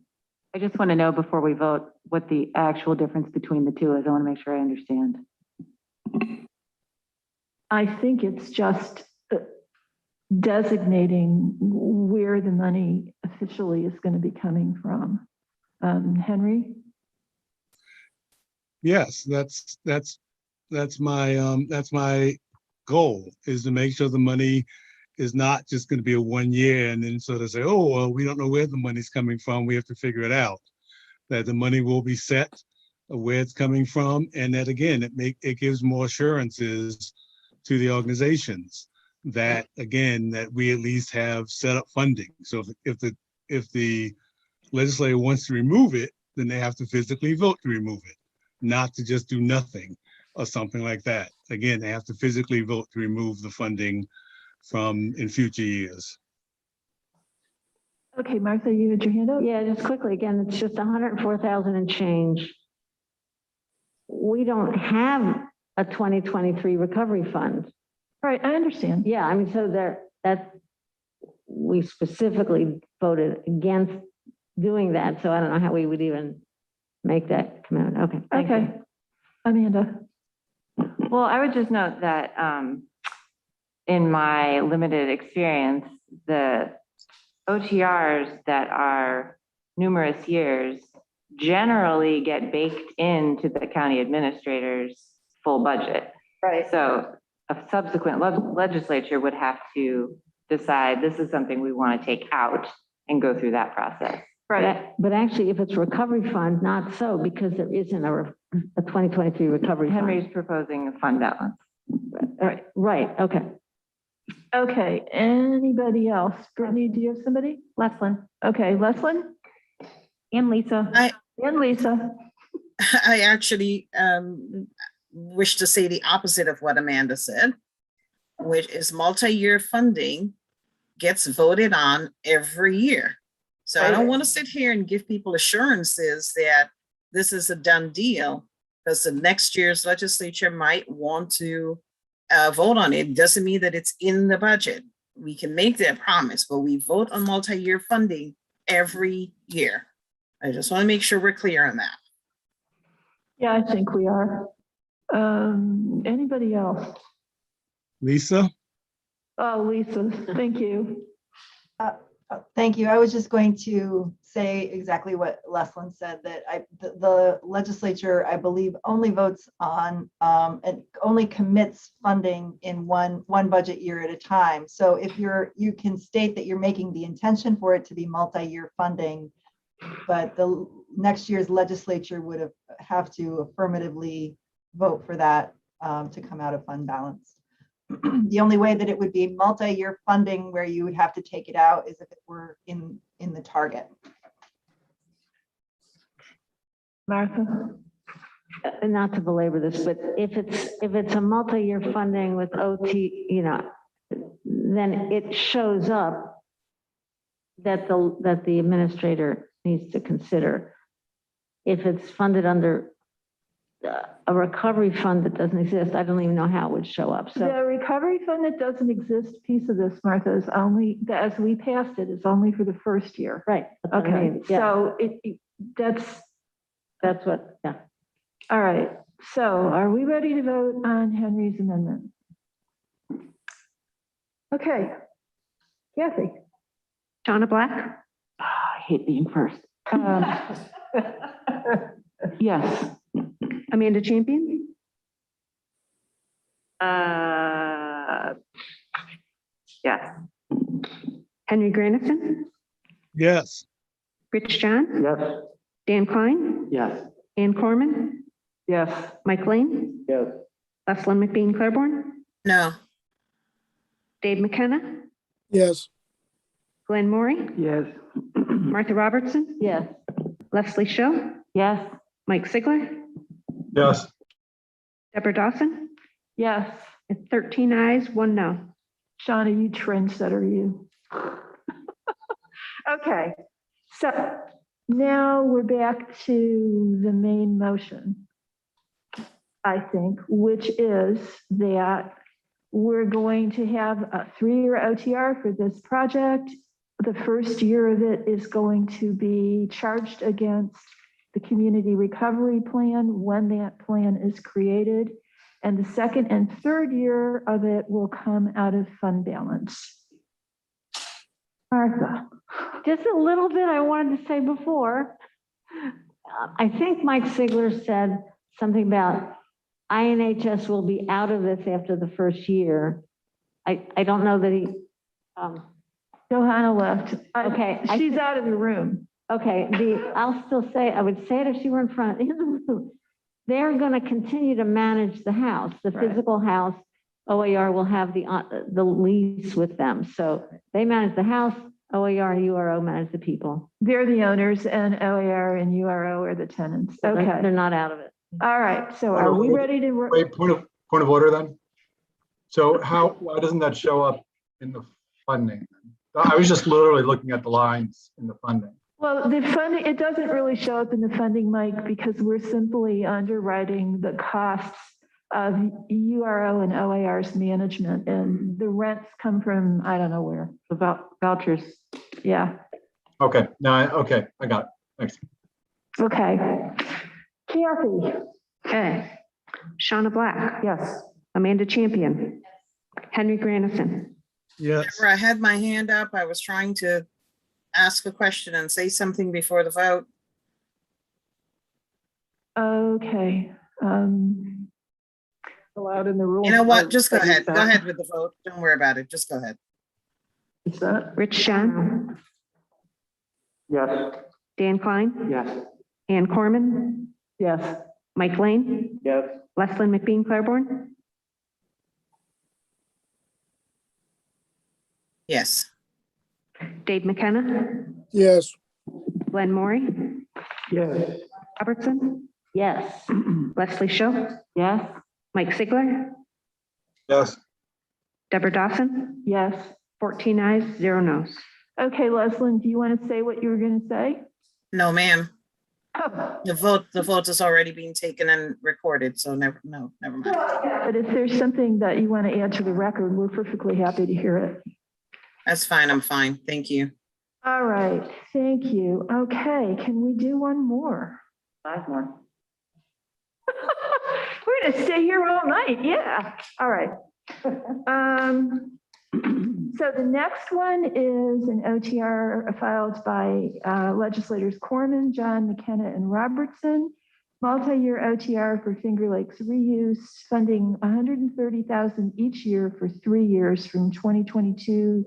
I just want to know before we vote what the actual difference between the two is. I want to make sure I understand. I think it's just designating where the money officially is going to be coming from. Henry? Yes, that's my goal, is to make sure the money is not just going to be a 1 year and then sort of say, oh, well, we don't know where the money's coming from. We have to figure it out. That the money will be set where it's coming from, and that again, it gives more assurances to the organizations that, again, that we at least have set up funding. So if the legislator wants to remove it, then they have to physically vote to remove it, not to just do nothing or something like that. Again, they have to physically vote to remove the funding from in future years. Okay, Martha, you had your hand up? Yeah, just quickly, again, it's just 104,000 and change. We don't have a 2023 recovery fund. Right, I understand. Yeah, I mean, so we specifically voted against doing that, so I don't know how we would even make that commitment. Okay. thank Okay. you. Amanda? Well, I would just note that in my limited experience, the OTRs that are numerous years generally get baked into the county administrator's full budget. Right. So a subsequent legislature would have to decide this is something we want to take out and go through that process. Right. But actually, if it's recovery fund, not so, because there isn't a 2023 recovery fund. Henry's proposing a fund balance. Right, okay. Okay, anybody else? Brittany, do you have somebody? Leslin. Okay, Leslin? And Lisa. And Lisa. I actually wish to say the opposite of what Amanda said, which is multi-year funding gets voted on every year. So I don't want to sit here and give people assurances that this is a done deal, because the next year's legislature might want to vote on it. Doesn't mean that it's in the budget. We can make that promise, but we vote on multi-year funding every year. I just want to make sure we're clear on that. Yeah, I think we are. Anybody else? Lisa? Oh, Lisa, thank you. Thank you. I was just going to say exactly what Leslin said, that the legislature, I believe, only votes on and only commits funding in one budget year at a time. So if you can state that you're making the intention for it to be multi-year funding, but the next year's legislature would have to affirmatively vote for that to come out of fund balance. The only way that it would be multi-year funding where you would have to take it out is if it were in the target. Martha? Not to belabor this, but if it's a multi-year funding with OT, then it shows up that the administrator needs to consider. If it's funded under a recovery fund that doesn't exist, I don't even know how it would show up. So The recovery fund that doesn't exist piece of this, Martha, is only, as we passed it, is only for the first year. right. that's what I Okay, mean, yeah. so That's what, yeah. all right. So are we ready to vote on Henry's amendment? Okay. Kathy? Donna Black, I hate being first. Yes. Amanda Champion, Yes. Henry Grandison, Yes. Rich John, Yes. Dan Klein, Yes. Ann Corman, Yes. Mike Lane, Yes. Leslin McBean Claiborne, No, Dave McKenna, yes, Glenn Maury, Yes. Martha Robertson, Yes. Leslie Show, Yes. Mike Sigler, yes, Deborah Dawson, Yes. and 13 ayes, 1 no. Shauna, you trendsetter, you. Okay, so now we're back to the main motion, I think, which is that we're going to have a 3-year OTR for this project. The first year of it is going to be charged against the community recovery plan when that plan is created. And the second and third year of it will come out of fund balance. Martha? Just a little bit I wanted to say before. I think Mike Sigler said something about INHS will be out of this after the first year. I don't know that he, Johanna left. Okay, She's out of the room. okay, I'll still say, I would say it if she were in front, in the room. They're gonna continue to manage the house, the Right. physical house. OAR will have the lease with them. So they manage the house, OAR and URO manage the people. They're the owners and OAR and URO are the tenants. Okay, They're not out of it. all right. So are we ready to? wait, point of order then. So why doesn't that show up in the funding? I was just literally looking at the lines in the funding. Well, the funding, it doesn't really show up in the funding, Mike, because we're simply underwriting the costs of URO and OAR's management, and the rents come from, I don't know where. About vouchers. Yeah. Okay, okay, I got it. Thanks. Okay. Kathy? Okay. Shauna Black, Yes. Amanda Champion, Henry Grandison. Yes. Deborah, I had my hand up. I was trying to ask a question and say something before the vote. Okay. Allowed in the rules. You know what? Just go ahead. Go ahead with the vote. Don't worry about it. Just go ahead. Is that? Rich Shan, Yes. Dan Klein, Yes. Ann Corman, Yes. Mike Lane, Yes. Lesley McBean Claiborne, Yes. Dave McKenna, yes, Glenn Maury, Yes. Robertson, Yes. Leslie Show, Yes. Mike Sigler, Yes. Deborah Dawson, Yes. 14 ayes, 0 noes. Okay, Leslie, do you want to say what you were going to say? No, ma'am. Oh. The vote is already being taken and recorded, so never mind. But if there's something that you want to add to the record, we're perfectly happy to hear it. That's fine. I'm fine. Thank you. All right, thank you. Okay, can we do one more? 5 more. We're gonna stay here all night, yeah. All right. So the next one is an OTR filed by legislators Corman, John, McKenna, and Robertson. Multi-year OTR for Finger Lakes reuse, funding $130,000 each year for 3 years from 2022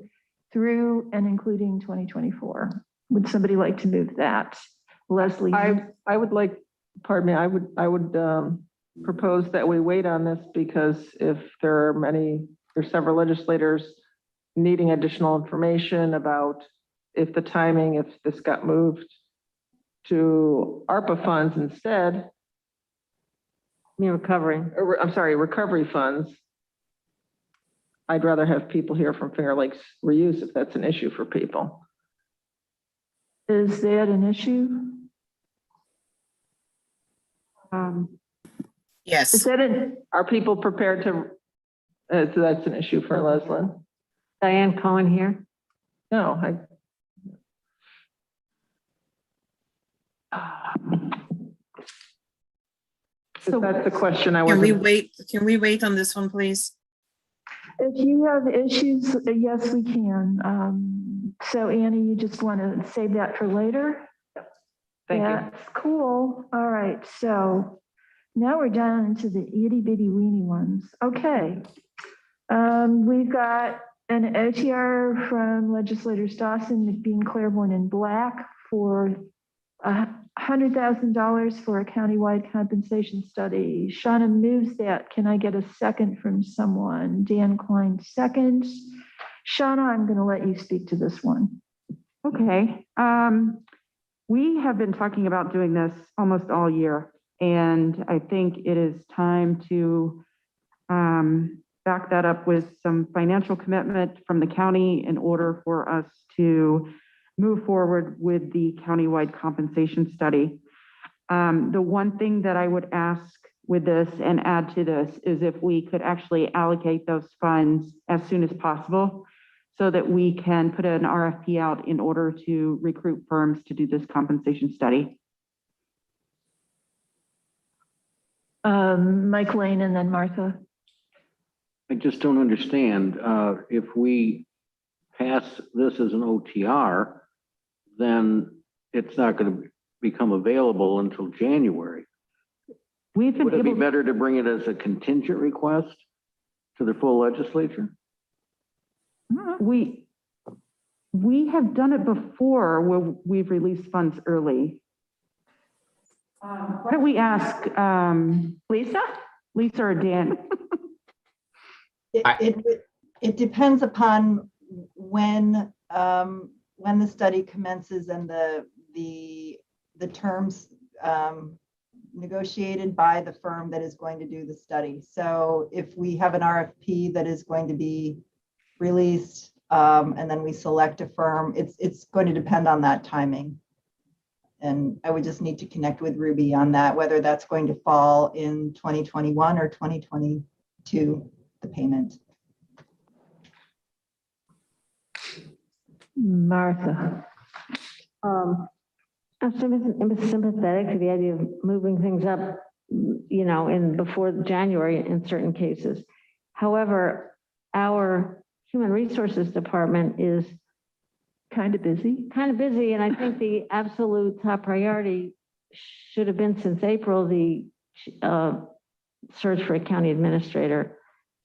through and including 2024. Would somebody like to move that? Leslie? I would like, pardon me, I would propose that we wait on this, because if there's several legislators needing additional information about if this got moved to ARPA funds instead. Recovery funds. I'd rather have people here from Finger Lakes reuse if that's an issue for people. Is that an issue? Yes. Is that Are people prepared to, so that's an issue for Leslie? Diane Cohen here. No, so that's the question I was. Can we wait on this one, please? If you have issues, yes, we can. So Annie, you just want to save that for later? Thank you. That's cool. All right, so now we're down to the itty bitty weeny ones. Okay. We've got an OTR from legislators Dawson, McBean, Claiborne, and Black for $100,000 for a countywide compensation study. Shauna moves that. Can I get a second from someone? Dan Klein seconds. Shauna, I'm going to let you speak to this one. Okay. We have been talking about doing this almost all year, and I think it is time to back that up with some financial commitment from the county in order for us to move forward with the countywide compensation study. The one thing that I would ask with this and add to this is if we could actually allocate those funds as soon as possible so that we can put an RFP out in order to recruit firms to do this compensation study. Mike Lane and then Martha. I just don't understand. If we pass this as an OTR, then it's not going to become available until January. Would it be better to bring it as a contingent request to the full legislature? We have done it before where we've released funds early. Why don't we ask Lisa or Dan? It depends upon when the study commences and the terms negotiated by the firm that is going to do the study. So if we have an RFP that is going to be released and then we select a firm. It's going to depend on that timing. And I would just need to connect with Ruby on that, whether that's going to fall in 2021 or 2022, the payment. Martha. I'm sympathetic to the idea of moving things up, you know, in before January in certain cases. However, our Human Resources Department is Kind of busy. and I think the absolute top priority should have been since April, the search for a county administrator.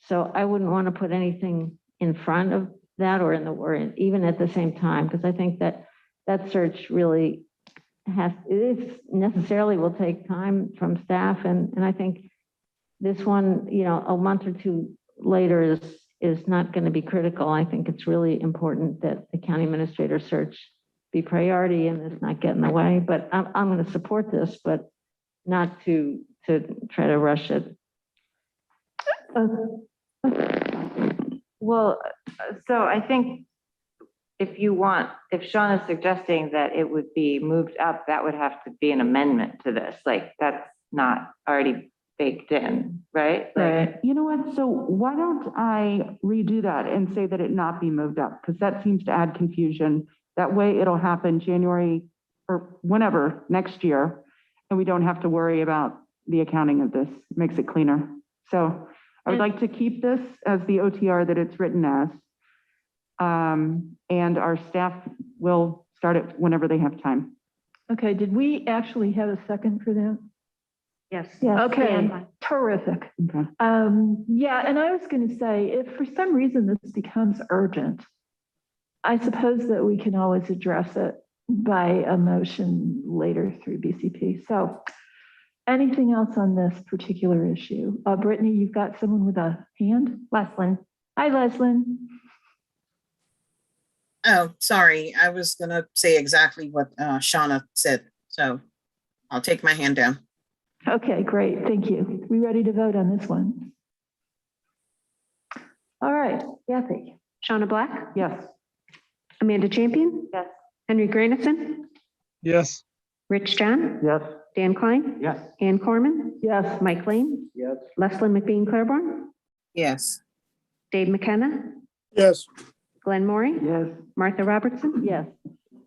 So I wouldn't want to put anything in front of that or even at the same time, because I think that search really necessarily will take time from staff. And I think this one, you know, a month or two later is not going to be critical. I think it's really important that the county administrator search be priority and this not get in the way. But I'm going to support this, but not to try to rush it. Well, so I think if Sean is suggesting that it would be moved up, that would have to be an amendment to this. Like, that's not already baked in, right? Right. You know what? So why don't I redo that and say that it not be moved up? Because that seems to add confusion. That way it'll happen January or whenever next year, and we don't have to worry about the accounting of this. It makes it cleaner. So I would like to keep this as the OTR that it's written as. And our staff will start it whenever they have time. Okay, did we actually have a second for that? Yes. Yes. Okay, Dan. terrific. Okay. Yeah, and I was going to say, if for some reason this becomes urgent, I suppose that we can always address it by a motion later through BCP. So anything else on this particular issue? Brittany, you've got someone with a hand? Leslin. Hi, Leslin. Oh, sorry. I was going to say exactly what Shauna said. So I'll take my hand down. Okay, great. Thank you. We ready to vote on this one? All right, Kathy. Shauna Black, Yes. Amanda Champion, Yes. Henry Granison, Yes. Rich John, Yes. Dan Klein, Yes. Ann Corman, Yes. Mike Lane, Yes. Lesley McBean Claiborne, Yes. Dave McKenna, yes, Glenn Maury, Yes. Martha Robertson, Yes.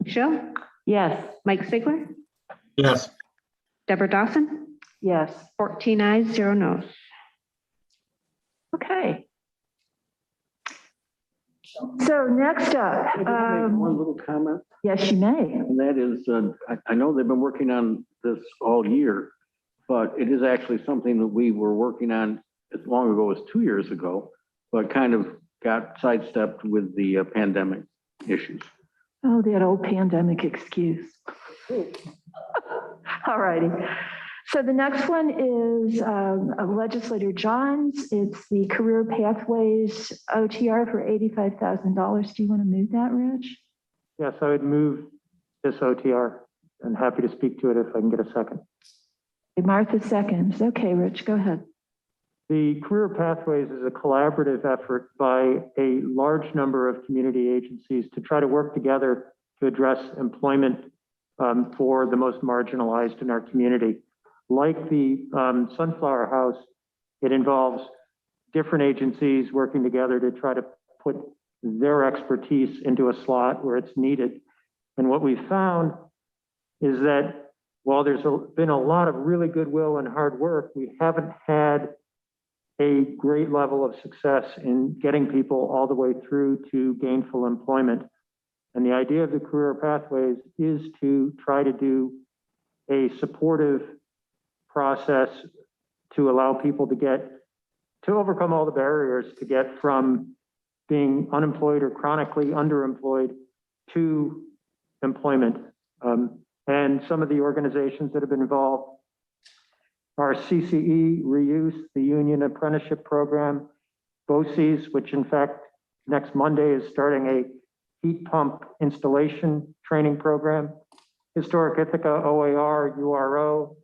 Michelle, Yes. Mike Sigler, Yes. Deborah Dawson, Yes. 14 ayes, 0 noes. Okay. So next up, Can I just make one little comment? yes, you may. And that is, I know they've been working on this all year, but it is actually something that we were working on as long ago as 2 years ago, but kind of got sidestepped with the pandemic issues. Oh, that old pandemic excuse. All righty. So the next one is Legislator Johns. It's the Career Pathways OTR for $85,000. Do you want to move that, Rich? Yes, I would move this OTR and happy to speak to it if I can get a second. Martha seconds. Okay, Rich, go ahead. The Career Pathways is a collaborative effort by a large number of community agencies to try to work together to address employment for the most marginalized in our community. Like the Sunflower House, it involves different agencies working together to try to put their expertise into a slot where it's needed. And what we found is that while there's been a lot of really goodwill and hard work, we haven't had a great level of success in getting people all the way through to gainful employment. And the idea of the Career Pathways is to try to do a supportive process to allow people to overcome all the barriers to get from being unemployed or chronically underemployed to employment. And some of the organizations that have been involved are CCE, Reuse, the Union Apprenticeship Program, BOCES, which in fact next Monday is starting a heat pump installation training program, Historic Ithaca, OAR, URO,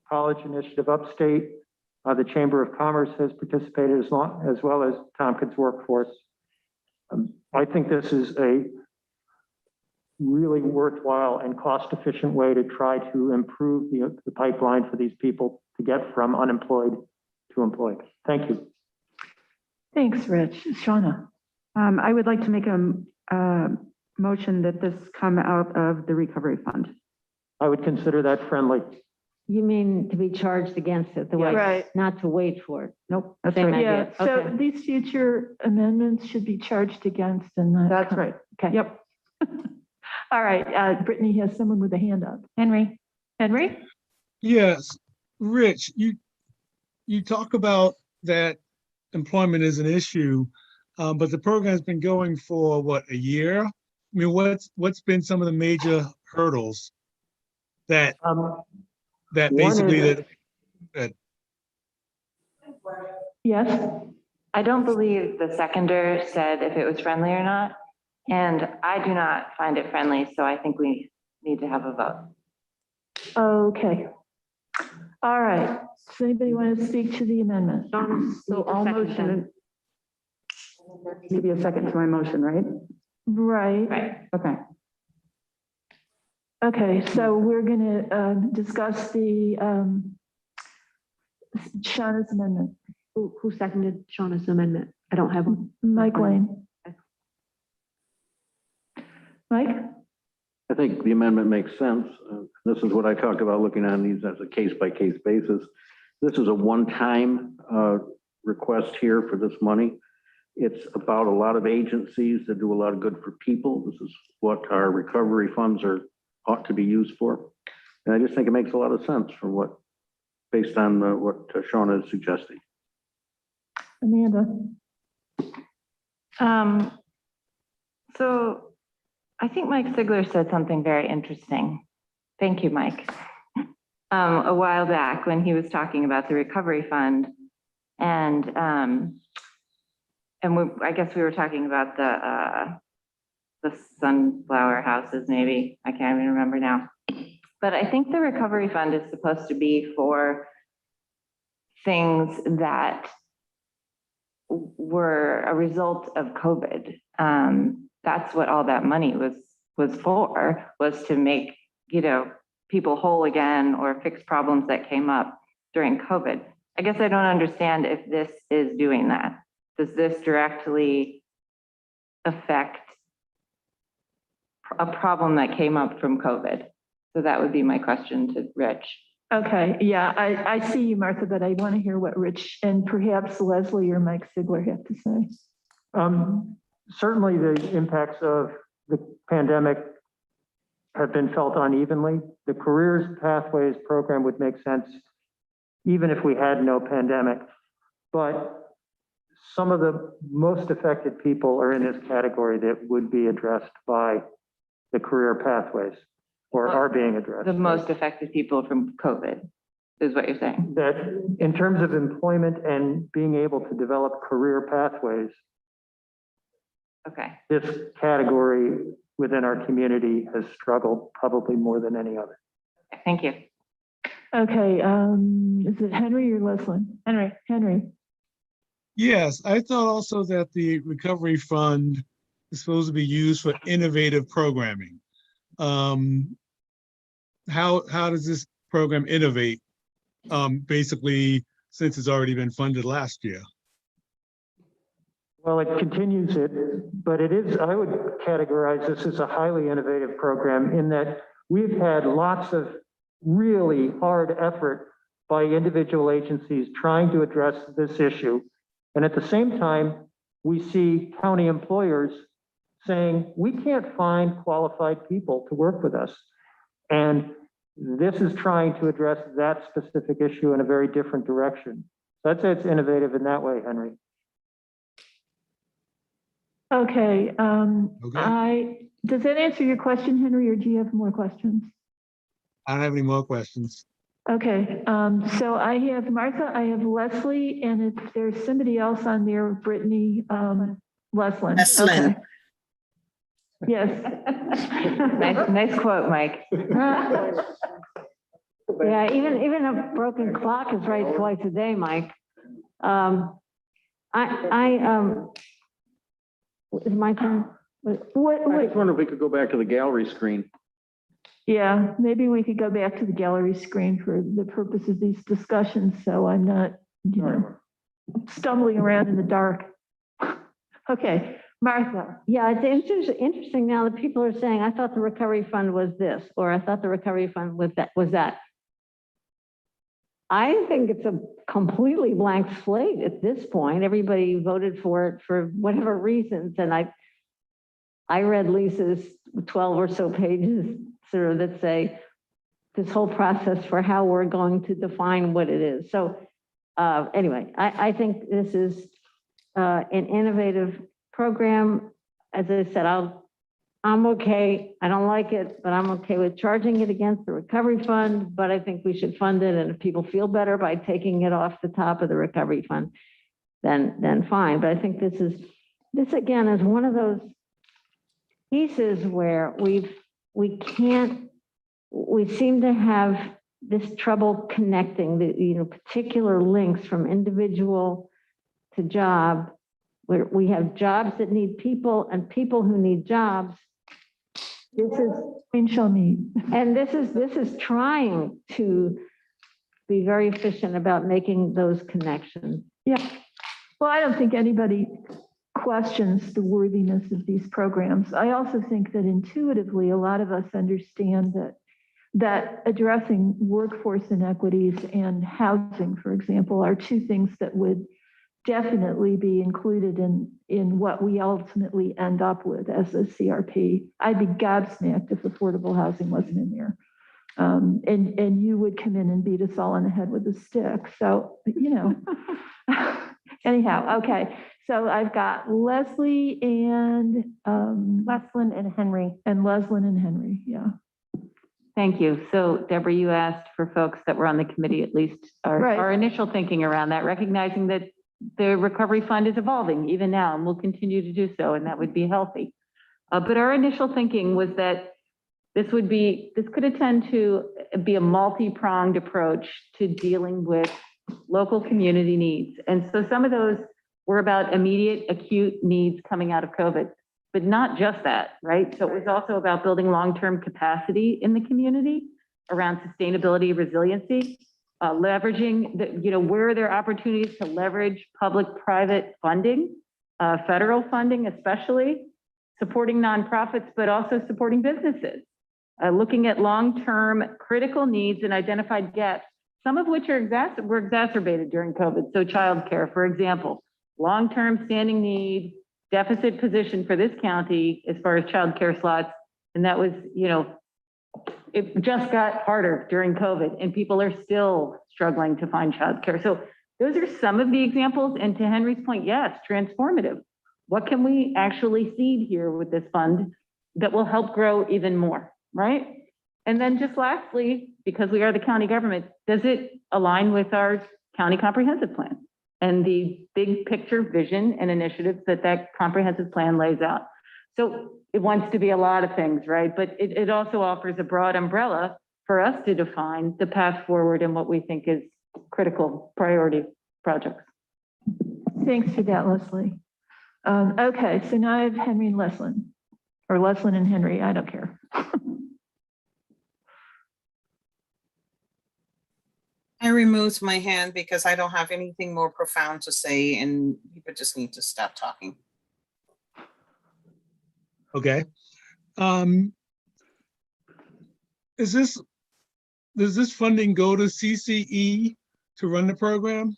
College Initiative Upstate. The Chamber of Commerce has participated as well as Tompkins Workforce. I think this is a really worthwhile and cost-efficient way to try to improve the pipeline for these people to get from unemployed to employed. Thank you. Thanks, Rich. Shauna? I would like to make a motion that this come out of the recovery fund. I would consider that friendly. You mean to be charged against it, the way, Right. not to wait for it? Nope, that's Same right. Yeah, idea. so Okay. these future amendments should be charged against and not. That's right. Okay. Yep. All right, Brittany has someone with a hand up. Henry? Henry? Yes, Rich, you talk about that employment is an issue, but the program's been going for what, a year? I mean, what's been some of the major hurdles that basically that Yes? I don't believe the seconder said if it was friendly or not, and I do not find it friendly, so I think we need to have a vote. Okay. All right. Does anybody want to speak to the amendment? So I'll motion. Maybe a second to my motion, right? Right. Right. Okay. Okay, so we're going to discuss the Shauna's amendment. Who seconded Shauna's amendment? I don't have one. Mike Lane. Mike? I think the amendment makes sense. This is what I talked about, looking on these as a case-by-case basis. This is a one-time request here for this money. It's about a lot of agencies that do a lot of good for people. This is what our recovery funds ought to be used for. And I just think it makes a lot of sense from based on what Shauna is suggesting. Amanda? So I think Mike Sigler said something very interesting. Thank you, Mike. A while back when he was talking about the recovery fund, and I guess we were talking about the sunflower houses, maybe. I can't even remember now. But I think the recovery fund is supposed to be for things that were a result of COVID. That's what all that money was for, was to make, people whole again or fix problems that came up during COVID. I guess I don't understand if this is doing that. Does this directly affect a problem that came up from COVID? So that would be my question to Rich. Okay, yeah, I see you, Martha, but I want to hear what Rich and perhaps Leslie or Mike Sigler have to say. Certainly the impacts of the pandemic have been felt unevenly. The Careers Pathways program would make sense even if we had no pandemic. But some of the most affected people are in this category that would be addressed by the career pathways or are being addressed. The most affected people from COVID is what you're saying. That in terms of employment and being able to develop career pathways, okay, this category within our community has struggled probably more than any other. Thank you. Okay, is it Henry or Leslie? Henry. Yes, I thought also that the recovery fund is supposed to be used for innovative programming. How does this program innovate? Basically, since it's already been funded last year. Well, it continues it, but it is, I would categorize this as a highly innovative program in that we've had lots of really hard effort by individual agencies trying to address this issue. And at the same time, we see county employers saying, we can't find qualified people to work with us. And this is trying to address that specific issue in a very different direction. So I'd say it's innovative in that way, Henry. Okay, does that answer your question, Henry, or do you have more questions? I don't have any more questions. Okay, so I have Martha, I have Leslie, and if there's somebody else on there, Brittany, Leslin. Leslin. Okay. Yes. Nice quote, Mike. Yeah, even a broken clock is right twice a day, Mike. Is my turn? I just wonder if we could go back to the gallery screen. Yeah, maybe we could go back to the gallery screen for the purpose of these discussions, so I'm not, stumbling around in the dark. Okay, Martha. Yeah, it's interesting now that people are saying, I thought the recovery fund was this, or I thought the recovery fund was that. I think it's a completely blank slate at this point. Everybody voted for it for whatever reasons, and I read Lisa's 12 or so pages sort of that say this whole process for how we're going to define what it is. So anyway, I think this is an innovative program. As I said, I'm okay. I don't like it, but I'm okay with charging it against the recovery fund, but I think we should fund it. And if people feel better by taking it off the top of the recovery fund, then fine. But I think this again is one of those pieces where we seem to have this trouble connecting the particular links from individual to job, where we have jobs that need people and people who need jobs. This is trying to be very efficient about making those connections. Yeah. Well, I don't think anybody questions the worthiness of these programs. I also think that intuitively, a lot of us understand that addressing workforce inequities and housing, for example, are two things that would definitely be included in what we ultimately end up with as a CRP. I'd be gobsmacked if affordable housing wasn't in there. And you would come in and beat us all on the head with a stick. So, anyhow, okay. So I've got Leslie and Leslin and Henry. And Leslin and Henry, yeah. Thank you. So Deborah, you asked for folks that were on the committee, at least our initial thinking around that, recognizing that the recovery fund is evolving even now and will continue to do so, and that would be healthy. But our initial thinking was that this could attend to be a multi-pronged approach to dealing with local community needs. And so some of those were about immediate acute needs coming out of COVID, but not just that, right? So it was also about building long-term capacity in the community around sustainability, resiliency, leveraging where are there opportunities to leverage public-private funding, federal funding especially, supporting nonprofits, but also supporting businesses, looking at long-term critical needs and identified gaps, some of which were exacerbated during COVID. So childcare, for example, long-term standing need, deficit position for this county as far as childcare slots. And that was, it just got harder during COVID and people are still struggling to find childcare. So those are some of the examples. And to Henry's point, yes, transformative. What can we actually seed here with this fund that will help grow even more, right? And then just lastly, because we are the county government, does it align with our county comprehensive plan and the big picture vision and initiatives that comprehensive plan lays out? So it wants to be a lot of things, right? But it also offers a broad umbrella for us to define the path forward and what we think is critical priority projects. Thanks for that, Leslie. Okay, so now I have Henry and Leslin, or Leslin and Henry, I don't care. I removed my hand because I don't have anything more profound to say and people just need to stop talking. Okay. Does this funding go to CCE to run the program?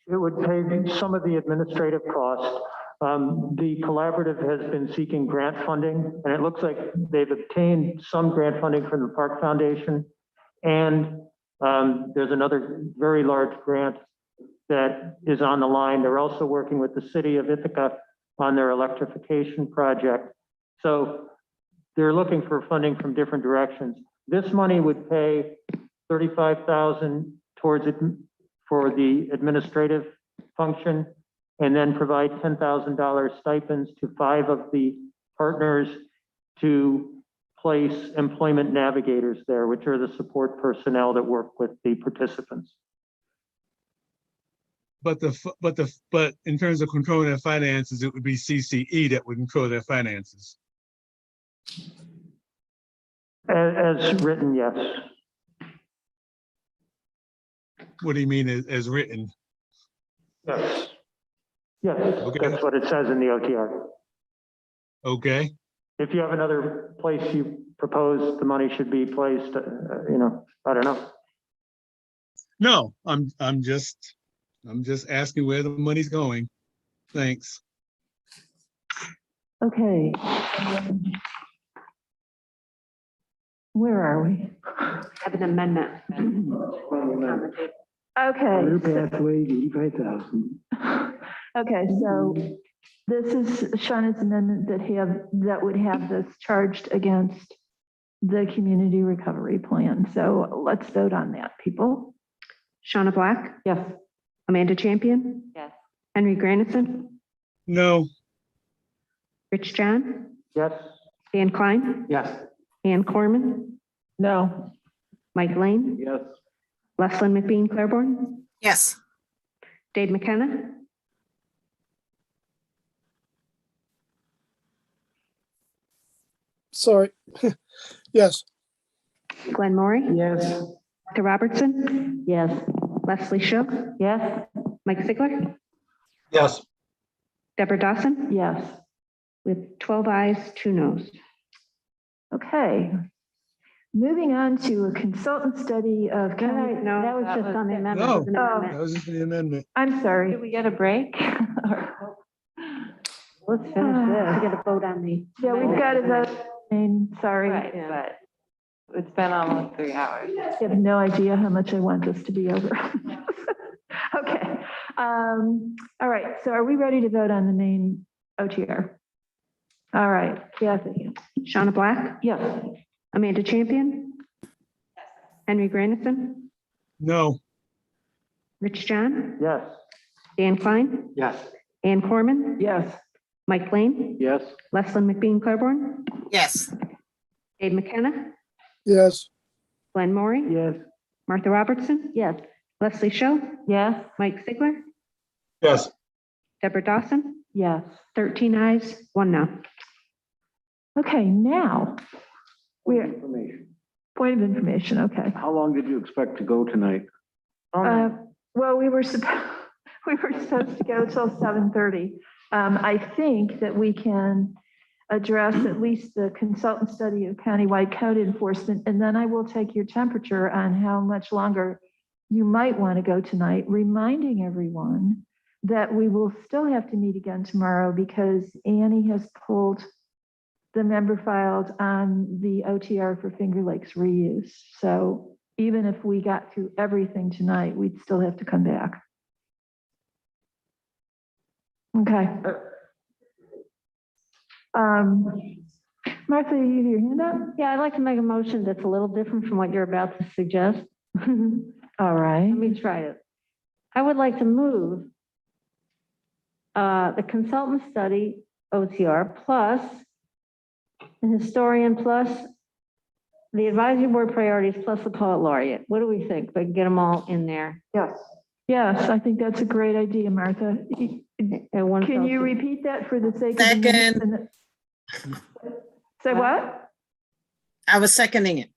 It would pay some of the administrative costs. The collaborative has been seeking grant funding, and it looks like they've obtained some grant funding from the Park Foundation. And there's another very large grant that is on the line. They're also working with the city of Ithaca on their electrification project. So they're looking for funding from different directions. This money would pay $35,000 towards it for the administrative function, and then provide $10,000 stipends to 5 of the partners to place employment navigators there, which are the support personnel that work with the participants. but in terms of controlling their finances, it would be CCE that would control their finances. As written, yes. What do you mean as written? Yes. Yes, Okay. that's what it says in the OTR. Okay. If you have another place you propose the money should be placed, I don't know. No, I'm just asking where the money's going. Thanks. Okay. Where are we? Have an amendment. Okay. pathway, 85,000. Okay, so this is Shauna's amendment that would have this charged against the community recovery plan. So let's vote on that, people. Shauna Black, Yes. Amanda Champion, Yes. Henry Grandison, No. Rich John, Yes. Dan Klein, Yes. Ann Corman, No. Mike Lane, Yes. Leslyn McBean Claiborne, Yes. Dave McKenna, Sorry. Yes. Glenn Maury, Yes. Dr. Robertson, Yes. Leslie Shook, Yes. Mike Ziegler, Yes. Deborah Dawson, Yes. with 12 ayes, 2 noes. Okay. Moving on to a consultant study of county. No, that was just on the amendment. No, It was an amendment. that was just the amendment. I'm sorry. Did we get a break? Let's finish this. We got to vote on the. Yeah, we've got to vote. Sorry. Right, but it's been almost 3 hours. I have no idea how much I want this to be over. Okay. All right. So are we ready to vote on the main OTR? All right. Kathy. Shauna Black, Yes. Amanda Champion, Henry Grandison, No. Rich John, Yes. Dan Klein, Yes. Ann Corman, Yes. Mike Lane, Yes. Leslyn McBean Claiborne, Yes. Dave McKenna, Yes. Glenn Maury, Yes. Martha Robertson, Yes. Leslie Show, Yes. Mike Ziegler, Yes. Deborah Dawson, Yes. 13 ayes, 1 no. Okay, now we're Information. point of information. Okay. How long did you expect to go tonight? Well, we were supposed to go till 7:30. I think that we can address at least the consultant study of countywide code enforcement, and then I will take your temperature on how much longer you might want to go tonight, reminding everyone that we will still have to meet again tomorrow because Annie has pulled the member filed on the OTR for Finger Lakes reuse. So even if we got through everything tonight, we'd still have to come back. Okay. Martha, you have your hand up? Yeah, I'd like to make a motion that's a little different from what you're about to suggest. All right. Let me try it. I would like to move the consultant study OTR plus the historian plus the advisory board priorities plus the poet laureate. What do we think? If I can get them all in there. Yes. Yes, I think that's a great idea, Martha. Can you repeat that for the sake of the minutes? Say what? I was seconding it.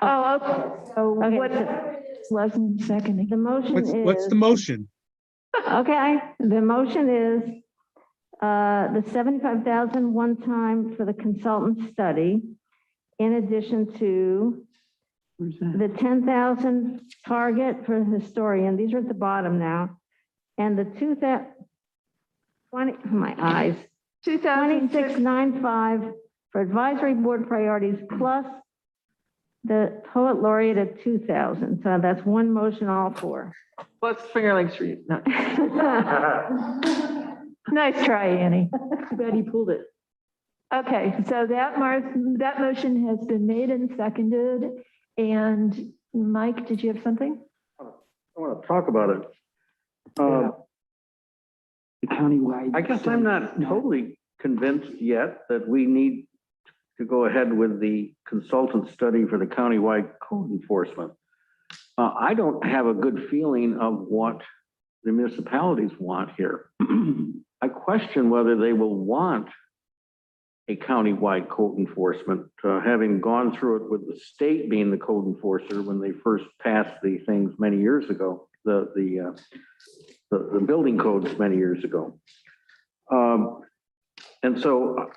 Oh, okay. So Okay, what, Leslie seconding? The motion is. What's the motion? Okay, the motion is the 75,000 one time for the consultant study, in addition to the 10,000 target for the historian. These are at the bottom now. And the 2695 for advisory board priorities plus the poet laureate at 2,000. So that's one motion, all four. Plus Finger Lakes Street. No. Nice try, Annie. Too bad you pulled it. Okay, so that motion has been made and seconded. And Mike, did you have something? I want to talk about it. The countywide. I guess I'm not totally convinced yet that we need to go ahead with the consultant study for the countywide code enforcement. I don't have a good feeling of what the municipalities want here. I question whether they will want a countywide code enforcement, having gone through it with the state being the code enforcer when they first passed the things many years ago, the building codes many years ago. And so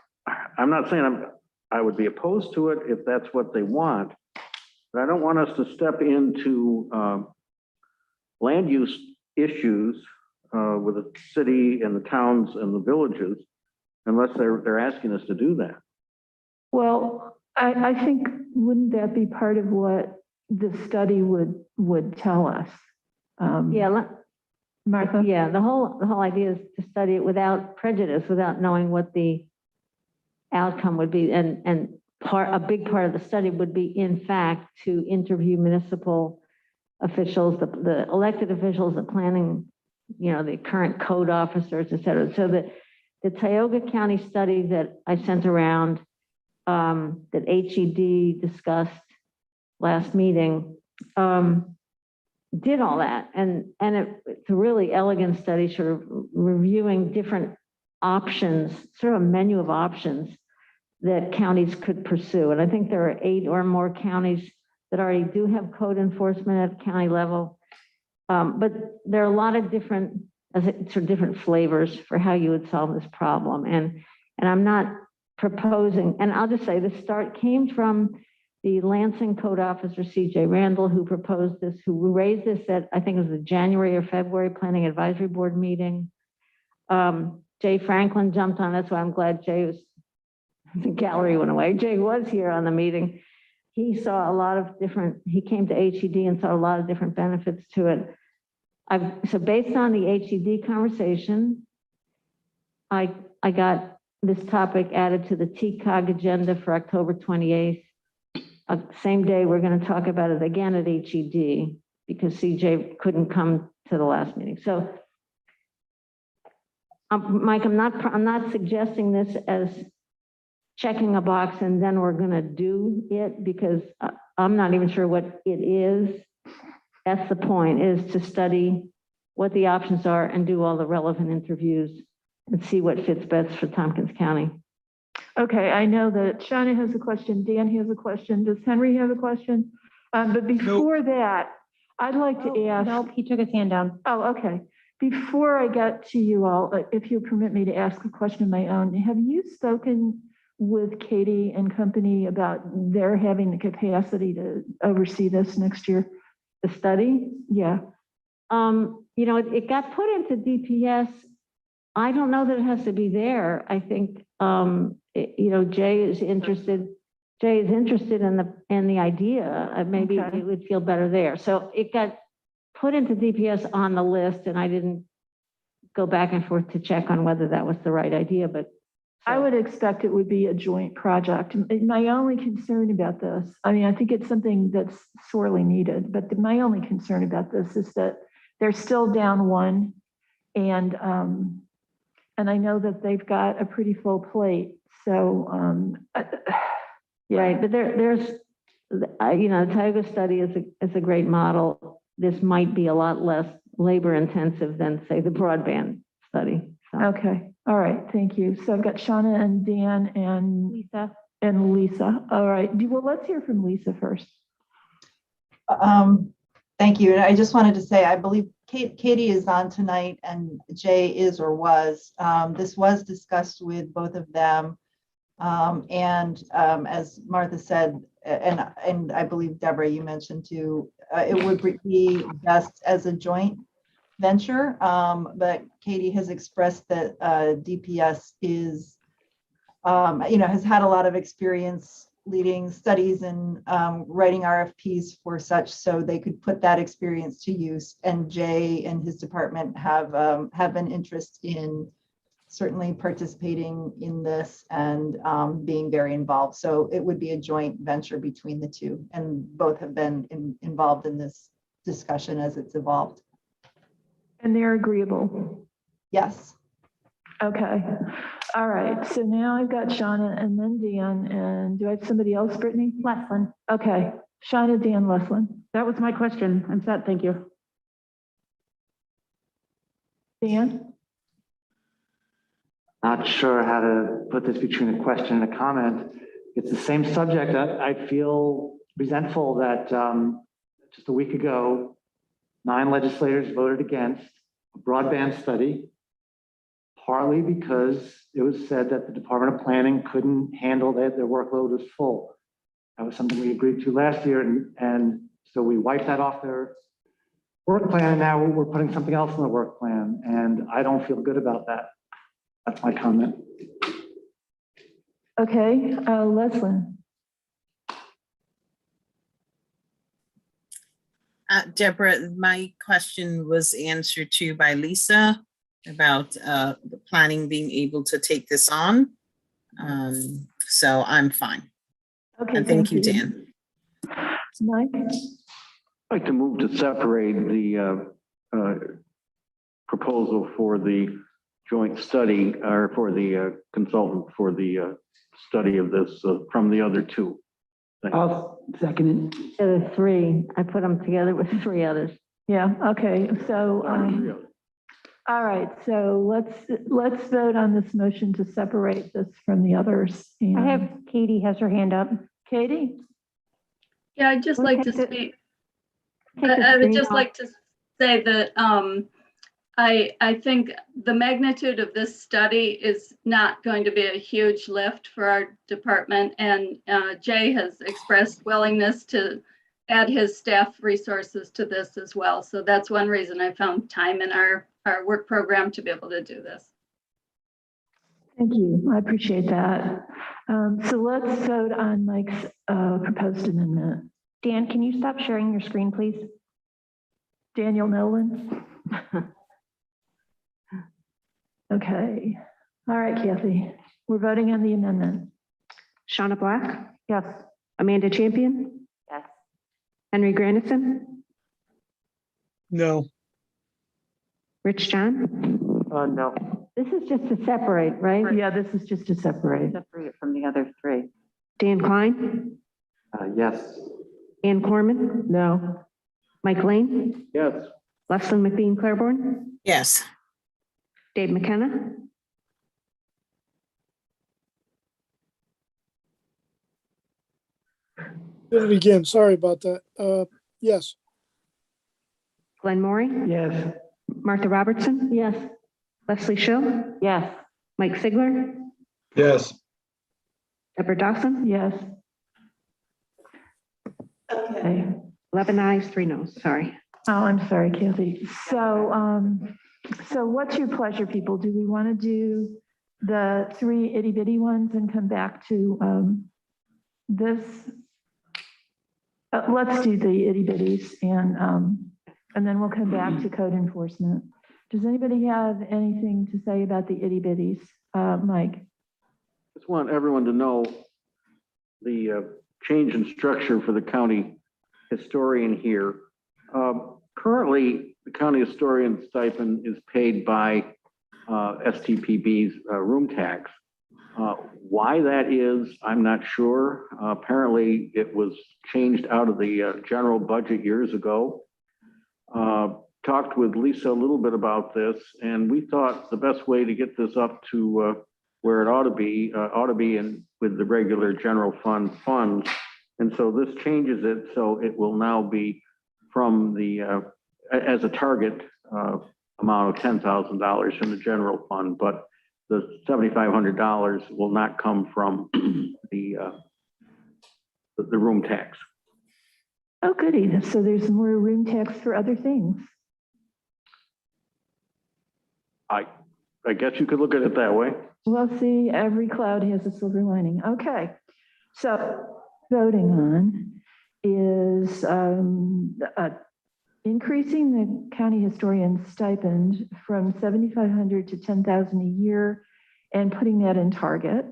I'm not saying I would be opposed to it if that's what they want, but I don't want us to step into land use issues with the city and the towns and the villages unless they're asking us to do that. Well, I think, wouldn't that be part of what the study would tell us? Yeah, Martha? yeah, the whole idea is to study it without prejudice, without knowing what the outcome would be. And a big part of the study would be, in fact, to interview municipal officials, the elected officials, the planning, the current code officers, et cetera. So the Tioga County study that I sent around, that HED discussed last meeting, did all that. And it's a really elegant study, sort of reviewing different options, sort of a menu of options that counties could pursue. And I think there are 8 or more counties that already do have code enforcement at county level. But there are a lot of different flavors for how you would solve this problem. And I'm not proposing, and I'll just say the start came from the Lansing code officer, CJ Randall, who proposed this, who raised this at, I think it was the January or February Planning Advisory Board meeting. Jay Franklin jumped on it, so I'm glad Jay was, the gallery went away. Jay was here on the meeting. He saw a lot of different, he came to HED and saw a lot of different benefits to it. So based on the HED conversation, I got this topic added to the TCOG agenda for October 28th. Same day, we're going to talk about it again at HED because CJ couldn't come to the last meeting. So, Mike, I'm not suggesting this as checking a box and then we're going to do it, because I'm not even sure what it is. That's the point, is to study what the options are and do all the relevant interviews and see what fits best for Tompkins County. Okay, I know that Shauna has a question, Dan has a question. Does Henry have a question? But before that, I'd like to ask. Nope, he took his hand down. Oh, okay. Before I get to you all, if you permit me to ask a question of my own, have you spoken with Katie and company about their having the capacity to oversee this next year? The study? Yeah. It got put into DPS. I don't know that it has to be there. I think, Jay is interested in the idea. Maybe Okay. it would feel better there. So it got put into DPS on the list, and I didn't go back and forth to check on whether that was the right idea, but I would expect it would be a joint project. My only concern about this, I mean, I think it's something that's sorely needed, but my only concern about this is that they're still down one, and I know that they've got a pretty full plate. So, yeah. Right, but there's, the Tioga study is a great model. This might be a lot less labor intensive than, say, the broadband study. So. Okay, all right, thank you. So I've got Shauna and Dan and Lisa. All right, well, let's hear from Lisa first. Thank you. And I just wanted to say, I believe Katie is on tonight and Jay is or was. This was discussed with both of them. As Martha said, and I believe Deborah, you mentioned too, it would be best as a joint venture. But Katie has expressed that DPS is, has had a lot of experience leading studies and writing RFPs for such, so they could put that experience to use. And Jay and his department have an interest in certainly participating in this and being very involved. So it would be a joint venture between the two, and both have been involved in this discussion as it's evolved. And they're agreeable? Yes. Okay. All right. So now I've got Shauna and then Dan. And do I have somebody else, Brittany? Leslin. Okay. Shauna, Dan, Leslin. That was my question. I'm set. Thank you. Dan? Not sure how to put this between a question and a comment. It's the same subject. I feel resentful that just a week ago, 9 legislators voted against a broadband study, partly because it was said that the Department of Planning couldn't handle that their workload was full. That was something we agreed to last year, and so we wiped that off their work plan, and now we're putting something else in the work plan, and I don't feel good about that. That's my comment. Okay, Leslie. Deborah, my question was answered to by Lisa about the planning being able to take this on. So I'm fine. Okay, and thank you, Dan. Mike? I'd like to move to separate the proposal for the joint study or for the consultant for the study of this from the other two. I'll second it. The other 3, I put them together with 3 others. Yeah, okay, so, all right, so let's vote on this motion to separate this from the others. I have Katie has her hand up. Katie? Yeah, I'd just like to speak. I would just like to say that I think the magnitude of this study is not going to be a huge lift for our department, and Jay has expressed willingness to add his staff resources to this as well. So that's one reason I found time in our work program to be able to do this. Thank you, I appreciate that. So let's vote on Mike's proposed amendment. Dan, can you stop sharing your screen, please? Daniel Nolan? Okay, all right, Kathy, we're voting on the amendment. Shauna Black, Yes. Amanda Champion, Yes. Henry Grandison, No. Rich John, No. This is just to separate, right? Yeah, this is just to separate. Separate it from the other 3. Dan Klein, Yes. Ann Corman, No. Mike Lane, Yes. Leslie McBean Claiborne, Yes. Dave McKenna, Did it again. Sorry about that. Yes. Glenn Maury, Yes. Martha Robertson, Yes. Leslie Show, Yes. Mike Sigler, Yes. Deborah Dawson, Yes. Okay. 11 ayes, 3 noes, sorry. Oh, I'm sorry, Kathy. So what's your pleasure, people? Do we want to do the 3 itty bitty ones and come back to this? Let's do the itty bitties and then we'll come back to code enforcement. Does anybody have anything to say about the itty bitties? Mike? Just want everyone to know the change in structure for the county historian here. Currently, the county historian stipend is paid by STPB's room tax. Why that is, I'm not sure. Apparently, it was changed out of the general budget years ago. Talked with Lisa a little bit about this, and we thought the best way to get this up to where it ought to be in with the regular general fund funds. And so this changes it, so it will now be from the as a target amount of $10,000 from the general fund, but the $7,500 will not come from the room tax. Oh, goody. So there's more room tax for other things. I guess you could look at it that way. Well, see, every cloud has a silver lining. Okay. So voting on is increasing the county historian stipend from $7,500 to $10,000 a year and putting that in target.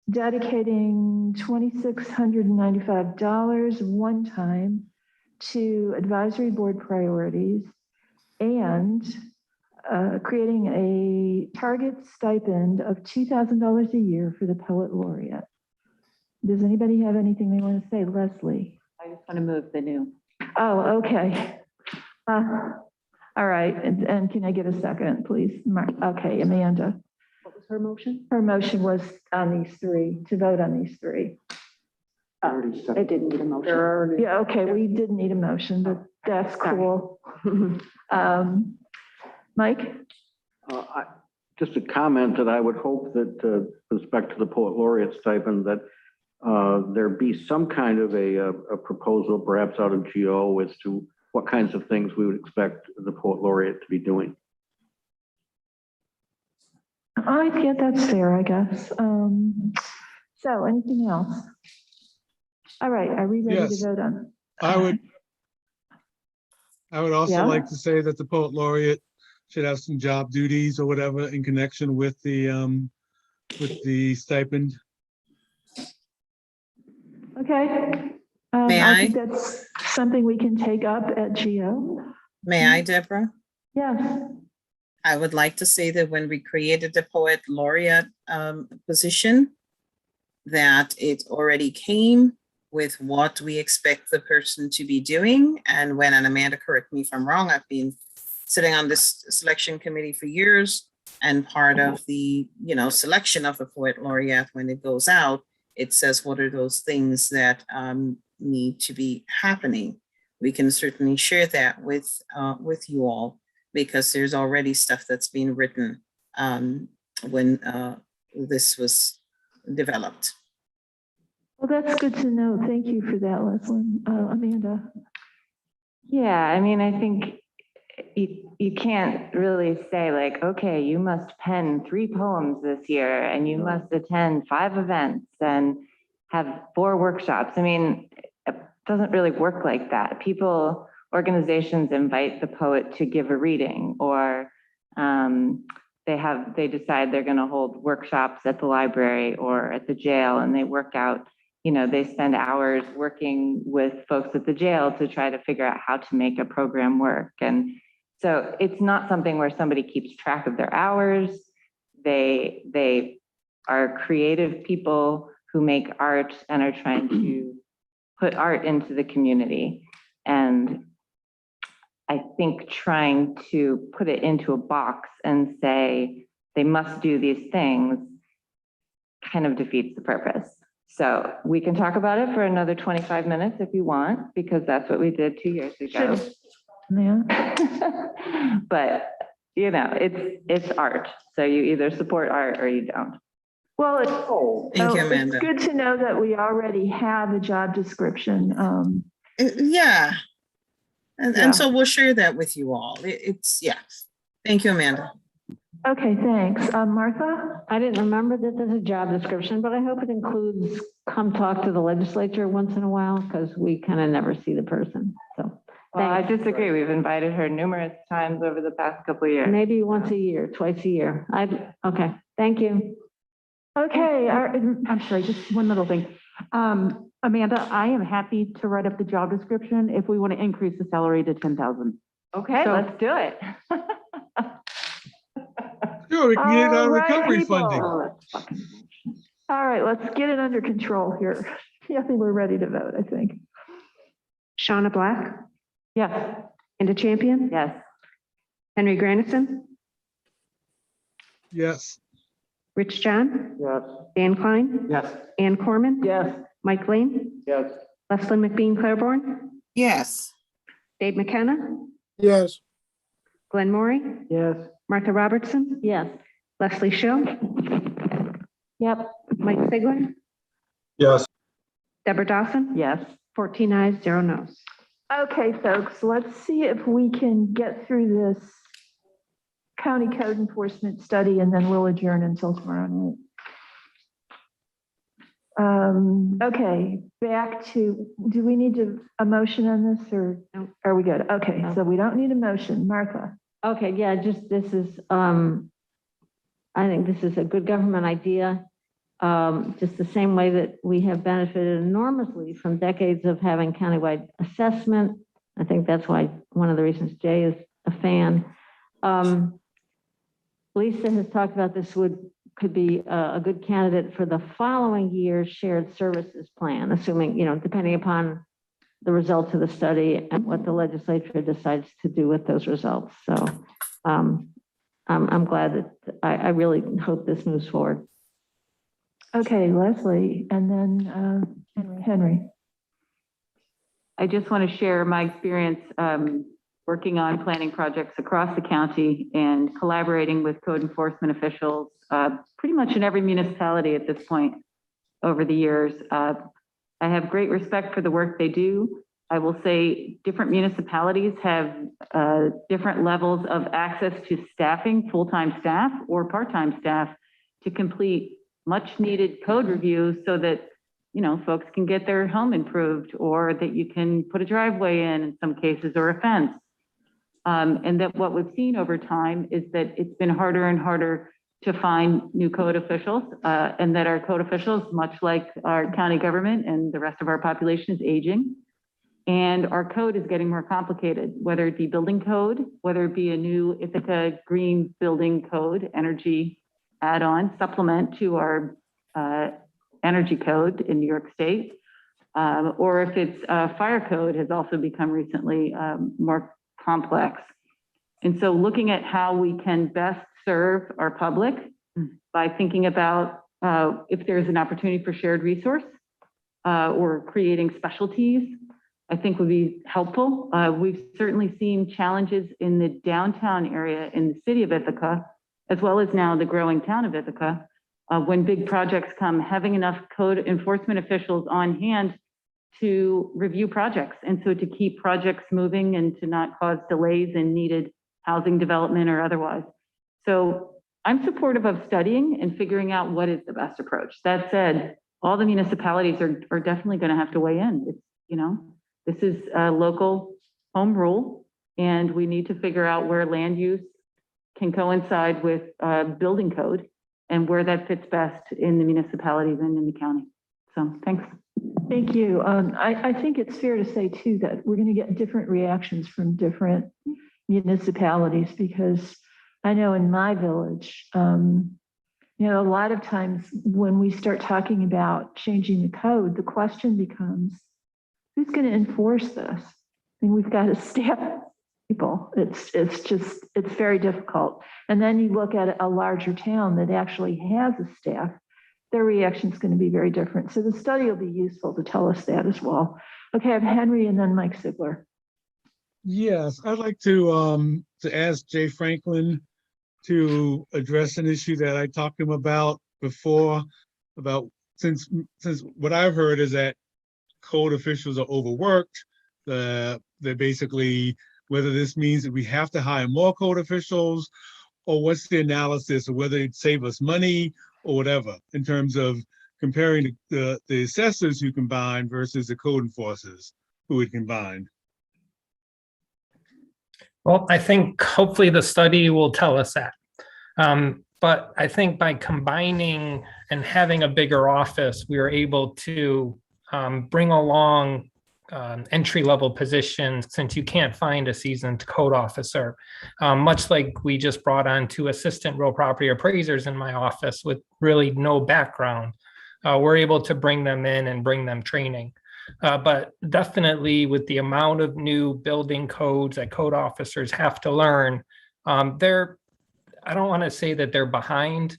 Dedicating $2,695 one time to advisory board priorities and creating a target stipend of $2,000 a year for the poet laureate. Does anybody have anything they want to say? Leslie? I just want to move the new. Oh, okay. All right, and can I get a second, please? Okay, Amanda. What was her motion? Her motion was on these three, to vote on these three. It didn't need a motion. Yeah, okay, we didn't need a motion, but that's cool. Mike? Just a comment that I would hope that, with respect to the poet laureate stipend, that there be some kind of a proposal, perhaps out of GO, as to what kinds of things we would expect the poet laureate to be doing. I get that's fair, I guess. So anything else? All right, are we ready Yes. to vote on? I would also Yeah. like to say that the poet laureate should have some job duties or whatever in connection with the stipend. Okay. May I I? think that's something we can take up at GO. May I, Deborah? Yes. I would like to say that when we created the poet laureate position, that it already came with what we expect the person to be doing. And when, and Amanda, correct me if I'm wrong, I've been sitting on this selection committee for years, and part of the, selection of the poet laureate, when it goes out, it says what are those things that need to be happening. We can certainly share that with you all, because there's already stuff that's been written when this was developed. Well, that's good to know. Thank you for that, Leslie. Amanda? Yeah, I mean, I think you can't really say like, okay, you must pen 3 poems this year and you must attend 5 events and have 4 workshops. I mean, it doesn't really work like that. Organizations invite the poet to give a reading, or they decide they're going to hold workshops at the library or at the jail, and they work out, they spend hours working with folks at the jail to try to figure out how to make a program work. And so it's not something where somebody keeps track of their hours. They are creative people who make art and are trying to put art into the community. And I think trying to put it into a box and say they must do these things kind of defeats the purpose. So we can talk about it for another 25 minutes if you want, because that's what we did 2 years ago. Yeah. But, it's art. So you either support art or you don't. Well, Thank you, Amanda. It's good to know that we already have a job description. Yeah. Yeah. And so we'll share that with you all. Yeah. Thank you, Amanda. Okay, thanks. Martha? I didn't remember that there's a job description, but I hope it includes come talk to the legislature once in a while, because we kind of never see the person. So Well, I disagree. We've invited her numerous times over the past couple of years. maybe once a year, twice a year. Okay, thank you. Okay, I'm sorry, just one little thing. Amanda, I am happy to write up the job description if we want to increase the salary to 10,000. Okay, So- let's do it. Sure, we can get it out of All right, recovery people. funding. all right, let's get it under control here. I think we're ready to vote, I think. Shauna Black, Yes. Linda Champion, Yes. Henry Grandison, Yes. Rich John, Yes. Dan Klein, Yes. Ann Corman, Yes. Mike Lane, Yes. Lesley McBean Claiborne, Yes. Dave McKenna, yes, Glenn Maury, Yes. Martha Robertson, Yes. Leslie Show, Yep. Mike Sigler, Yes. Deborah Dawson, Yes. 14 ayes, 0 noes. Okay, folks, let's see if we can get through this county code enforcement study, and then we'll adjourn until tomorrow night. Okay, back to, do we need a motion on this, or are we good? Okay, so we don't need a motion. Martha? Okay, yeah, this is, I think this is a good government idea. Just the same way that we have benefited enormously from decades of having countywide assessment. I think that's why one of the reasons Jay is a fan. Lisa has talked about this could be a good candidate for the following year's shared services plan, assuming, depending upon the results of the study and what the legislature decides to do with those results. So I'm glad that I really hope this moves forward. Okay, Leslie, and then Henry. I just want to share my experience working on planning projects across the county and collaborating with code enforcement officials pretty much in every municipality at this point over the years. I have great respect for the work they do. I will say different municipalities have different levels of access to staffing, full-time staff or part-time staff to complete much needed code reviews so that, you know, folks can get their home improved, or that you can put a driveway in some cases, or a fence. And that what we've seen over time is that it's been harder and harder to find new code officials, and that our code officials, much like our county government and the rest of our population, is aging. And our code is getting more complicated, whether it be building code, whether it be a new Ithaca green building code, energy add-on supplement to our energy code in New York State, or if it's fire code has also become recently more complex. And so looking at how we can best serve our public by thinking about if there's an opportunity for shared resource or creating specialties, I think would be helpful. We've certainly seen challenges in the downtown area in the city of Ithaca, as well as now the growing town of Ithaca. When big projects come, having enough code enforcement officials on hand to review projects, and so to keep projects moving and to not cause delays in needed housing development or otherwise. So I'm supportive of studying and figuring out what is the best approach. That said, all the municipalities are definitely going to have to weigh in. It's, you know, this is a local home rule, and we need to figure out where land use can coincide with building code and where that fits best in the municipalities and in the county. So thanks. Thank you. I think it's fair to say too that we're going to get different reactions from different municipalities, because I know in my village, you know, a lot of times when we start talking about changing the code, the question becomes, who's going to enforce this? I mean, we've got to staff people. It's very difficult. And then you look at a larger town that actually has a staff, their reaction is going to be very different. So the study will be useful to tell us that as well. Okay, I have Henry and then Mike Sigler. Yes, I'd like to ask Jay Franklin to address an issue that I talked to him about before, about since what I've heard is that code officials are overworked. They're basically, whether this means that we have to hire more code officials, or what's the analysis, or whether it'd save us money or whatever, in terms of comparing the assessors who combine versus the code enforcers who would combine. Well, I think hopefully the study will tell us that. But I think by combining and having a bigger office, we are able to bring along entry-level positions, since you can't find a seasoned code officer. Much like we just brought on 2 assistant real property appraisers in my office with really no background. We're able to bring them in and bring them training. But definitely with the amount of new building codes that code officers have to learn, I don't want to say that they're behind,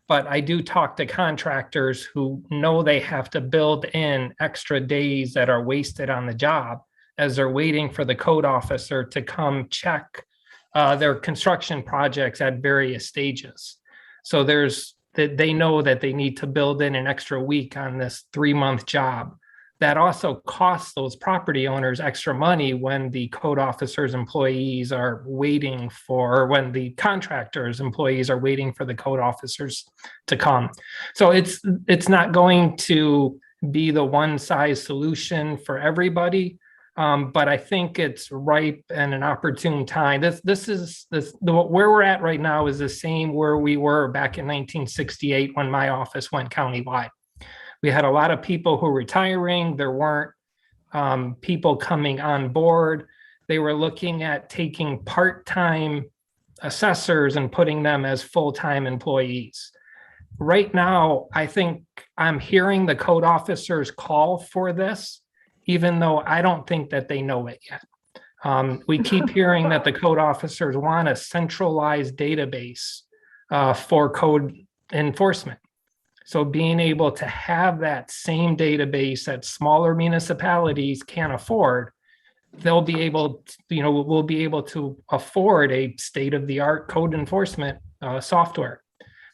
but I do talk to contractors who know they have to build in extra days that are wasted on the job as they're waiting for the code officer to come check their construction projects at various stages. So they know that they need to build in an extra week on this 3-month job. That also costs those property owners extra money when the code officer's employees are waiting for, or when the contractor's employees are waiting for the code officers to come. So it's not going to be the one size solution for everybody, but I think it's ripe and an opportune time. Where we're at right now is the same where we were back in 1968 when my office went countywide. We had a lot of people who were retiring. There weren't people coming on board. They were looking at taking part-time assessors and putting them as full-time employees. Right now, I think I'm hearing the code officers call for this, even though I don't think that they know it yet. We keep hearing that the code officers want a centralized database for code enforcement. So being able to have that same database that smaller municipalities can't afford, they'll be able to, we'll be able to afford a state-of-the-art code enforcement software.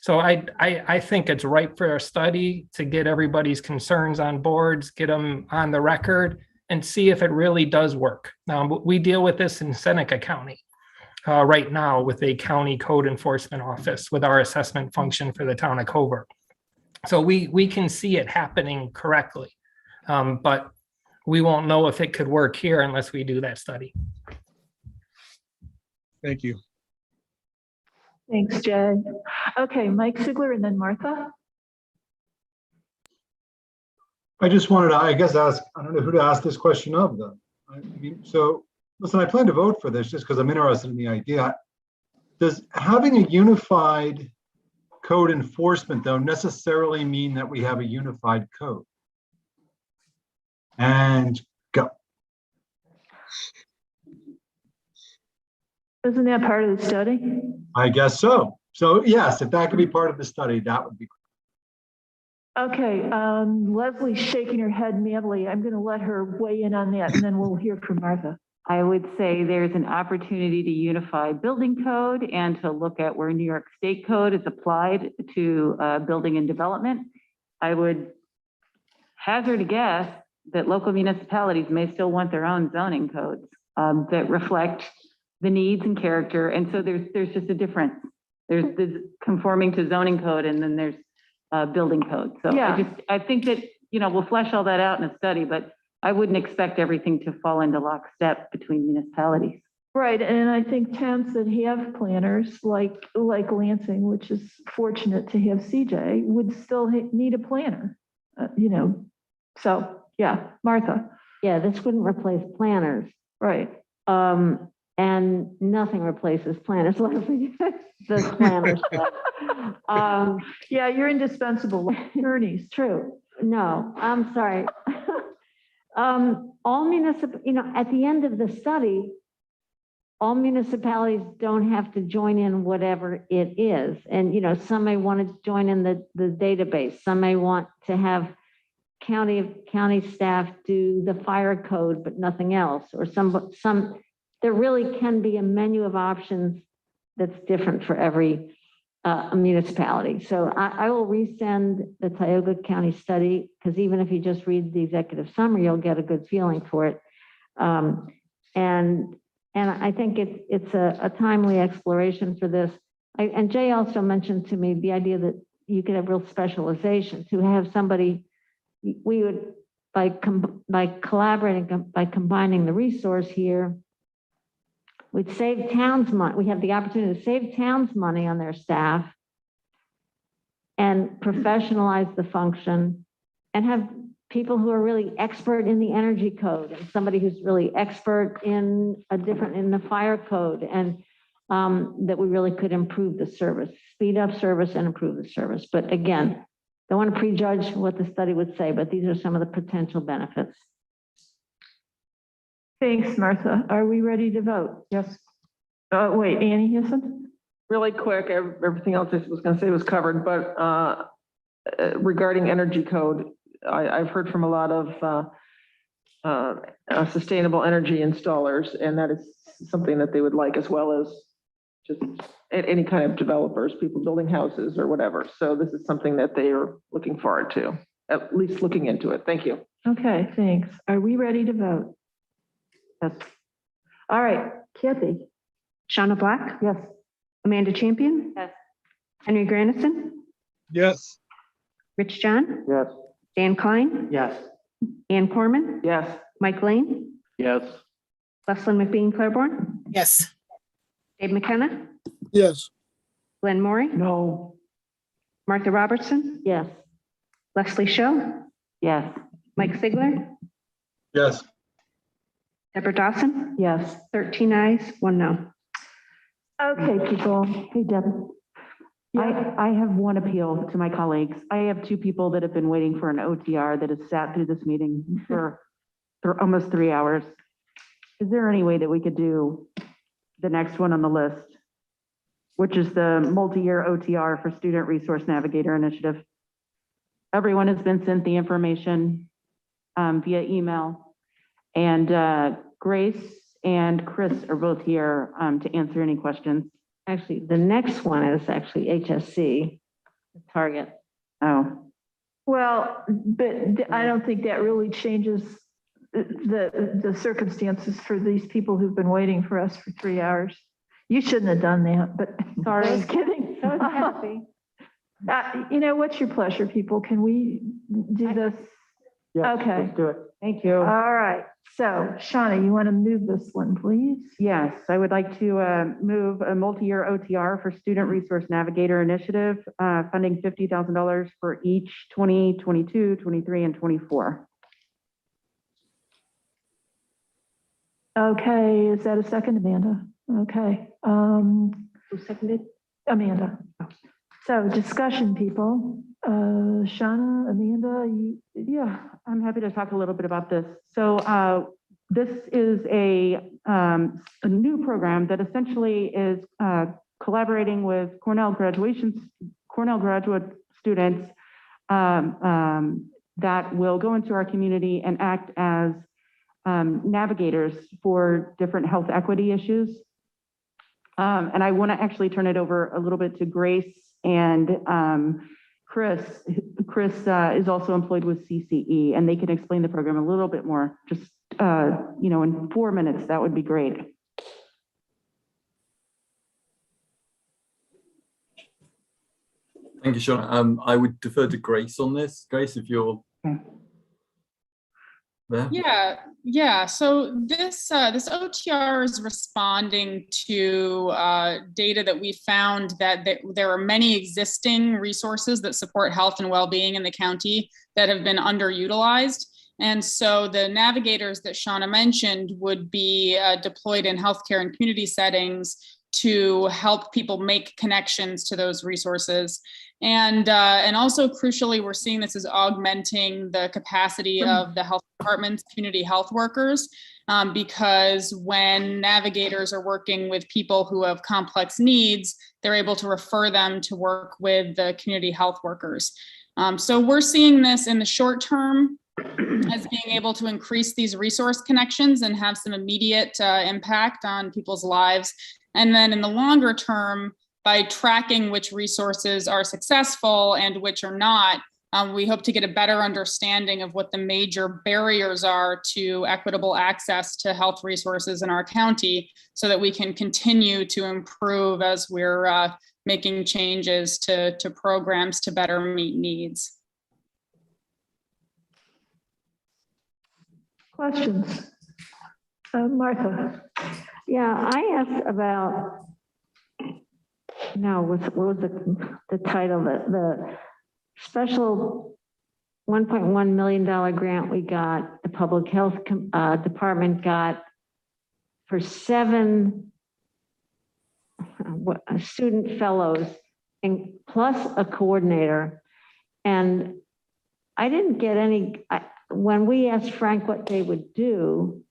So I think it's ripe for a study to get everybody's concerns on boards, get them on the record, and see if it really does work. We deal with this in Seneca County right now with a county code enforcement office with our assessment function for the town of Covert. So we can see it happening correctly, but we won't know if it could work here unless we do that study. Thank you. Thanks, Jay. Okay, Mike Sigler and then Martha. I just wanted to, I guess, ask, I don't know who to ask this question of them. I mean, so listen, I plan to vote for this just because I'm interested in the idea. Does having a unified code enforcement, though, necessarily mean that we have a unified code? And go. Isn't that part of the study? I guess so. So yes, if that could be part of the study, that would be great. Okay, Leslie's shaking her head madly. I'm going to let her weigh in on that, and then we'll hear from Martha. I would say there's an opportunity to unify building code and to look at where New York State code is applied to building and development. I would hazard a guess that local municipalities may still want their own zoning codes that reflect the needs and character. And so there's just a difference. There's conforming to zoning code, and then there's building code. So Yeah. I think that, we'll flesh all that out in a study, but I wouldn't expect everything to fall into lockstep between municipalities. Right, and I think towns that have planners like Lansing, which is fortunate to have CJ, would still need a planner, So, yeah, Martha. Yeah, this wouldn't replace planners. Right. And nothing replaces planners. Leslie does planners. Yeah, you're indispensable. Attorneys, true. No, I'm sorry. All municipal, at the end of the study, all municipalities don't have to join in whatever it is. And, some may want to join in the database. Some may want to have county staff do the fire code, but nothing else. Or some, there really can be a menu of options that's different for every municipality. So I will resend the Tioga County study, because even if you just read the executive summary, you'll get a good feeling for it. And I think it's a timely exploration for this. And Jay also mentioned to me the idea that you could have real specialization, to have somebody, we would, by collaborating, by combining the resource here, we'd save towns money. We have the opportunity to save towns money on their staff and professionalize the function, and have people who are really expert in the energy code, and somebody who's really expert in the fire code, and that we really could improve the service, speed up service and improve the service. But again, don't want to prejudge what the study would say, but these are some of the potential benefits. Thanks, Martha. Are we ready to vote? Yes. Wait, Annie has something? Really quick, everything else I was going to say was covered, but regarding energy code, I've heard from a lot of sustainable energy installers, and that is something that they would like, as well as just any kind of developers, people building houses or whatever. So this is something that they are looking forward to, at least looking into it. Thank you. Okay, thanks. Are we ready to vote? Yes. All right, Kathy. Shauna Black? Yes. Amanda Champion? Yes. Henry Grandison? Yes. Rich John? Yes. Dan Klein? Yes. Ann Corman? Yes. Mike Lane? Yes. Lesley McBean Claiborne? Yes. Dave McKenna? yes, Glenn Maury? No. Martha Robertson? Yes. Leslie Show? Yes. Mike Sigler? Yes. Deborah Dawson? Yes. 13 ayes, 1 no. Okay, people. Hey, Deb. I have one appeal to my colleagues. I have 2 people that have been waiting for an OTR that has sat through this meeting for almost 3 hours. Is there any way that we could do the next one on the list, which is the multi-year OTR for Student Resource Navigator Initiative? Everyone has been sent the information via email, and Grace and Chris are both here to answer any questions. Actually, the next one is actually HSC, target. Oh, Well, but I don't think that really changes the circumstances for these people who've been waiting for us for 3 hours. You shouldn't have done that, but Sorry. I was kidding. So happy. You know, what's your pleasure, people? Can we do this? Yes, Okay. let's do it. thank you. All right. So Shauna, you want to move this one, please? Yes, I would like to move a multi-year OTR for Student Resource Navigator Initiative, funding $50,000 for each 2022, 23, and 24. Okay, is that a second, Amanda? Okay. Who seconded? Amanda. So discussion, people. Shauna, Amanda, Yeah, I'm happy to talk a little bit about this. So this is a new program that essentially is collaborating with Cornell graduate students that will go into our community and act as navigators for different health equity issues. And I want to actually turn it over a little bit to Grace and Chris. Chris is also employed with CCE, and they can explain the program a little bit more. Just in 4 minutes, that would be great. Thank you, Sean. I would defer to Grace on this. Grace, if you're there. Yeah. So this OTR is responding to data that we found that there are many existing resources that support health and well-being in the county that have been underutilized. And so the navigators that Shauna mentioned would be deployed in healthcare and community settings to help people make connections to those resources. And also crucially, we're seeing this as augmenting the capacity of the health department's community health workers, because when navigators are working with people who have complex needs, they're able to refer them to work with the community health workers. So we're seeing this in the short term as being able to increase these resource connections and have some immediate impact on people's lives. And then in the longer term, by tracking which resources are successful and which are not, we hope to get a better understanding of what the major barriers are to equitable access to health resources in our county, so that we can continue to improve as we're making changes to programs to better meet needs. questions? Martha. Yeah, I asked about, what was the title, the special $1.1 million grant we got, the public health department got for 7 student fellows and plus a coordinator. And I didn't get any, when we asked Frank what they would do,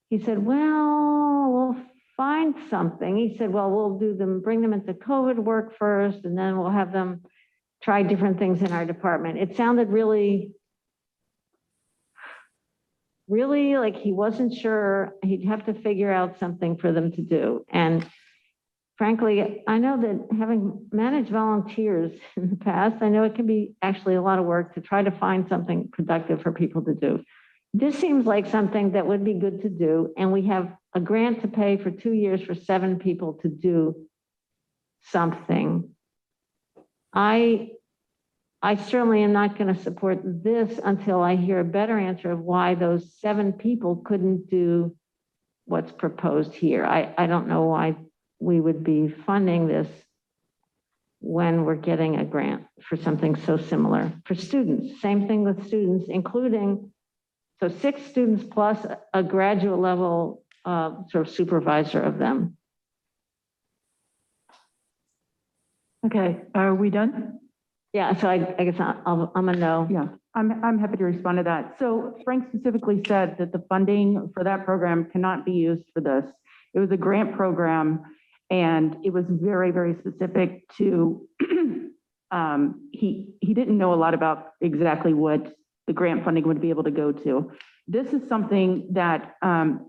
he said, well, we'll find something. He said, well, we'll bring them into COVID work first, and then we'll have them try different things in our department. It sounded really like he wasn't sure. He'd have to figure out something for them to do. And frankly, I know that having managed volunteers in the past, I know it can be actually a lot of work to try to find something productive for people to do. This seems like something that would be good to do. And we have a grant to pay for 2 years for 7 people to do something. I certainly am not going to support this until I hear a better answer of why those 7 people couldn't do what's proposed here. I don't know why we would be funding this when we're getting a grant for something so similar for students. Same thing with students, including, so 6 students plus a graduate level sort of supervisor of them. Okay, are we done? Yeah, so I guess I'm a no. Yeah, I'm happy to respond to that. So Frank specifically said that the funding for that program cannot be used for this. It was a grant program and it was very, very specific to, he didn't know a lot about exactly what the grant funding would be able to go to. This is something that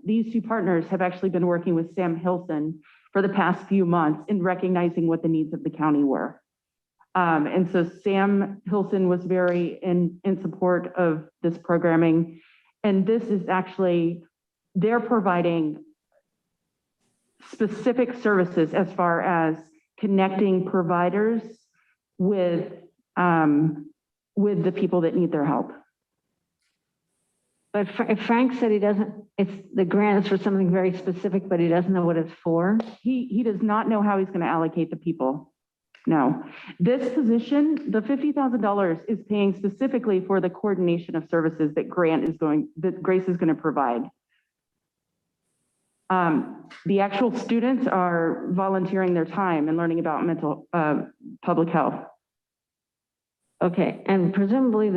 these two partners have actually been working with Sam Hilson for the past few months in recognizing what the needs of the county were. And so Sam Hilson was very in support of this programming. And this is actually, they're providing specific services as far as connecting providers with the people that need their help. But Frank said he doesn't, the grant is for something very specific, but he doesn't know what it's for. He does not know how he's going to allocate the people. No, this position, the $50,000 is paying specifically for the coordination of services that Grace is going to provide. The actual students are volunteering their time and learning about public health. Okay, and presumably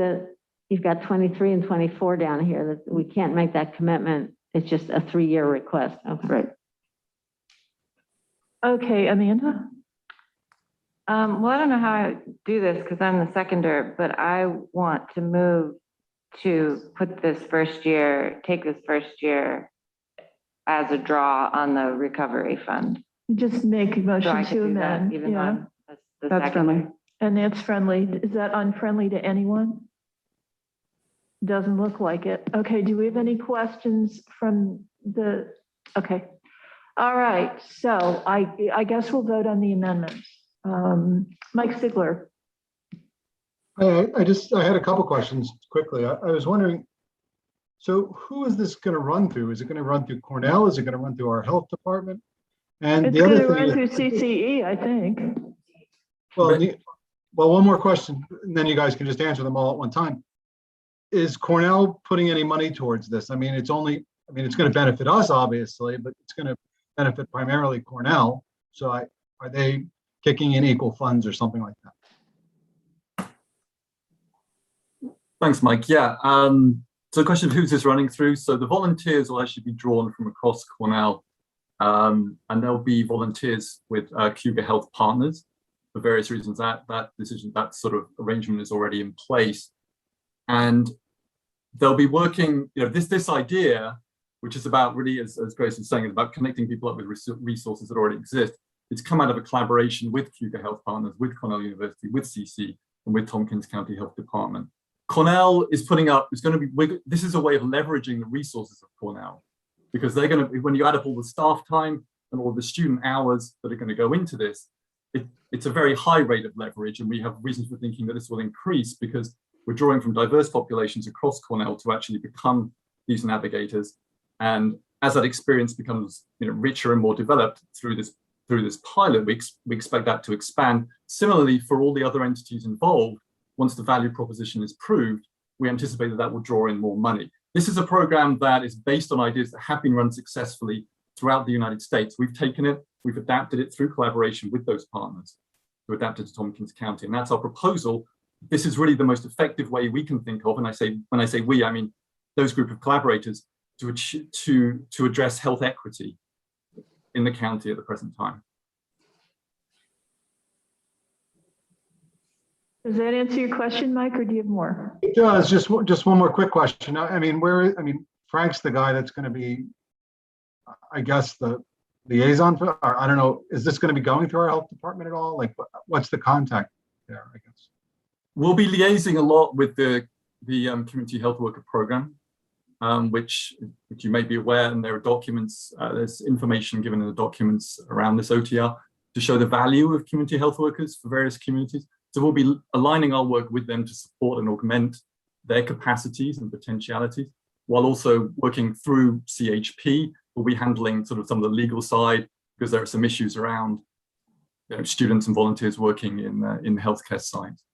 you've got 23 and 24 down here that we can't make that commitment. It's just a 3-year request. Okay. Right. Okay, Amanda? Well, I don't know how I do this because I'm the seconder, but I want to move to put this take this first year as a draw on the recovery fund. Just make a motion to amend. Even though I'm the That's seconder. friendly. And that's friendly. Is that unfriendly to anyone? Doesn't look like it. Okay, do we have any questions from okay. All right, so I guess we'll vote on the amendments. Mike Sigler. I had a couple questions quickly. I was wondering, so who is this going to run through? Is it going to run through Cornell? Is it going to run through our health department? And It's the other going to thing run is, through CCE, I think. well, one more question, and then you guys can just answer them all at one time. Is Cornell putting any money towards this? I mean, it's going to benefit us, obviously, but it's going to benefit primarily Cornell. So are they kicking in equal funds or something like that? Thanks, Mike. Yeah. So the question of who's this running through? So the volunteers will actually be drawn from across Cornell, and there'll be volunteers with Cougar Health Partners for various reasons. That sort of arrangement is already in place, and they'll be working. This idea, which is about really, as Grace was saying, is about connecting people up with resources that already exist. It's come out of a collaboration with Cougar Health Partners, with Cornell University, with CC, and with Tompkins County Health Department. Cornell is putting up, this is a way of leveraging the resources of Cornell, because they're going to, when you add up all the staff time and all the student hours that are going to go into this, it's a very high rate of leverage. And we have reasons for thinking that this will increase because we're drawing from diverse populations across Cornell to actually become these navigators. And as that experience becomes richer and more developed through this pilot, we expect that to expand. Similarly, for all the other entities involved, once the value proposition is proved, we anticipate that will draw in more money. This is a program that is based on ideas that have been run successfully throughout the United States. We've taken it, we've adapted it through collaboration with those partners to adapt it to Tompkins County. And that's our proposal. This is really the most effective way we can think of. And when I say we, I mean those group of collaborators to address health equity in the county at the present time. Does that answer your question, Mike, or do you have more? It does. Just one more quick question. Frank's the guy that's going to be, I guess, the liaison for, or I don't know, is this going to be going through our health department at all? Like, what's the contact there, I guess? We'll be liaising a lot with the community health worker program, which you may be aware, and there are documents, there's information given in the documents around this OTR to show the value of community health workers for various communities. So we'll be aligning our work with them to support and augment their capacities and potentialities, while also working through CHP. We'll be handling sort of some of the legal side because there are some issues around students and volunteers working in healthcare sites.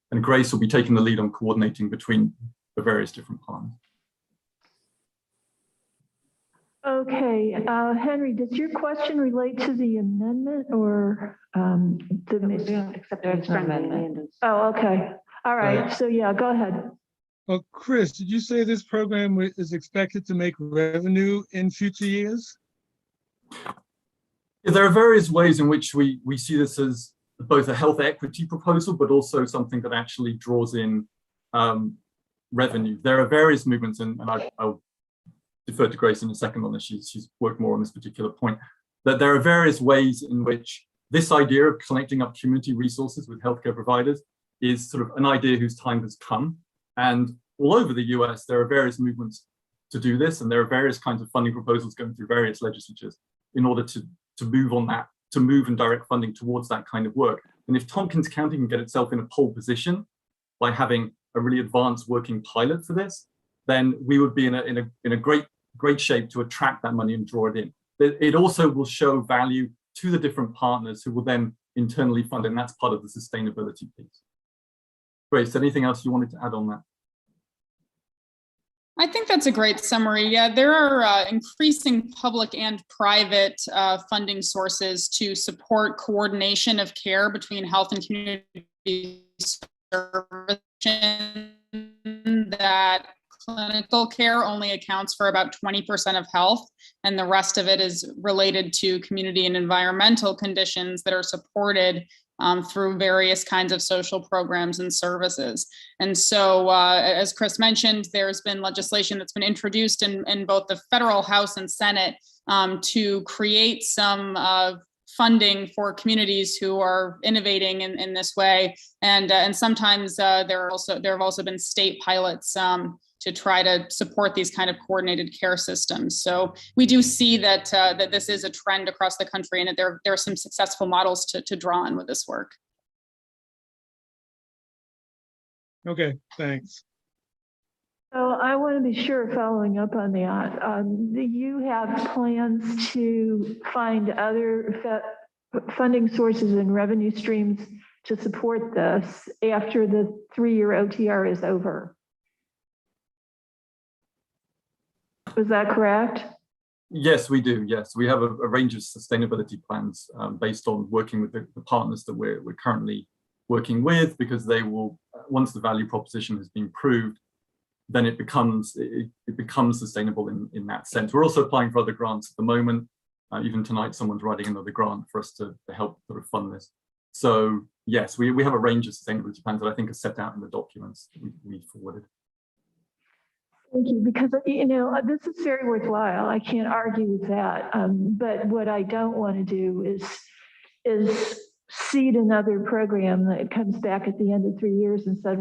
And Grace will be taking the lead on coordinating between the various different partners. Okay, Henry, does your question relate to the amendment or the Except for the amendment. Oh, okay. All right. So yeah, go ahead. Chris, did you say this program is expected to make revenue in future years? Yeah, there are various ways in which we see this as both a health equity proposal, but also something that actually draws in revenue. There are various movements, and I'll defer to Grace in a second on this. She's worked more on this particular point, that there are various ways in which this idea of connecting up community resources with healthcare providers is sort of an idea whose time has come. And all over the US, there are various movements to do this, and there are various kinds of funding proposals going through various legislatures in order to move on that, to move and direct funding towards that kind of work. And if Tompkins County can get itself in a pole position by having a really advanced working pilot for this, then we would be in a great shape to attract that money and draw it in. It also will show value to the different partners who will then internally fund it, and that's part of the sustainability piece. Grace, anything else you wanted to add on that? I think that's a great summary. Yeah, there are increasing public and private funding sources to support coordination of care between health and community services. That clinical care only accounts for about 20% of health, and the rest of it is related to community and environmental conditions that are supported through various kinds of social programs and services. And so, as Chris mentioned, there's been legislation that's been introduced in both the federal House and Senate to create some funding for communities who are innovating in this way. And sometimes there have also been state pilots to try to support these kind of coordinated care systems. So we do see that that this is a trend across the country, and that there are some successful models to draw on with this work. Okay, thanks. So I want to be sure, following up on that, you have plans to find other funding sources and revenue streams to support this after the 3-year OTR is over. Was that correct? Yes, we do. Yes, we have a range of sustainability plans based on working with the partners that we're currently working with, because they will, once the value proposition has been proved, then it becomes sustainable in that sense. We're also applying for other grants at the moment. Even tonight, someone's writing another grant for us to help sort of fund this. So yes, we have a range of sustainability plans that I think are set out in the documents that we forwarded. Thank you, because, you know, this is very worthwhile. I can't argue with that. But what I don't want to do is seed another program that comes back at the end of 3 years and says,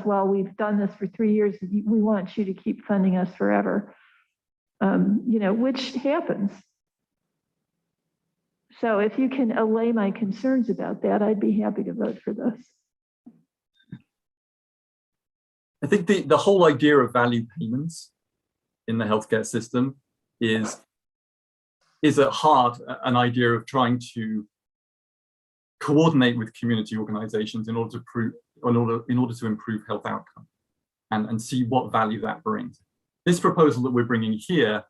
well, we've done this for 3 years. We want you to keep funding us forever, you know, which happens. So if you can allay my concerns about that, I'd be happy to vote for this. I think the whole idea of value payments in the healthcare system is at heart an idea of trying to coordinate with community organizations in order to improve health outcome and see what value that brings. This proposal that we're bringing here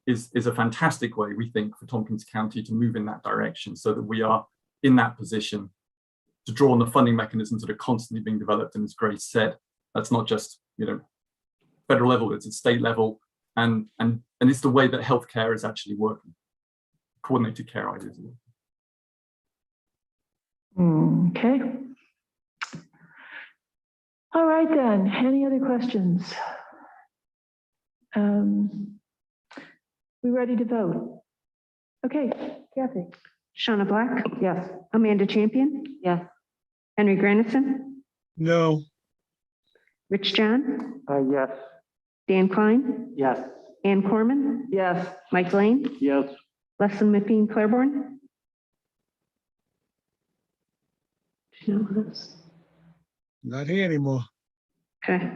is a fantastic way, we think, for Tompkins County to move in that direction, so that we are in that position to draw on the funding mechanisms that are constantly being developed. And as Grace said, that's not just, you know, federal level, it's at state level, and it's the way that healthcare is actually working. Coordinated care ideas. Okay. All right then, any other questions? We ready to vote? Okay, Kathy. Shauna Black, Yes. Amanda Champion, Yes. Henry Grandison, No. Rich John, Yes. Dan Klein, Yes. Ann Corman, Yes. Mike Lane, Yes. Leslie McBean Claiborne. Do you know who this? Not here anymore. Okay.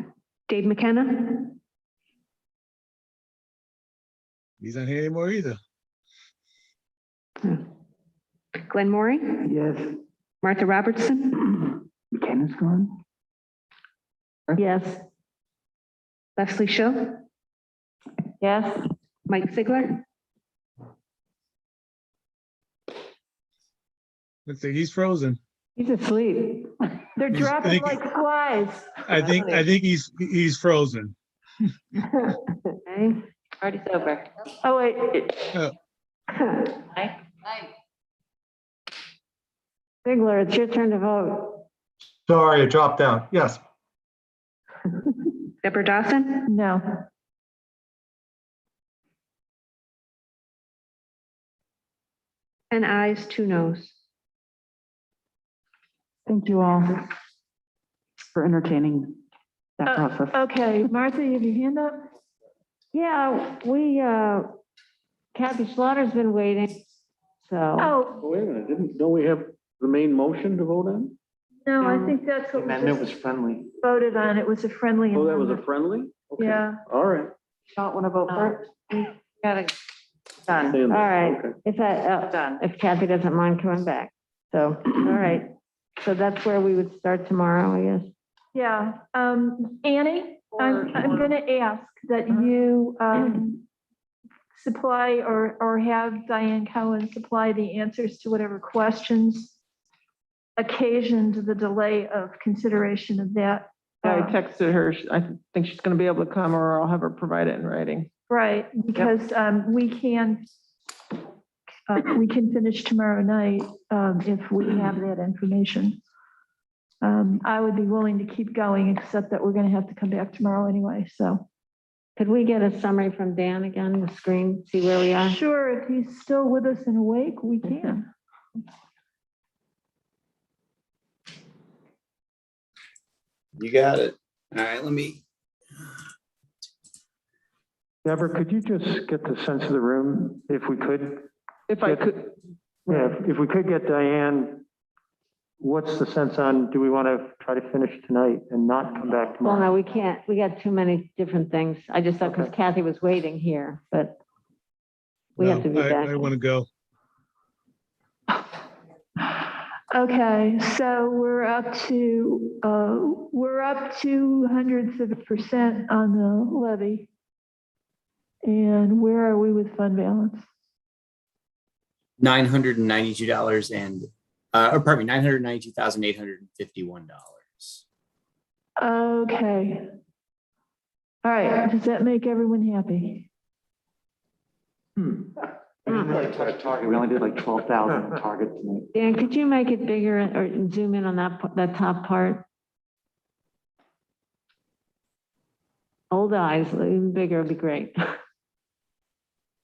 Dave McKenna, He's not here anymore either. Glenn Morey, Yes. Martha Robertson, McKenna's gone? yes. Leslie Show, Yes. Mike Ziegler, Looks like he's frozen. He's asleep. They're He's- dropping think- like flies. I think he's frozen. Okay, Already sober. Oh, wait. Aye. Ziegler, it's your turn to vote. Sorry, it dropped out. Yes. Deborah Dawson, No. and ayes, 2 noes. Thank you all for entertaining that process. Okay, Martha, you have your hand up? Yeah, Kathy Slaughter's been waiting, so. Oh, Wait a minute, don't we have the main motion to vote on? no, I think that's The what we amendment was just friendly. voted on. It was a friendly Oh, that was a amendment. friendly? Okay. Yeah. All right. Don't want to vote first? Got it. Done. Stay in All there. right, Okay. if Kathy doesn't mind coming back. So, all right. So that's where we would start tomorrow, I guess. Yeah, Annie, I'm gonna ask that you, supply or have Diane Cohen supply the answers to whatever questions occasioned the delay of consideration of that. I texted her. I think she's going to be able to come, or I'll have her provide it in writing. Right, because, we can finish tomorrow night, if we have that information. I would be willing to keep going, except that we're gonna have to come back tomorrow anyway, so. Could we get a summary from Dan again, the screen, see where we are? Sure, if he's still with us and awake, we can. You got it. All right, let me. Deborah, could you just get the sense of the room if we could? If I could, Yeah, if we could get Diane, what's the sense on, do we want to try to finish tonight and not come back Well, tomorrow? no, we can't. We got too many different things. I just thought because Kathy was waiting here, but we have to be No, back. I want to go. Okay, so we're up to 0.02% on the levy. And where are we with fund balance? $992 and, or pardon me, $992,851. Okay. All right, does that make everyone happy? We didn't really touch target. We only did like 12,000 target tonight. Dan, could you make it bigger or zoom in on that top part? Old eyes, even bigger would be great.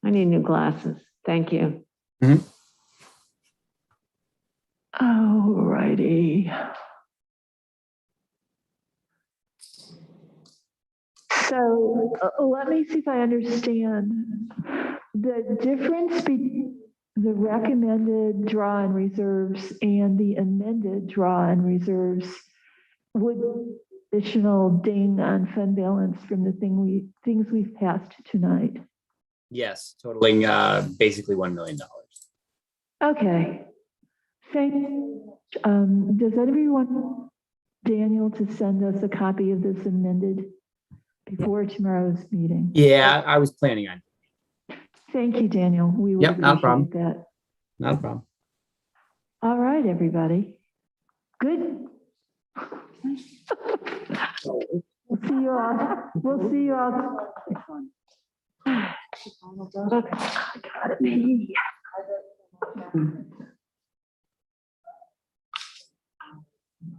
I need new glasses. Thank you. All righty. So let me see if I understand. The difference between the recommended draw and reserves and the amended draw and reserves would additional ding on fund balance from the things we've passed tonight. Yes, totaling basically $1 million. Okay. Thank you. Does anybody want Daniel to send us a copy of this amended before tomorrow's meeting? Yeah, I was planning on. Thank you, Daniel. We would Yep, not a problem. appreciate that. Not a problem. All right, everybody. Good. We'll see you all. We'll see you all. I gotta pee.